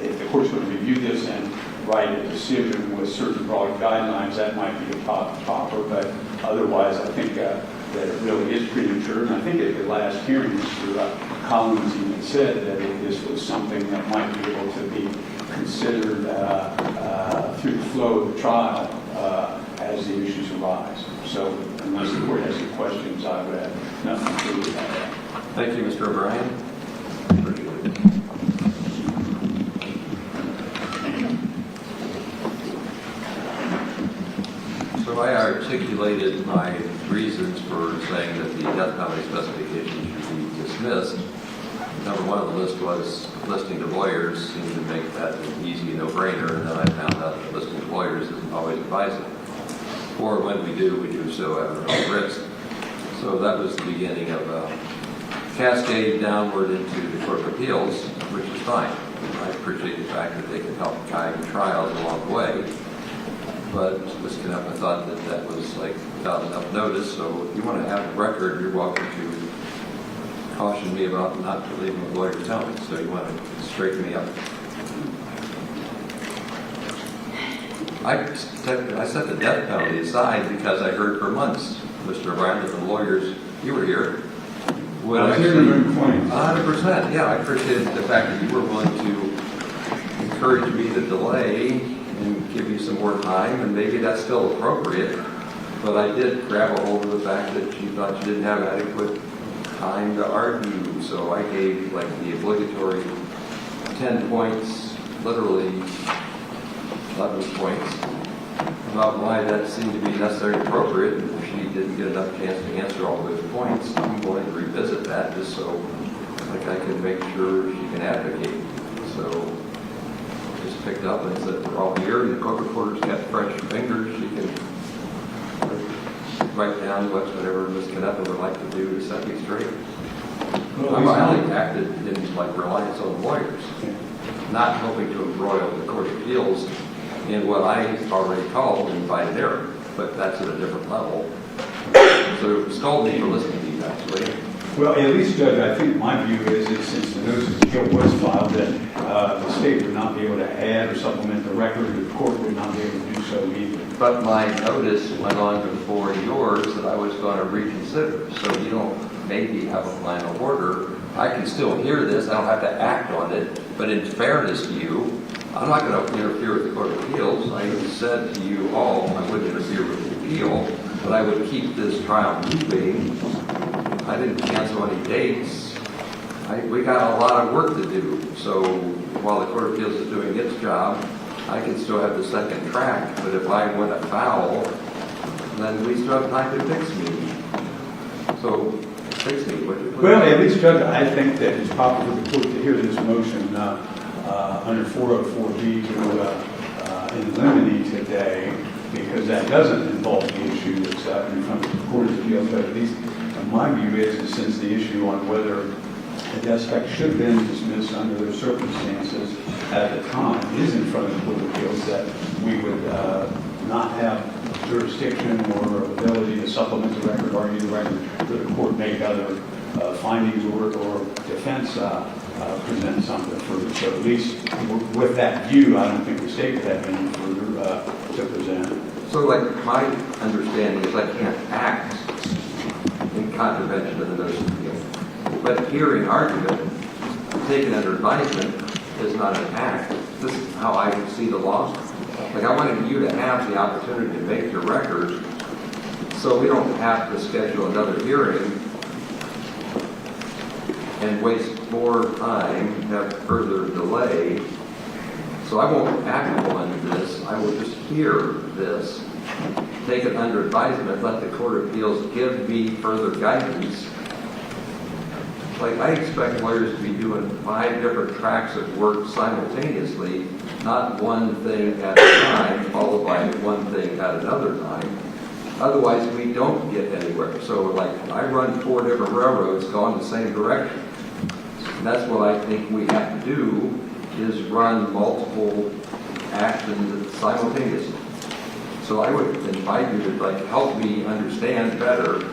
if the court's going to review this and write a decision with certain broad guidelines, that might be the proper, but otherwise I think that it really is premature. And I think at the last hearing, Mr. Collins even said that this was something that might be able to be considered through the flow of the trial as the issues arise. So unless the court has any questions, I would have nothing to do about that. Thank you, Mr. O'Brien. Appreciate it. So I articulated my reasons for saying that the death penalty specification should be dismissed. Number one on the list was listing of lawyers seemed to make that an easy no-brainer, and then I found out that listing of lawyers isn't always advisable. Or when we do so at our own risk. So that was the beginning of a cascade downward into the Court of Appeals, which is fine. I appreciate the fact that they can help guide trials along the way. But Ms. Canepa thought that that was like without enough notice, so if you want to have a record, you're welcome to caution me about not believing what lawyers tell me, so you want to straighten me up. I set the death penalty aside because I heard for months, Mr. O'Brien, that the lawyers, you were here, would actually, 100%, yeah, I appreciated the fact that you were willing to encourage me to delay and give you some more time, and maybe that's still appropriate, but I did grab a hold of the fact that she thought she didn't have adequate time to argue, so I gave like the obligatory 10 points, literally 11 points, about why that seemed to be necessary and appropriate, and if she didn't get enough chance to answer all those points, I'm going to revisit that just so like I can make sure she can advocate. So just picked up and said, we're all here, and the court reporter's got fresh fingers. She can write down whatever Ms. Canepa would like to do to set me straight. I only acted in like reliance on lawyers, not hoping to embroil the Court of Appeals in what I already called invited error, but that's at a different level. So scold me for listening to you, actually. Well, at least, Judge, I think my view is since the notice of guilt was filed, that the state would not be able to add or supplement the record, the court would not be able to do so either. But my notice went on before yours that I was going to reconsider, so you don't maybe have a final order. I can still hear this, I don't have to act on it, but in fairness to you, I'm not going to interfere with the Court of Appeals. I said to you all I wouldn't interfere with the appeal, but I would keep this trial moving. I didn't cancel any dates. We got a lot of work to do, so while the Court of Appeals is doing its job, I can still have the second track, but if I went afoul, then we still have time to fix me. So, fix me, would you please? Well, at least, Judge, I think that it's proper for the court to hear this motion under 404B to in limine today, because that doesn't involve the issue that's in front of the Court of Appeals, but at least my view is since the issue on whether a death spec should have been dismissed under those circumstances at the time is in front of the Court of Appeals, that we would not have jurisdiction or ability to supplement the record, argue the record, that the court make other findings or defense present something further. So at least with that view, I don't think the state would have any further to present. So like my understanding is I can't act in contravention of the notice of appeal. But hearing argument, taken under advisement, is not an act. This is how I see the law. Like I wanted you to have the opportunity to make your record so we don't have to schedule another hearing and waste more time, have further delay. So I won't act on this. I will just hear this, take it under advisement, let the Court of Appeals give me further guidance. Like I expect lawyers to be doing 5 different tracks of work simultaneously, not one thing at a time, followed by one thing at another time. Otherwise, we don't get anywhere. So like I run 4 different railroads going the same direction. And that's what I think we have to do, is run multiple actions simultaneously. So I would invite you to help me understand better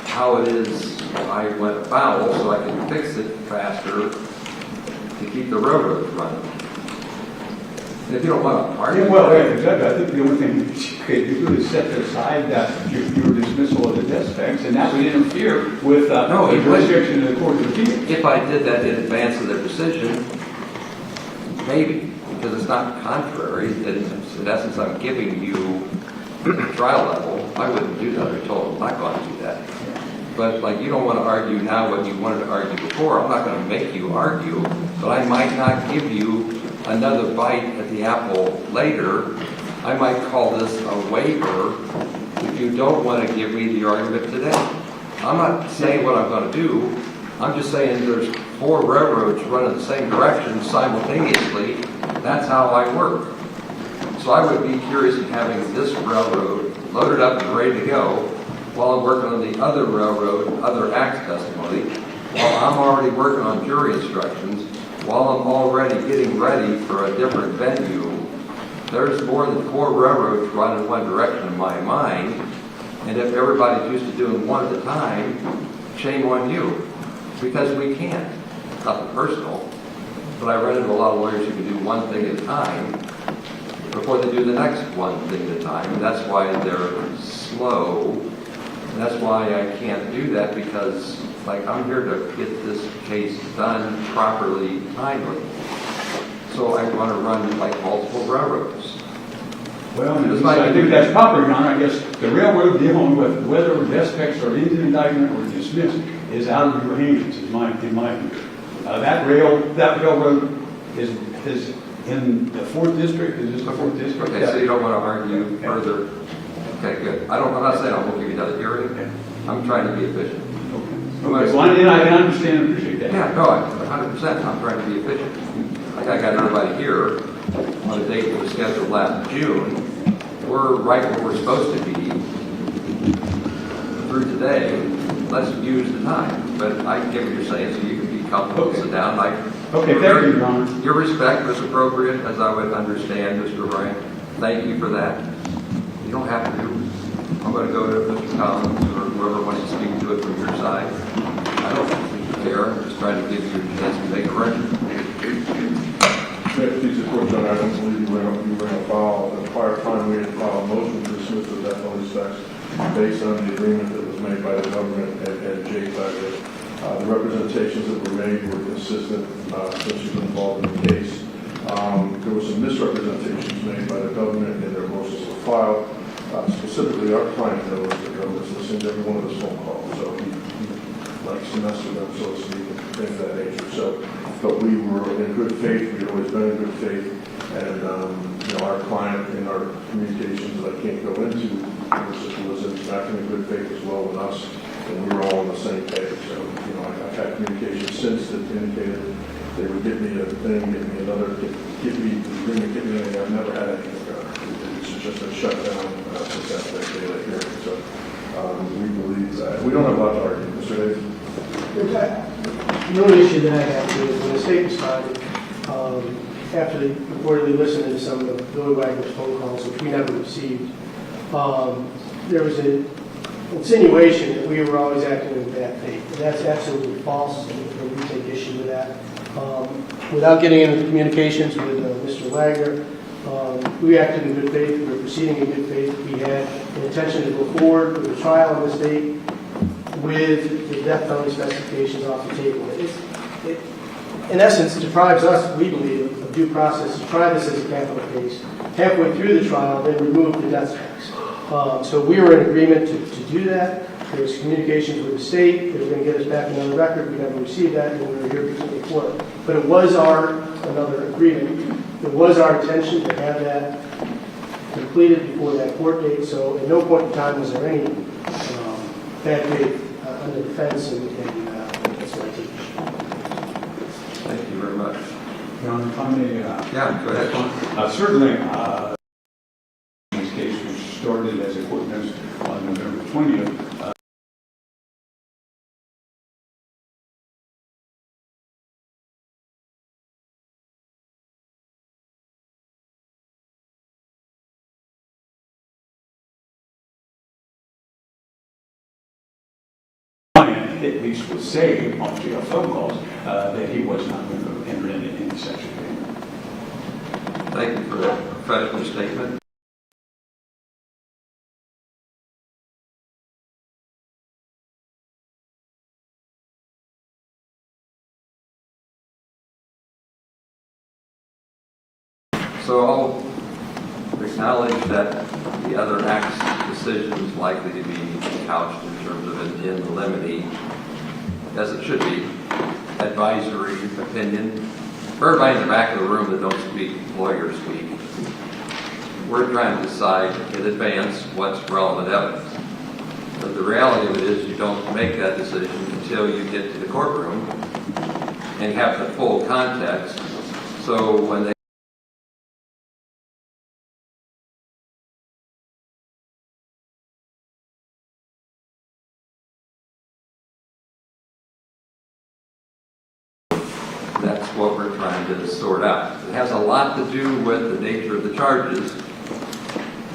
how it is I went afoul so I can fix it faster to keep the railroads running. And if you don't want to argue... Yeah, well, Judge, I think the only thing you could do is set aside your dismissal of the death specs, and that would interfere with the jurisdiction of the Court of Appeals. If I did that in advance of their decision, maybe, because it's not contrary. In essence, I'm giving you a trial level. I wouldn't do that. I told them I'm not going to do that. But like you don't want to argue now what you wanted to argue before. I'm not going to make you argue, but I might not give you another bite at the apple later. I might call this a waiver if you don't want to give me the argument today. I'm not saying what I'm going to do. I'm just saying there's 4 railroads running the same direction simultaneously. That's how I work. So I would be curious in having this railroad loaded up and ready to go while I'm working on the other railroad, other acts testimony, while I'm already working on jury instructions, while I'm already getting ready for a different venue. There's more than 4 railroads running one direction in my mind, and if everybody's used to doing one at a time, shame on you, because we can't. Nothing personal, but I run into a lot of lawyers who can do one thing at a time before they do the next one thing at a time, and that's why they're slow, and that's why I can't do that, because like I'm here to get this case done properly, timely. So I want to run like multiple railroads. Well, I think that's proper, Your Honor. I guess the railroad dealing with whether death specs are in the indictment or dismissed is out of your hands, in my view. That railroad is in the 4th district. Is this the 4th district? Okay, so you don't want to argue further. Okay, good. I'm not saying I won't give you another hearing. I'm trying to be efficient. Okay, well, I understand and appreciate that. Yeah, no, 100%. I'm trying to be efficient. Like I got everybody here, on a date that was scheduled last June, we're right where we're supposed to be through today. Let's use the time. But I get what you're saying, so you can be comfortable, sit down. Okay, thank you, Your Honor. Your respect was appropriate, as I would understand, Mr. Ryan. Thank you for that. You don't have to. I'm going to go to Mr. Collins or whoever wants to speak to it from your side. I don't care. I'm just trying to give you a chance to make a record. Please report, John, I don't believe you were in a file. At the prior time, we had filed a motion to dismiss the death penalty specs based on the agreement that was made by the government and Jay Wagner. The representations that were made were consistent since you've been involved in the case. There were some misrepresentations made by the government in their motions to file. Specifically, our client knows the government's listening to every one of his phone calls, so he likes to mess with them, so to speak, and things of that nature. So, but we were in good faith. We've always been in good faith, and our client in our communications that I can't go into was acting in good faith as well with us, and we were all on the same page. So, I've had communications since that indicated they would give me a thing, give me another, give me the agreement, give me anything. I've never had anything. It's just a shutdown since that day of hearing. So we believe that. We don't have a lot to argue, Mr. Davis. The only issue that I have is when the state responded, after they reportedly listened to some of Billy Wagner's phone calls, which we never received, there was an insinuation that we were always acting in bad faith. And that's absolutely false, and we take issue with that. Without getting into the communications with Mr. Wagner, we acted in good faith. We were proceeding in good faith. We had an intention to go forward with a trial in the state with the death penalty specifications off the table. It, in essence, deprives us, we believe, of due process to try this as a capital case. Halfway through the trial, they removed the death specs. So we were in agreement to do that. There was communications with the state. They were going to get us back another record. We never received that, and we were here before. But it was another agreement. It was our intention to have that completed before that court date. So at no point in time was there any bad faith under the fence, and that's what I take. Thank you very much. Your Honor, if I may... yeah, go ahead. Certainly, this case was started as a court notice on November 20th. At least was saying on jail phone calls that he was not going to enter into any such agreement. Thank you for that professional statement. So I'll acknowledge that the other act's decision is likely to be couched in terms of an in limine, as it should be, advisory opinion. For everybody in the back of the room that don't speak lawyer speak, we're trying to decide in advance what's relevant evidence. But the reality of it is you don't make that decision until you get to the courtroom and have the full context. So when they that's what we're trying to sort out. It has a lot to do with the nature of the charges,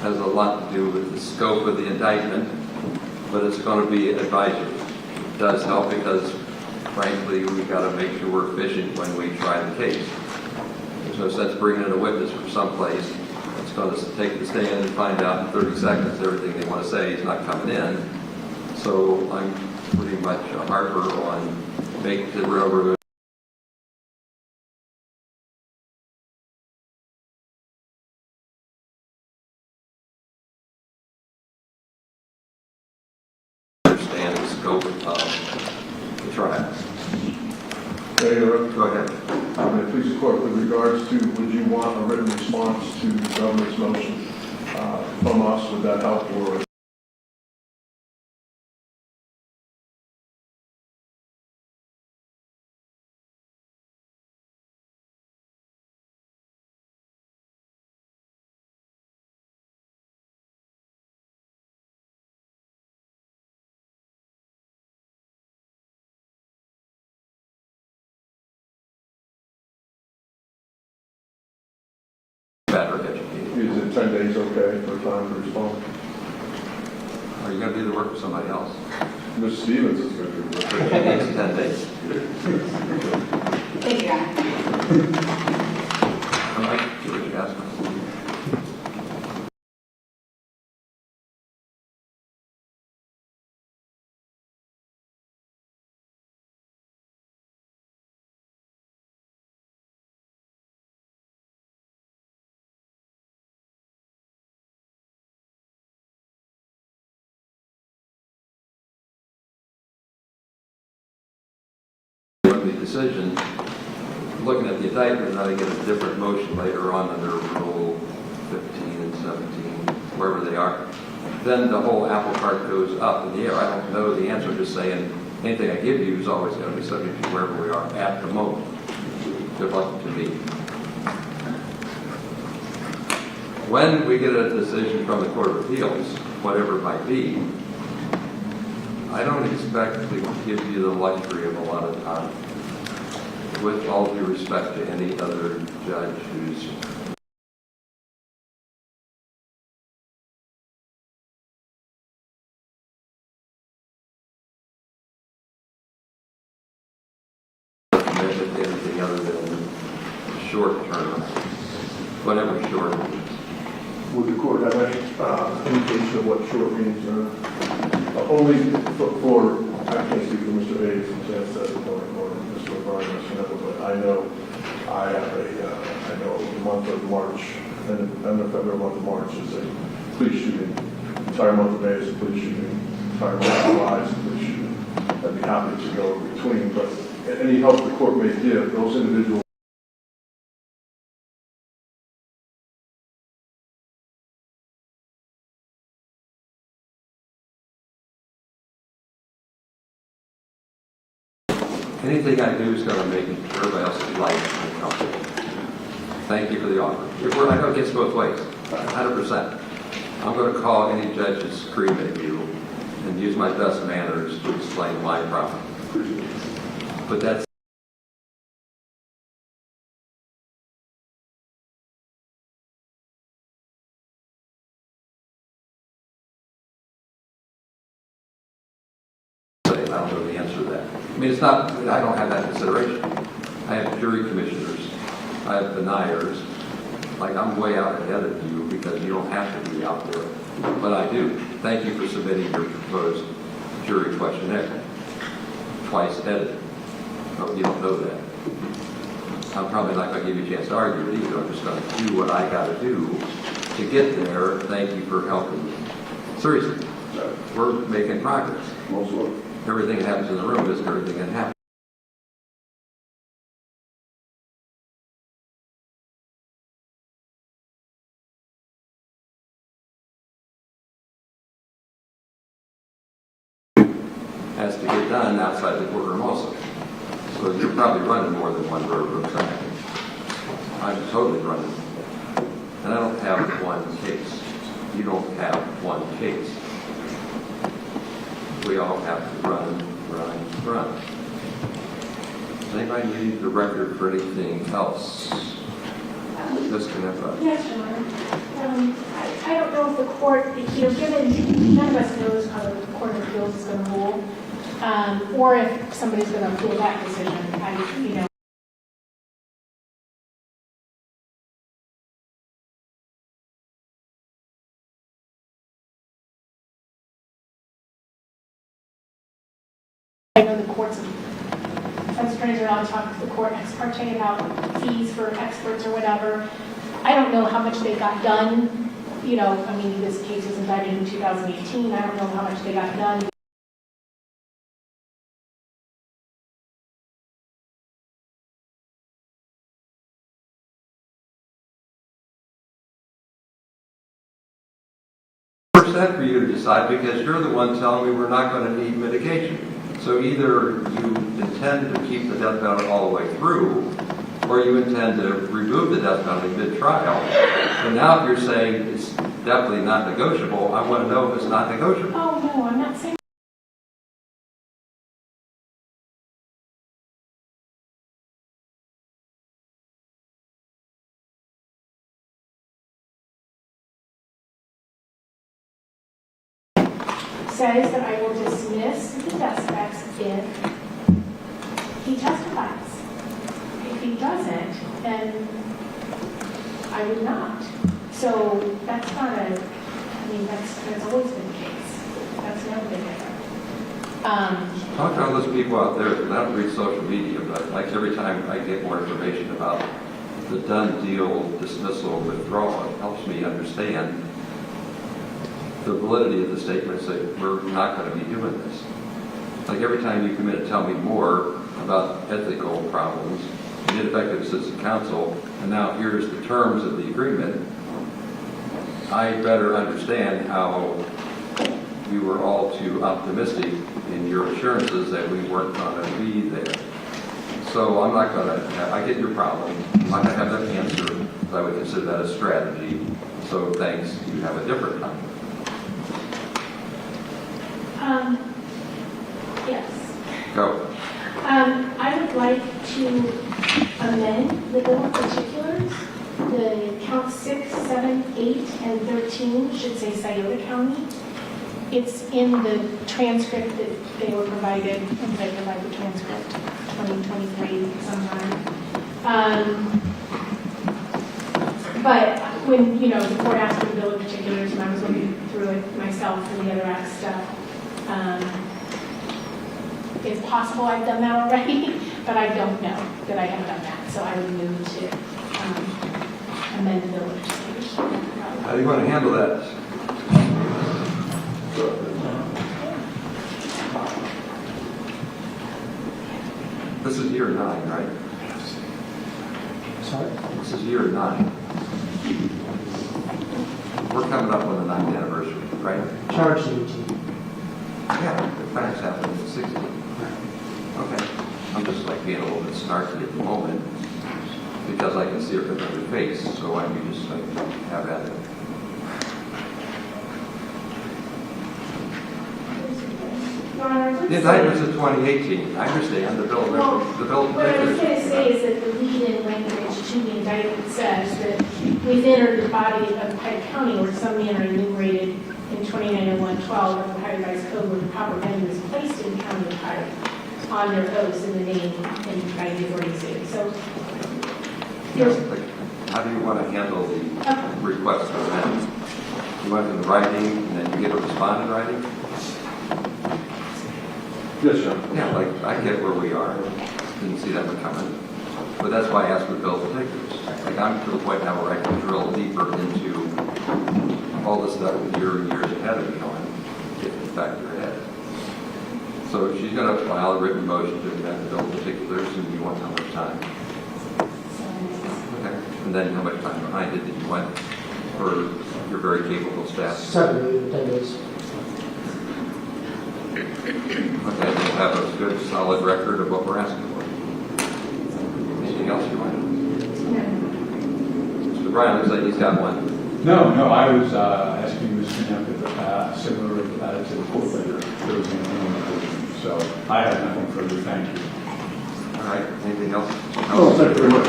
has a lot to do with the scope of the indictment, but it's going to be advisory. It does help because, frankly, we've got to make sure we're efficient when we try the case. There's no sense bringing in a witness from someplace that's going to take the stand and find out in 30 seconds everything they want to say is not coming in. So I'm pretty much a harper on make the railroad understand the scope of the trial. Go ahead. Please, the court, with regards to, would you want a written response to the governor's motion from us? Would that help, or better educated. Is it 10 days okay for time to respond? Are you going to do the work for somebody else? Ms. Stevens is going to do it. It takes 10 days. Thank you, Your Honor. I like George Gaston. The decision, looking at the indictment, now they get a different motion later on under Rule 15 and 17, wherever they are. Then the whole apple cart goes up in the air. I don't know the answer. I'm just saying anything I give you is always going to be subject to wherever we are at the moment. Good luck to me. When we get a decision from the Court of Appeals, whatever it might be, I don't expect to give you the luxury of a lot of time. With all due respect to any other judge who's committed to anything other than short term, whatever short means. Would the court have any indication of what short means? Only for, I can't speak for Mr. Hayes and Chance said it, or Mr. O'Brien, Mr. Neville, but I know the month of March, and the end of February, month of March is a police shooting. Entire month of May is a police shooting. Entire month of July is a police shooting. I'd be happy to go in between, but any help the court may give, those individuals. Anything I do is going to make everybody else's life uncomfortable. Thank you for the offer. I know it gets both ways, 100%. I'm going to call any judge to scream at you and use my best manners to explain my problem. But that's I don't know the answer to that. I mean, it's not, I don't have that consideration. I have jury commissioners. I have deniers. Like, I'm way out ahead of you because you don't have to be out there. But I do. Thank you for submitting your proposed jury questionnaire. Twice edited. Oh, you don't know that. I'm probably not going to give you a chance to argue it either. I'm just going to do what I got to do to get there. Thank you for helping me. Seriously, we're making progress. Everything that happens in the room isn't everything that happens. Has to get done outside the courtroom also. So you're probably running more than one room. I'm totally running. And I don't have one case. You don't have one case. We all have to run. Does anybody need the record for anything else? Ms. Canepa? Yes, Your Honor. I don't know if the court, given none of us knows how the Court of Appeals is going to rule, or if somebody's going to appeal that decision. I know the courts, defense attorneys are allowed to talk to the court ex parte about fees for experts or whatever. I don't know how much they got done. I mean, this case was indicted in 2018. I don't know how much they got done. Percent for you to decide because you're the one telling me we're not going to need mitigation. So either you intend to keep the death penalty all the way through, or you intend to remove the death penalty mid-trial. And now if you're saying it's definitely not negotiable, I want to know if it's not negotiable. Oh, no, I'm not saying says that I will dismiss the suspects if he testifies. If he doesn't, then I would not. So that's not that's always been the case. That's never been different. Talk to all those people out there that don't read social media, but like every time I get more information about the done deal dismissal withdrawal, it helps me understand the validity of the statements that we're not going to be doing this. Like every time you come in and tell me more about ethical problems, ineffective assistant counsel, and now here's the terms of the agreement, I better understand how you were all too optimistic in your assurances that we weren't going to be there. So I'm not going to, I get your problem. I'm not going to have that answer, because I would consider that a strategy. So thanks, you have a different time. Yes. Go. I would like to amend the bill of particulars. The count 6, 7, 8, and 13 should say Scioto County. It's in the transcript that they were provided, and they provided the transcript 2023 sometime. But when, the court asked for the bill of particulars, and I was looking through it myself for the other act stuff, it's possible I've done that already, but I don't know that I have done that. So I would move to amend the bill of particulars. How do you want to handle that? This is year 9, right? Sorry? This is year 9. We're coming up on the 9th anniversary, right? Charged 18. Yeah, the facts happened in 16. Okay. I'm just like being a little bit snarky at the moment because I can see it from your face, so why don't you just have at it? The indictment's in 2018. I understand the bill. Well, The bill. what I was going to say is that the lead-in language to the indictment says that within or the body of Pike County or some manner enumerated in 290112 of the Ohio Revised Code where the proper venue is placed in the county of Pike on their oaths in the name and by the authority state. So here's How do you want to handle the request for amendment? You want it in writing and then you get a respond in writing? Yes, sir. Yeah, like I get where we are. Didn't see that one coming. But that's why I asked for the bill of particulars. Like I'm to the point now where I can drill deeper into all the stuff that you're years ahead of me on, if in fact you're ahead. So she's going to file a written motion to amend the bill of particulars, and you want how much time? Okay. And then how much time behind it did you want for your very capable staff? 7 to 10 days. Okay, we'll have a good, solid record of what we're asking for. Anything else you want? Mr. Bryan looks like he's got one. No, I was asking Ms. Knapp if similar to the court letter, there was anything on the motion. So I have nothing further. Thank you. All right, anything else? Oh, thank you very much.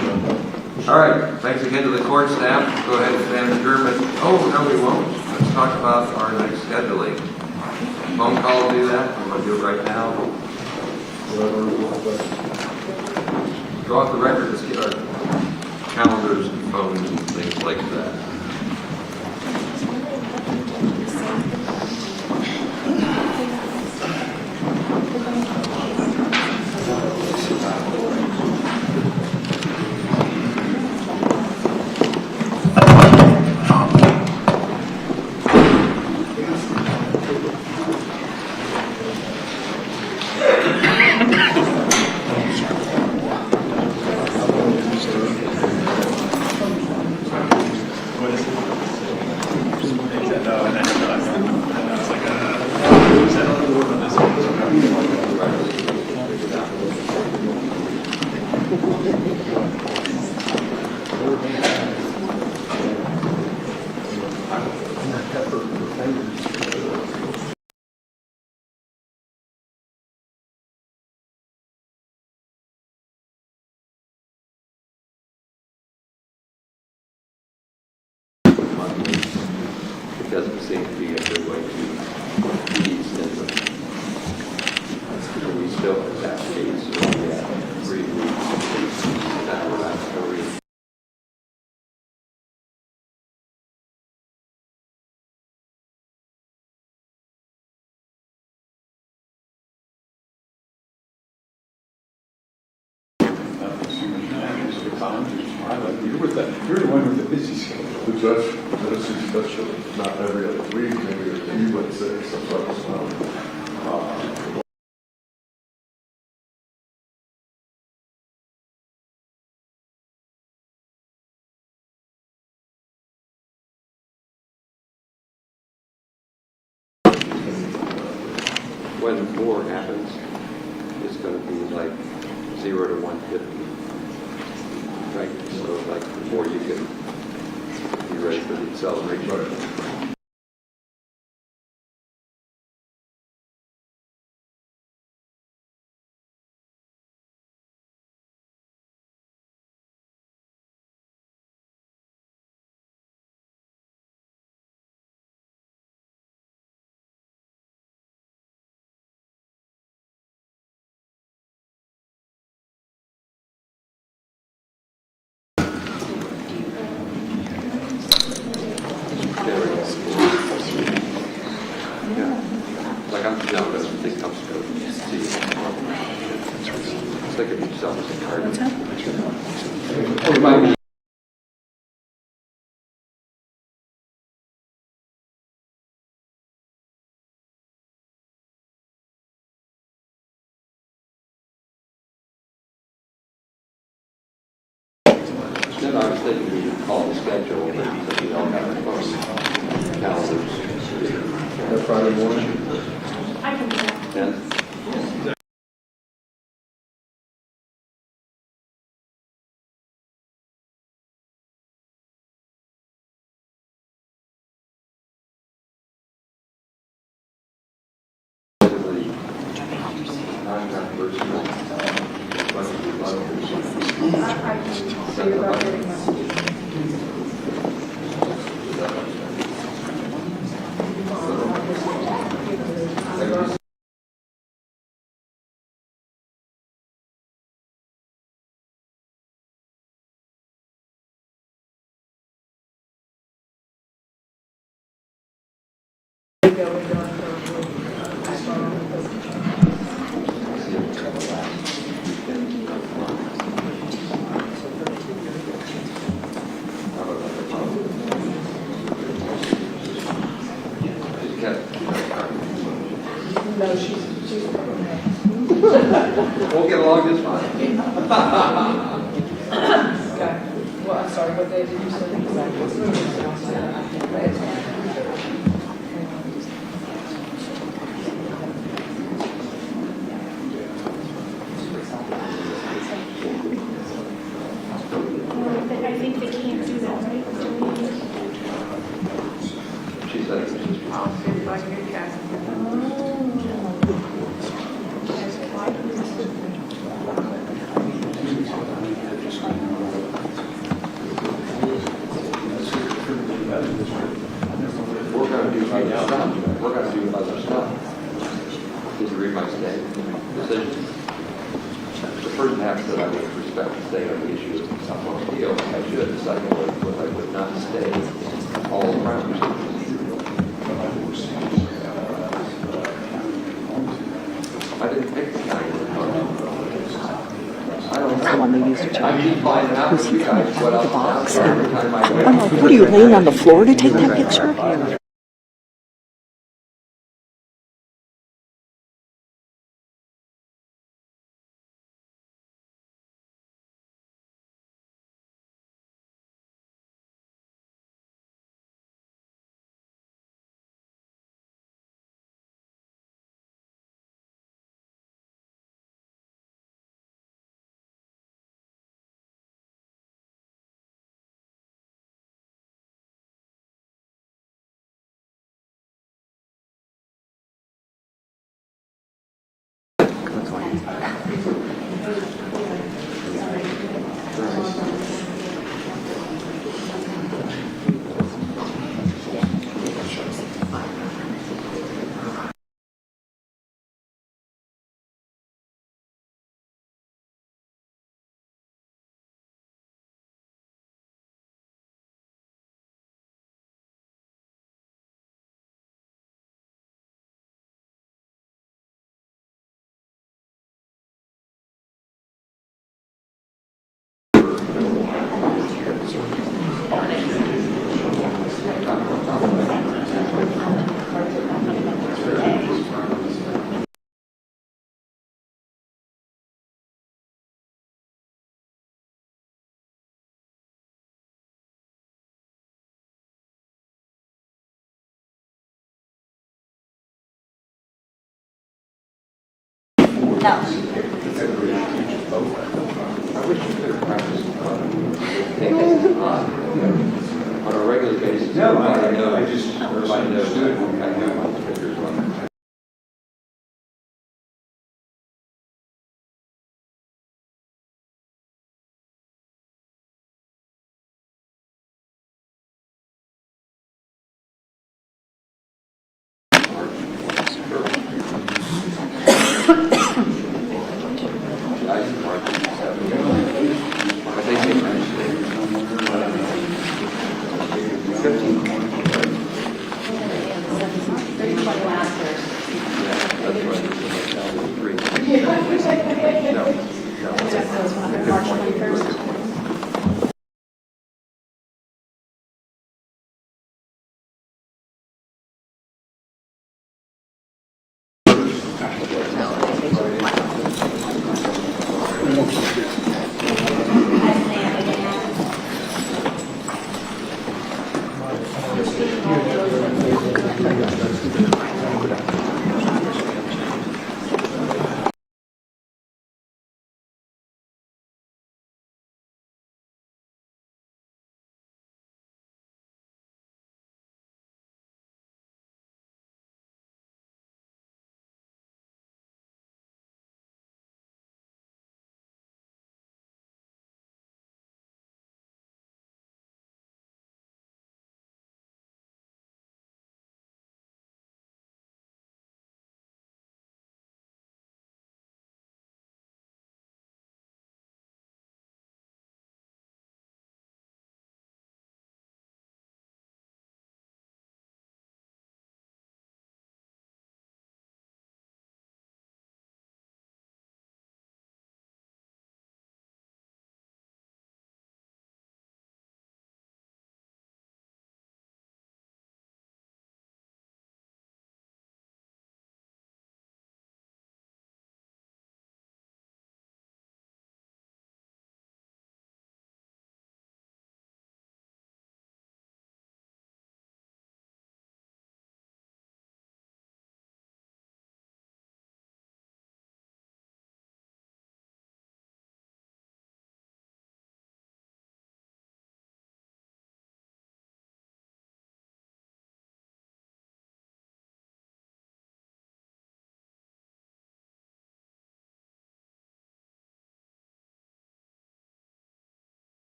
All right, thanks again to the court staff. Go ahead and stand adjournment. Oh, no, we won't. Let's talk about our next scheduling. Phone call will do that. I'm going to do it right now. Draw off the record. Let's get our calendars and phones and things like that. It doesn't seem to be a good way to ease The judge suggested not every other week, maybe a few, let's say, sometimes. When 4 happens, it's going to be like 0 to 150. Right? So like before you can be ready for the acceleration. Right. Like I'm young, I think I'm supposed to see it. Think of yourself as a card. What's that? It might be. Then I was thinking we could call the schedule so we all have our phone calendars. That Friday morning? I can do that. Then No, she's we'll get along just fine. Okay. Well, I'm sorry, what day did you say I think they can't do that, right? She said it was just I'll see if I can get Cassie. We're going to do other stuff. We're going to do other stuff. Did you read my decision? The first half said I would respect to stay on the issue of someone's appeal. I should. The second was I would not stay all around. I didn't pick the kind of I don't know. The one they used to check. I mean, finding out Was from he you coming guys out what of the else box? every time I I'm like, what are you laying on the floor to take that picture? No. I wish you could have practiced on a regular basis. No, everybody knows. I just Everybody knows understood. I have my fingers on it.